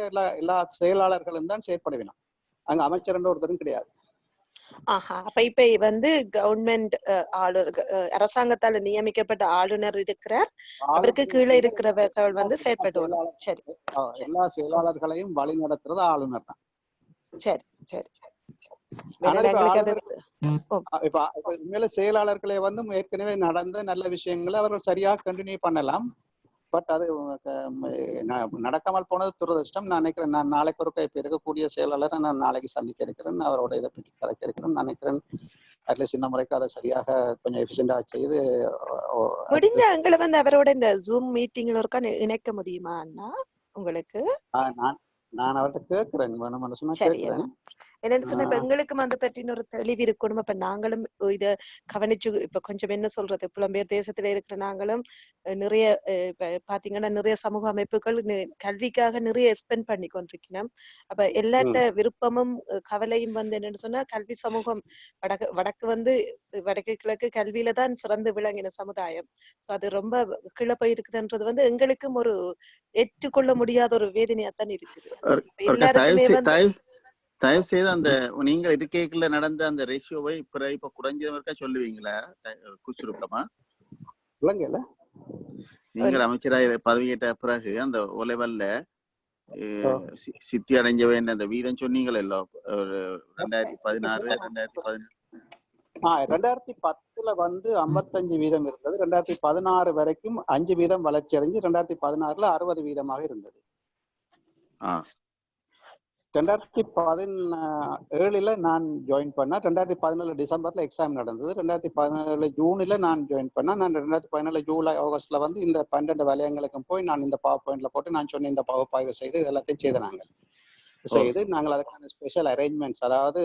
எல்லா செயலாளர்களும் தான் செயற்பட வேணும். அங்க அமைச்சர் ஒருத்தரும் கிடையாது. அப்ப இப்ப கவர்மெண்ட் அரசாங்கத்தால நியமிக்கப்பட்ட ஆளுநர் இருக்கிறார். அவருக்கு கீழே இருக்கிறவர்கள் செயற்படுவாங்க. சரி, எல்லா செயலாளர்களையும் வழி நடத்துறது ஆளுநர் தான். சரி சரி. ஆனால் இப்ப எங்களுக்கு அது இப்ப உண்மையில செயலாளர்களை வந்து ஏற்கனவே நடந்த நல்ல விஷயங்களை அவர்கள் சரியாக கண்டினியூ பண்ணலாம். பட் அது நடக்காமல் போனது துரதிருஷ்டம். நான் நினைக்கிறேன், நான் நாளைக்கு ஒருக்க இப்ப இருக்கக்கூடிய செயலாளரை நான் நாளைக்கு சந்திக்க இருக்கிறேன், அவரோட இதை பற்றி கதைக்க இருக்கிறேன். நினைக்கிறேன் அட்லீஸ்ட் இந்த முறைக்கு அதை சரியாக கொஞ்சம் எஃபிஷியண்டா செய்து முடிஞ்ச எங்களை வந்து அவரோட இந்த ஜூம் மீட்டிங்ல இருக்கா இணைக்க முடியுமா அண்ணா உங்களுக்கு? நான் அவர்கிட்ட கேட்கிறேன், வேணும்னு சொன்னா சரி கேட்கிறேன். என்னன்னு சொன்னா இப்ப எங்களுக்கும் அதை பற்றின ஒரு தெளிவு இருக்கணும். இப்ப நாங்களும் இத கவனிச்சு இப்ப கொஞ்சம் என்ன சொல்றது, புலம்பெயர் தேசத்துல இருக்கிற நாங்களும் நிறைய இப்ப பாத்தீங்கன்னா நிறைய சமூக அமைப்புகள் கல்விக்காக நிறைய ஸ்பெண்ட் பண்ணி கொண்டிருக்கணும். அப்ப எல்லாட்ட விருப்பமும் கவலையும் வந்து என்னன்னு சொன்னா கல்வி சமூகம் வடக்கு வந்து வடக்கு கிழக்கு கல்வியில தான் சிறந்து விளங்கின சமுதாயம். சோ அது ரொம்ப கீழே போயிருக்குதுன்றது வந்து எங்களுக்கும் ஒரு ஏற்றுக்கொள்ள முடியாத ஒரு வேதனையாத்தான் இருக்குது. எல்லாருக்குமே வந்து தயவு செய்து அந்த நீங்க இருக்கைக்குள்ள நடந்த அந்த ரேஷியோவை இப்ப குறைஞ்சதற்கா சொல்லுவீங்களா சுருக்கமா? நீங்கள் அமைச்சராக பதவியேற்ற பிறகு அந்த ஒலைவல்ல சித்தி அடைஞ்சவன் அந்த வீதம் சொன்னீங்களே 2016 2010 வந்து 55 வீதம் இருந்தது. 2016 வரைக்கும் 5 வீதம் வளர்ச்சி அடைஞ்சு 2016 60 வீதமாக இருந்தது. 2017 நான் ஜாயின் பண்ணேன். 2017 டிசம்பர்ல எக்ஸாம் நடந்தது. 2017 ஜூன்ல நான் ஜாயின் பண்ணேன். நான் 2017 ஜூலை ஆகஸ்ட்ல வந்து இந்த 12 வலயங்களுக்கும் போய் நான் இந்த பவர் பாயிண்ட்ல போட்டு நான் சொன்ன இந்த பகுப்பாய்வு செய்து இது எல்லாத்தையும் செய்து நாங்கள் அதுக்கான ஸ்பெஷல் அரேஞ்ச்மெண்ட்ஸ், அதாவது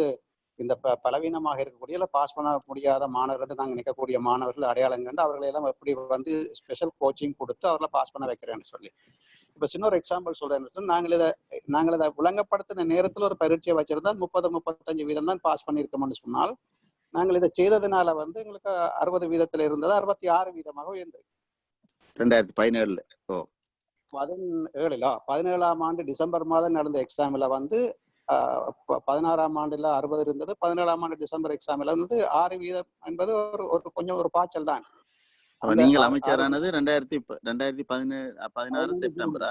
இந்த பலவீனமாக இருக்கக்கூடிய பாஸ் பண்ண முடியாத மாணவர்கள் நாங்கள் நிற்கக்கூடிய மாணவர்கள் அடையாளம் கண்டு அவர்களை எல்லாம் எப்படி வந்து ஸ்பெஷல் கோச்சிங் கொடுத்து அவர்களை பாஸ் பண்ண வைக்கிறேன்னு சொல்லி. இப்ப சின்ன ஒரு எக்ஸாம்பிள் சொல்றேன். நாங்கள் இதை விளங்கப்படுத்தின நேரத்தில் ஒரு பரீட்சை வச்சிருந்தா 30-35 வீதம் தான் பாஸ் பண்ணியிருக்கோம்னு சொன்னால், நாங்கள் இதை செய்ததுனால வந்து எங்களுக்கு 60 வீதத்துல இருந்தது 66 வீதமாக உயர்ந்தது 2017. 17ஆம் ஆண்டு டிசம்பர் மாதம் நடந்த எக்ஸாம்ல வந்து 16ஆம் ஆண்டுல 60 இருந்தது. 17ஆம் ஆண்டு டிசம்பர் எக்ஸாம்ல வந்து 6 வீதம் என்பது ஒரு கொஞ்சம் ஒரு பாய்ச்சல் தான். நீங்கள் அமைச்சரானது 2016 செப்டம்பரா?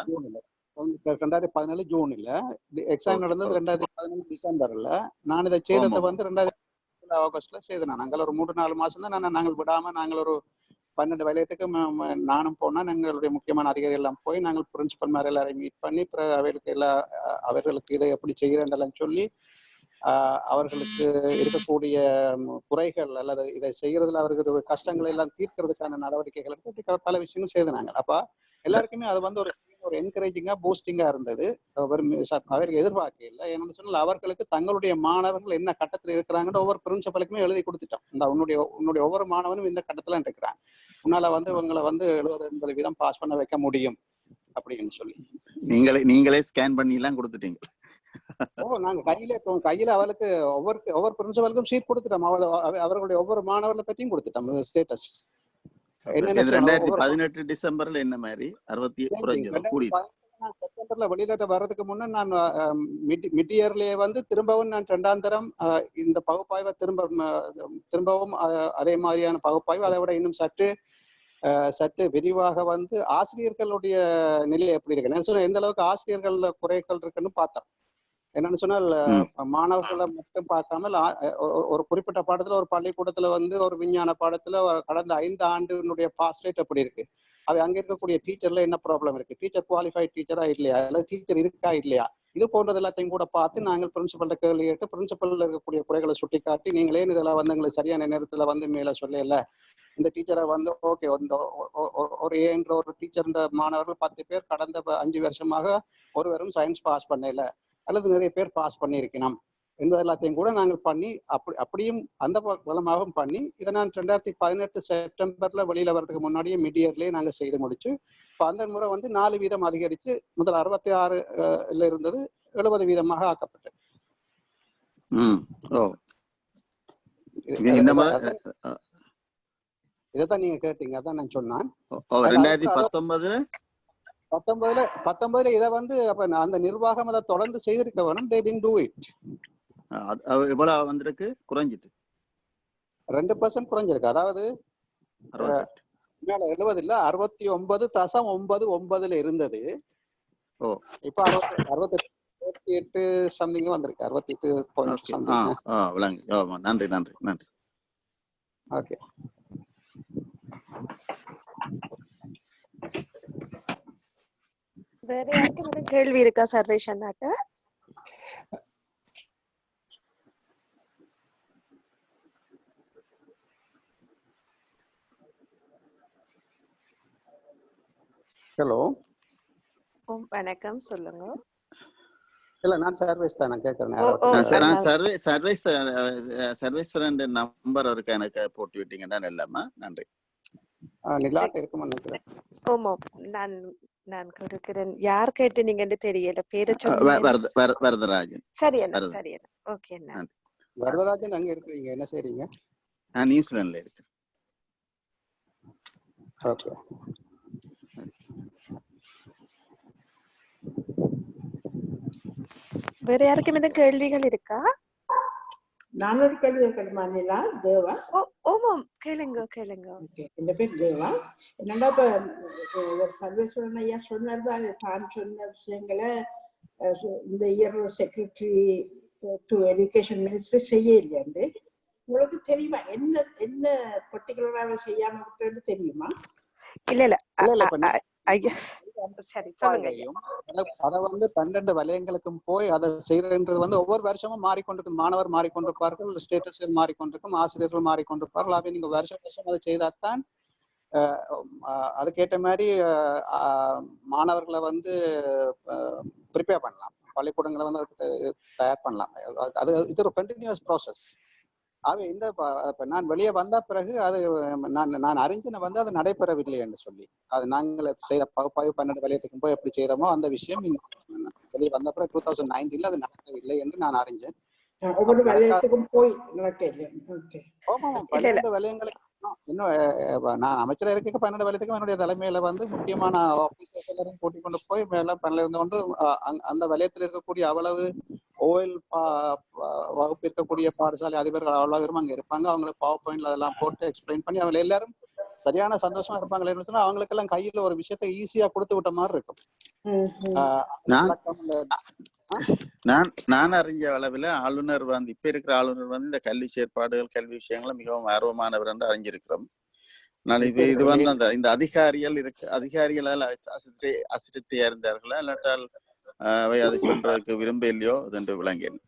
2017 ஜூன்ல எக்ஸாம் நடந்தது. 2017 டிசம்பர்ல நான் இதை செய்ததை வந்து 2017 ஆகஸ்ட்ல செய்தேன். நாங்கள் ஒரு 3-4 மாசம் தான் நாங்கள் விடாம நாங்கள் ஒரு 12 வலயத்துக்கு நானும் போனா எங்களுடைய முக்கியமான அதிகாரிகள் எல்லாம் போய் நாங்கள் பிரின்சிபல் மாதிரி எல்லாரையும் மீட் பண்ணி அவர்களுக்கு இதை எப்படி செய்கிறேன் சொல்லி அவர்களுக்கு இருக்கக்கூடிய குறைகள் அல்லது இதை செய்யறதுல அவர்களுடைய கஷ்டங்களை எல்லாம் தீர்க்கிறதுக்கான நடவடிக்கைகள் எடுத்து பல விஷயங்கள் செய்தாங்க. அப்ப எல்லாருக்குமே அது வந்து ஒரு என்கரேஜிங்கா பூஸ்டிங்கா இருந்தது. அவருக்கு எதிர்பார்க்க இல்லை. என்னன்னு சொன்னால் அவர்களுக்கு தங்களுடைய மாணவர்கள் என்ன கட்டத்தில் இருக்கிறாங்கன்னு ஒவ்வொரு பிரின்சிபலுக்குமே எழுதி கொடுத்துட்டோம். இந்த உன்னுடைய ஒவ்வொரு மாணவனும் இந்த கட்டத்துல இருக்கிறாங்க, உன்னால வந்து இவங்களை வந்து 70-80 வீதம் பாஸ் பண்ண வைக்க முடியும் அப்படின்னு சொல்லி நீங்களே ஸ்கேன் பண்ணி எல்லாம் கொடுத்துட்டீங்க. நாங்க கையில அவளுக்கு ஒவ்வொரு பிரின்சிபலுக்கும் ஷீட் கொடுத்துட்டோம். அவர்களுடைய ஒவ்வொரு மாணவர்களை பற்றியும் கொடுத்துட்டோம் ஸ்டேட்டஸ். 2018 டிசம்பர்ல என்ன மாதிரி 60 செப்டம்பர்ல வெளியில வர்றதுக்கு முன்னே நான் மிட் இயர்லயே வந்து திரும்பவும் நான் 2ஆம் தரம் இந்த பகுப்பாய்வை திரும்பவும் அதே மாதிரியான பகுப்பாய்வு, அதை விட இன்னும் சற்று விரிவாக வந்து ஆசிரியர்களுடைய நிலை எப்படி இருக்கு, எந்த அளவுக்கு ஆசிரியர்கள் குறைகள் இருக்குன்னு பார்த்தோம். என்னன்னு சொன்னால் மாணவர்களை மட்டும் பார்க்காமல் ஒரு குறிப்பிட்ட பாடத்துல ஒரு பள்ளிக்கூடத்துல வந்து ஒரு விஞ்ஞான பாடத்துல கடந்த 5 ஆண்டுடைய பாஸ் ரேட் எப்படி இருக்கு, அவை அங்க இருக்கக்கூடிய டீச்சர்ல என்ன ப்ராப்ளம் இருக்கு, டீச்சர் குவாலிஃபைட் டீச்சரா இல்லையா, அல்லது டீச்சர் இருக்கா இல்லையா, இது போன்றது எல்லாத்தையும் கூட பார்த்து நாங்கள் பிரின்சிபல்கிட்ட கேள்வி கேட்டு பிரின்சிபல்ல இருக்கக்கூடிய குறைகளை சுட்டி காட்டி நீங்களே இதெல்லாம் வந்து எங்களுக்கு சரியான நேரத்துல வந்து மேல சொல்லல, இந்த டீச்சரை வந்து ஓகே ஒரு ஏன்ற ஒரு டீச்சர் மாணவர்கள் 10 பேர் கடந்த 5 வருஷமாக ஒருவரும் சயின்ஸ் பாஸ் பண்ணல அல்லது நிறைய பேர் பாஸ் பண்ணியிருக்கணும் என்பது எல்லாத்தையும் கூட நாங்கள் பண்ணி அப்படியும் அந்த பலமாகவும் பண்ணி இதை நான் 2018 செப்டம்பர்ல வெளியில வர்றதுக்கு முன்னாடியே மிட் இயர்லயே நாங்கள் செய்து முடிச்சு இப்போ அந்த முறை வந்து 4 வீதம் அதிகரிச்சு முதல் 66 இருந்தது 70 வீதமாக ஆக்கப்பட்டது. இதைத்தான் நீங்க கேட்டீங்க, அதான் நான் சொன்னேன். 2019 இதை வந்து அப்ப அந்த நிர்வாகம் அதை தொடர்ந்து செய்திருக்க வேணும். they didn't do it. எவ்வளவு வந்திருக்கு? குறைஞ்சிட்டு 2% குறைஞ்சிருக்கு. அதாவது மேல 70 இல்ல 69.99 இருந்தது. இப்ப 68 68 சம்திங் வந்திருக்கு. 68 பாயிண்ட் ஓகே. சம்திங். விளங்கு. நன்றி நன்றி நன்றி. ஓகே. வேற யாருக்கும் எதுவும் கேள்வி இருக்கா சர்வேஷ் அண்ணாட்ட? ஹலோ. வணக்கம், சொல்லுங்க. இல்ல நான் சர்வீஸ் தான் நான் கேட்கறேன். சர்வேஸ்வரன் நம்பர் இருக்கு எனக்கு போட்டு விட்டீங்கன்னா இல்லாம. நன்றி. நிலாட்ட இருக்குமா நினைக்கிறேன். ஓமோ, நான் கொடுக்கிறேன். யார் கேட்டு நீங்கன்னு தெரியல, பேரை சொல்லுங்க. வரதராஜன். சரி அண்ணா, சரி அண்ணா. ஓகே அண்ணா. வரதராஜன் அங்க இருக்கீங்க, என்ன செய்றீங்க? நான் நியூசிலாந்துல இருக்கேன். ஓகே. வேற யாருக்கும் எதுவும் கேள்விகள் இருக்கா? நான் ஒரு கேள்வி கேட்கணுமா நிலா? தேவா? ஓமாம், கேளுங்க கேளுங்க. இந்த பேர் தேவா. என்னடா இப்ப ஒரு சர்வேஸ்வரன் ஐயா சொன்னார்தான் தான் சொன்ன விஷயங்களை இந்த year secretary to education ministry செய்ய இல்லையாண்டு உங்களுக்கு தெரியுமா? என்ன என்ன பர்டிகுலராக செய்யாம விட்டு தெரியுமா? இல்ல இல்ல சரி, அத வந்து 12 வலயங்களுக்கும் போய் அதை செய்யறது ஒவ்வொரு வருஷமும் மாறிக்கொண்டிருக்கும். மாணவர் மாறிக்கொண்டிருப்பார்கள், ஸ்டேட்டஸ்கள் மாறிக்கொண்டிருக்கும், ஆசிரியர்கள் மாறிக்கொண்டிருப்பார்கள். அவை நீங்க வருஷம் வருஷம் அதை செய்தால்தான் அதுக்கேற்ற மாதிரி மாணவர்களை வந்து ப்ரிப்பேர் பண்ணலாம், பள்ளிக்கூடங்களை வந்து தயார் பண்ணலாம். இது ஒரு கண்டினியூஸ் ப்ராசஸ். ஆக இந்த நான் வெளியே வந்த பிறகு அது நான் அறிஞ்சின வந்து அது நடைபெறவில்லை என்று சொல்லி, அது நாங்கள் செய்த பகுப்பாய்வு 12 வலயத்துக்கும் போய் எப்படி செய்தோமோ அந்த விஷயம் வெளியே வந்த பிறகு 2019 அது நடக்கவில்லை என்று நான் அறிஞ்சேன். ஒவ்வொரு வலயத்துக்கும் போய் நடக்கவில்லை. 12 வலயங்களுக்கு இன்னும் நான் அமைச்சர் இருக்க 12 வலயத்துக்கும் என்னுடைய தலைமையில வந்து முக்கியமான ஆபீசர்ஸ் எல்லாரையும் கூட்டிக் கொண்டு போய் மேல பண்ணல இருந்து கொண்டு அந்த வலயத்தில் இருக்கக்கூடிய அவ்வளவு ஓயில் வகுப்பு இருக்கக்கூடிய பாடசாலை அதிபர்கள் அவ்வளவு பேரும் அங்க இருப்பாங்க. அவங்களுக்கு பவர் பாயிண்ட்ல அதெல்லாம் போட்டு எக்ஸ்பிளைன் பண்ணி அவங்க எல்லாரும் சரியான சந்தோஷமா இருப்பாங்க. சொன்னா அவங்களுக்கு எல்லாம் கையில ஒரு விஷயத்த ஈஸியா கொடுத்து விட்ட மாதிரி இருக்கும். நான் அறிஞ்ச அளவில் ஆளுநர் வந்து இப்ப இருக்கிற ஆளுநர் வந்து இந்த கல்வி செயற்பாடுகள் கல்வி விஷயங்கள மிகவும் ஆர்வமானவர் என்று அறிஞ்சிருக்கிறோம். நான் இது வந்து அந்த இந்த அதிகாரிகளால் அசிரித்தையா இருந்தார்களா இல்லாட்டால் அவை அதை சொல்றதுக்கு விரும்ப இல்லையோ என்று விளங்கேன்.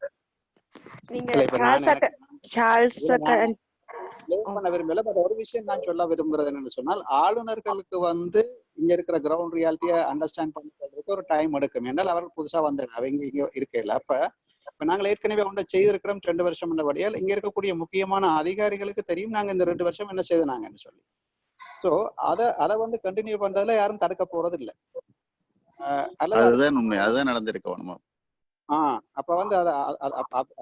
ஒரு விஷயம் நான் சொல்ல விரும்புறது என்னன்னு சொன்னால், ஆளுநர்களுக்கு வந்து இங்க இருக்கிற கிரவுண்ட் ரியாலிட்டியை அண்டர்ஸ்டாண்ட் பண்ணுறதுக்கு ஒரு டைம் எடுக்கும். என்னால் அவர்கள் புதுசா வந்தாங்க, அவங்க இங்க இருக்கல. இப்ப நாங்கள் ஏற்கனவே ஒன்றை செய்திருக்கிறோம் 2 வருஷம் முன்னபடியால் இங்க இருக்கக்கூடிய முக்கியமான அதிகாரிகளுக்கு தெரியும் நாங்க இந்த 2 வருஷம் என்ன செய்தாங்கன்னு சொல்லி. சோ அதை வந்து கண்டினியூ பண்றதுல யாரும் தடுக்க போறது இல்லை. அதுதான் உண்மை, அதுதான் நடந்திருக்கணுமா. அப்ப வந்து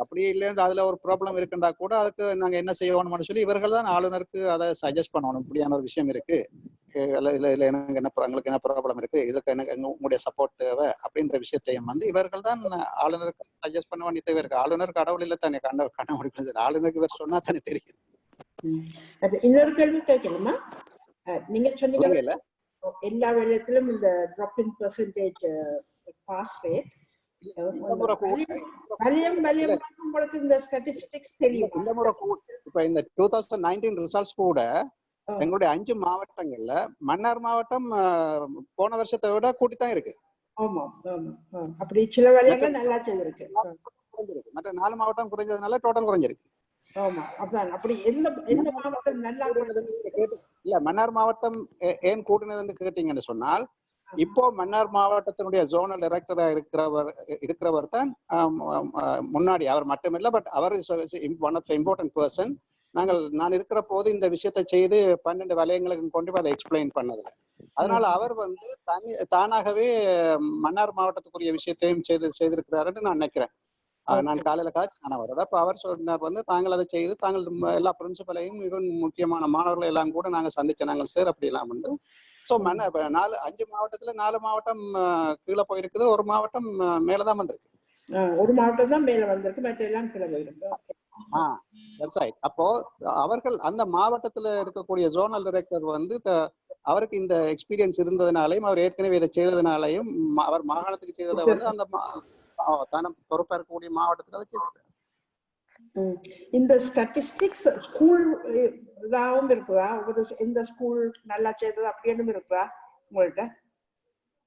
அப்படி இல்லைன்னு அதுல ஒரு ப்ராப்ளம் இருக்குண்டா கூட அதுக்கு நாங்க என்ன செய்யணும்னு சொல்லி இவர்கள் தான் ஆளுநருக்கு அதை சஜஸ்ட் பண்ணணும். இப்படியான ஒரு விஷயம் இருக்கு, இதுல எனக்கு எங்களுக்கு என்ன ப்ராப்ளம் இருக்கு, இதுக்கு எனக்கு உங்களுடைய சப்போர்ட் தேவை அப்படின்ற விஷயத்தையும் வந்து இவர்கள் தான் ஆளுநருக்கு சஜஸ்ட் பண்ண வேண்டிய தேவை இருக்கு. ஆளுநர் கடவுள் இல்லை தானே, கண்ண முடிப்பு ஆளுநருக்கு இவர் சொன்னா தானே தெரியும். இன்னொரு கேள்வி கேட்கணுமா? நீங்க சொன்னீங்க எல்லா வேலையத்திலும் இந்த டிராப்பிங் பெர்சன்டேஜ் பாஸ் ரேட் உங்களுக்கு இந்த ஸ்டாட்டிஸ்டிக்ஸ் தெரியும். இப்ப இந்த 2019 ரிசல்ட்ஸ் கூட எங்களுடைய 5 மாவட்டங்கள்ல மன்னார் மாவட்டம் போன வருஷத்தை விட கூட்டித்தான் இருக்கு. ஆமா அப்படி சில வேலைகள் நல்லா செய்திருக்கு. மற்ற 4 மாவட்டம் குறைஞ்சதுனால டோட்டல் குறைஞ்சிருக்கு. ஆமா அதான். அப்படி எந்த மாவட்டம் நல்லா இல்ல மன்னார் மாவட்டம் ஏன் கூட்டினதுன்னு கேட்டீங்கன்னு சொன்னால், இப்போ மன்னார் மாவட்டத்தினுடைய ஜோனல் டைரக்டரா இருக்கிறவர் தான் முன்னாடி, அவர் மட்டுமில்லை பட் அவர் one of the important person. நான் இருக்கிற போது இந்த விஷயத்தை செய்து 12 வலயங்களுக்கு கொண்டு போய் அதை எக்ஸ்பிளைன் பண்ணதில்லை. அதனால அவர் வந்து தானாகவே மன்னார் மாவட்டத்துக்குரிய விஷயத்தையும் செய்திருக்கிறாருன்னு நான் நினைக்கிறேன். நான் காலையில காய்ச்சி அவரோட அப்ப அவர் சொன்னார் வந்து தாங்கள் அதை செய்து தாங்கள் எல்லா பிரின்சிபலையும் இவன் முக்கியமான மாணவர்களை எல்லாம் கூட நாங்க சந்திச்ச நாங்கள் சார் அப்படி எல்லாம் வந்து. ஸோ 5 மாவட்டத்துல 4 மாவட்டம் கீழே போயிருக்குது, ஒரு மாவட்டம் மேலதான் வந்திருக்கு. ஒரு மாவட்டம் தான் மேல வந்திருக்கு, மற்ற எல்லாம் கீழே போயிருக்கு. அப்போ அவர்கள் அந்த மாவட்டத்துல இருக்கக்கூடிய ஜோனல் டைரக்டர் வந்து அவருக்கு இந்த எக்ஸ்பீரியன்ஸ் இருந்ததுனாலையும் அவர் ஏற்கனவே இதை செய்ததுனாலையும் அவர் மாகாணத்துக்கு செய்ததை வந்து அந்த பொறுப்பா இருக்கக்கூடிய மாவட்டத்துல வச்சிருக்கேன். இந்த ஸ்டாட்டிஸ்டிக்ஸ் ஸ்கூல் இதாகவும் இருக்குதா? ஒரு எந்த ஸ்கூல் நல்லா செய்தது அப்படின்னு இருக்குதா உங்கள்கிட்ட?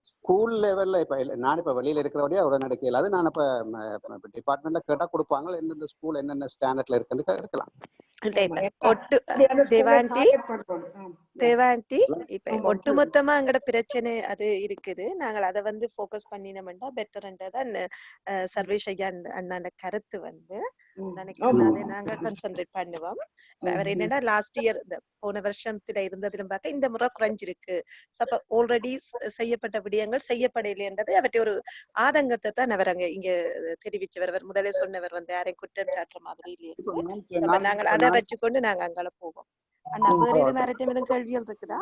ஸ்கூல் லெவல்ல நான் இப்ப வெளியில இருக்கிறபடியா ஒரு நடக்கல. அது நான் இப்ப டிபார்ட்மெண்ட்ல கேட்டா கொடுப்பாங்க, எந்தெந்த ஸ்கூல் என்னென்ன ஸ்டாண்டர்ட்ல இருக்குன்னு இருக்கலாம். தேவாண்டி இப்ப ஒட்டுமொத்தமா எங்கட பிரச்சனை அது இருக்குது. நாங்கள் அதை வந்து போக்கஸ் பண்ணினோம்னா பெட்டர்ன்றதான் சர்வேஷ் ஐயா அண்ணாண்ட கருத்து வந்து நினைக்கிறேன். அதை நாங்க கன்சன்ட்ரேட் பண்ணுவோம். அவர் என்னன்னா லாஸ்ட் இயர் போன வருஷத்துல இருந்ததிலும் பார்க்க இந்த முறை குறைஞ்சிருக்கு. ஆல்ரெடி செய்யப்பட்ட விடயங்கள் செய்யப்படலைன்றது அவற்றை ஒரு ஆதங்கத்தை தான் அவர் அங்க இங்க தெரிவிச்சவர். முதலே சொன்னவர் வந்து யாரையும் குற்றம் சாட்டுற மாதிரி இல்லையே. நாங்கள் அதை வச்சுக்கொண்டு நாங்க அங்கால போவோம். அண்ணா வேற எதுவும் யார்ட்டையும் எதுவும் கேள்விகள் இருக்குதா?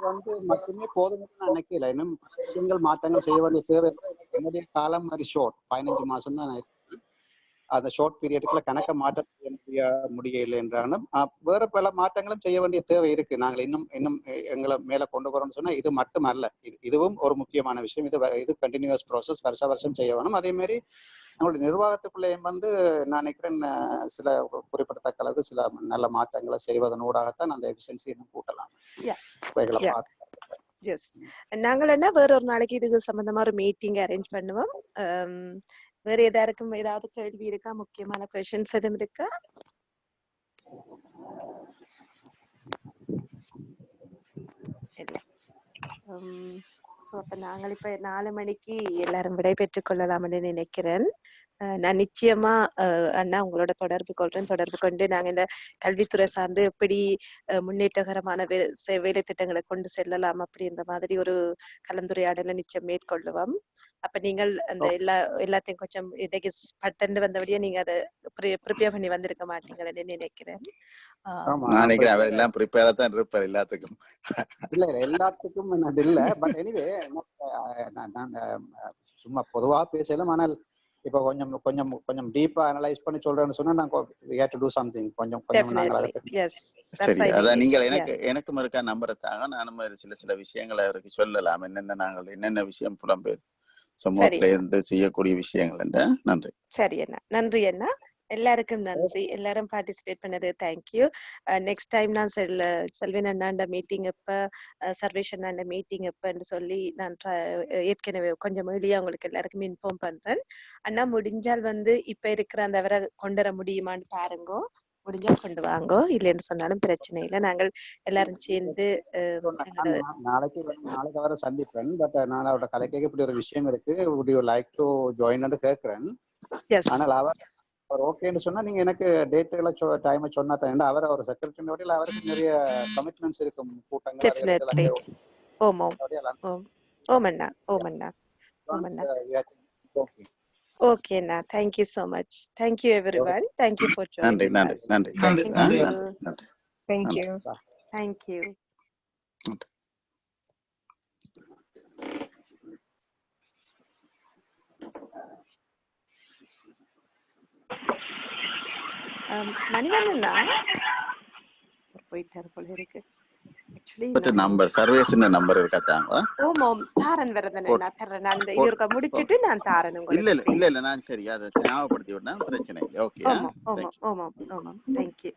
வந்து மட்டுமே போதும் நினைக்கல. இன்னும் விஷயங்கள் மாற்றங்கள் செய்ய வேண்டிய தேவை. என்னுடைய காலம் மாதிரி ஷோர்ட் 15 மாசம் தான் அந்த ஷார்ட் பீரியடுக்குள்ள கணக்க மாற்றம் செய்ய முடியலை என்றாலும் வேற பல மாற்றங்களும் செய்ய வேண்டிய தேவை இருக்கு. நாங்கள் இன்னும் எங்களை மேல கொண்டு போறோம்னு சொன்னா இது மட்டும் அல்ல, இதுவும் ஒரு முக்கியமான விஷயம். இது கண்டினியூஸ் ப்ராசஸ், வருஷம் செய்ய வேணும். அதே மாதிரி நம்மளுடைய நிர்வாகத்துக்குள்ளேயும் வந்து நான் நினைக்கிறேன் சில குறிப்பிடத்தக்க அளவுக்கு சில நல்ல மாற்றங்களை செய்வதனூடாகத்தான் அந்த எஃபிஷியன்சி இன்னும் கூட்டலாம். நாங்கள் என்ன வேற ஒரு நாளைக்கு இதுக்கு சம்பந்தமா ஒரு மீட்டிங் அரேஞ்ச் பண்ணுவோம். வேற ஏதாருக்கும் ஏதாவது கேள்வி இருக்கா? முக்கியமான கொஸ்டின்ஸ் எதுவும் இருக்கா? இல்ல. அப்ப நாங்கள் இப்ப 4 மணிக்கு எல்லாரும் விடை பெற்றுக் கொள்ளலாம்னு நினைக்கிறேன். நான் நிச்சயமா அண்ணா உங்களோட தொடர்பு கொண்டு நாங்க இந்த கல்வித்துறை சார்ந்து எப்படி முன்னேற்றகரமான வேலை திட்டங்களை கொண்டு செல்லலாம் அப்படின்ற மாதிரி ஒரு கலந்துரையாடலை நிச்சயம் மேற்கொள்ளுவோம். அப்ப நீங்கள் அந்த எல்லாத்தையும் கொஞ்சம் இன்றைக்கு பட்டன் வந்தபடியே நீங்க அதை ப்ரிப்பேர் பண்ணி வந்திருக்க மாட்டீங்கன்னு நினைக்கிறேன். எல்லாத்துக்கும் இல்ல, பட் எனிவே நான் சும்மா பொதுவா பேசலாம். ஆனால் இப்ப கொஞ்சம் டீப்பா அனலைஸ் பண்ணி சொல்றேன்னு சொன்னா நாங்க we have to do something. கொஞ்சம் சரி, அதான் நீங்கள் எனக்கு மறுக்கா நம்பரை தாங்க. நானும் சில விஷயங்களை அவருக்கு சொல்லலாம். என்னென்ன விஷயம் புலம்பெயர் சமூகத்துல இருந்து செய்யக்கூடிய விஷயங்கள். நன்றி. சரி அண்ணா, நன்றி அண்ணா. எல்லாருக்கும் நன்றி. எல்லாரும் பார்ட்டிசிபேட் பண்ணது தேங்க்யூ. நெக்ஸ்ட் டைம் நான் செல்வின் அண்ணாண்ட மீட்டிங் எப்ப, சர்வேஷ் அண்ணாண்ட மீட்டிங் எப்பன்னு சொல்லி நான் ஏற்கனவே கொஞ்சம் வெளியே உங்களுக்கு எல்லாருக்கும் இன்ஃபார்ம் பண்றேன். அண்ணா முடிஞ்சால் வந்து இப்ப இருக்கிற அந்த அவரை கொண்டு வர முடியுமான்னு பாருங்க. முடிஞ்சா கொண்டு வாங்கோ, இல்லைன்னு சொன்னாலும் பிரச்சனை இல்லை. நாங்கள் எல்லாரும் சேர்ந்து நாளைக்கு அவரை சந்திப்பேன். பட் நான் அவரோட கதை கேட்க இப்படி ஒரு விஷயம் இருக்கு, would you like to join கேட்கிறேன். ஆனால் அவர் ஓகேன்னு சொன்னா நீங்க எனக்கு டேட்டுகளை டைம் சொன்னா தான். அவர் ஒரு செக்ரட்டரி வழியில் அவருக்கு நிறைய கமிட்மெண்ட்ஸ் இருக்கும், கூட்டங்கள். Okay, Anna. Thank you so much. Thank you, everyone. Thank you for joining us. Thank you. Thank you. மணிவண்ணா போயிட்டாரு போல இருக்கு. நம்பர் சர்வேஷன் நம்பர் இருக்காங்க. ஓம் தாரன் வரதனே நான் தரேன். அந்த இயர்க்க முடிச்சிட்டு நான் தாரேன் உங்களுக்கு. இல்ல நான் சரி அதை ஞாபகப்படுத்தி விட்டேன், பிரச்சனை இல்லை. ஓகே. ஓம். Thank you.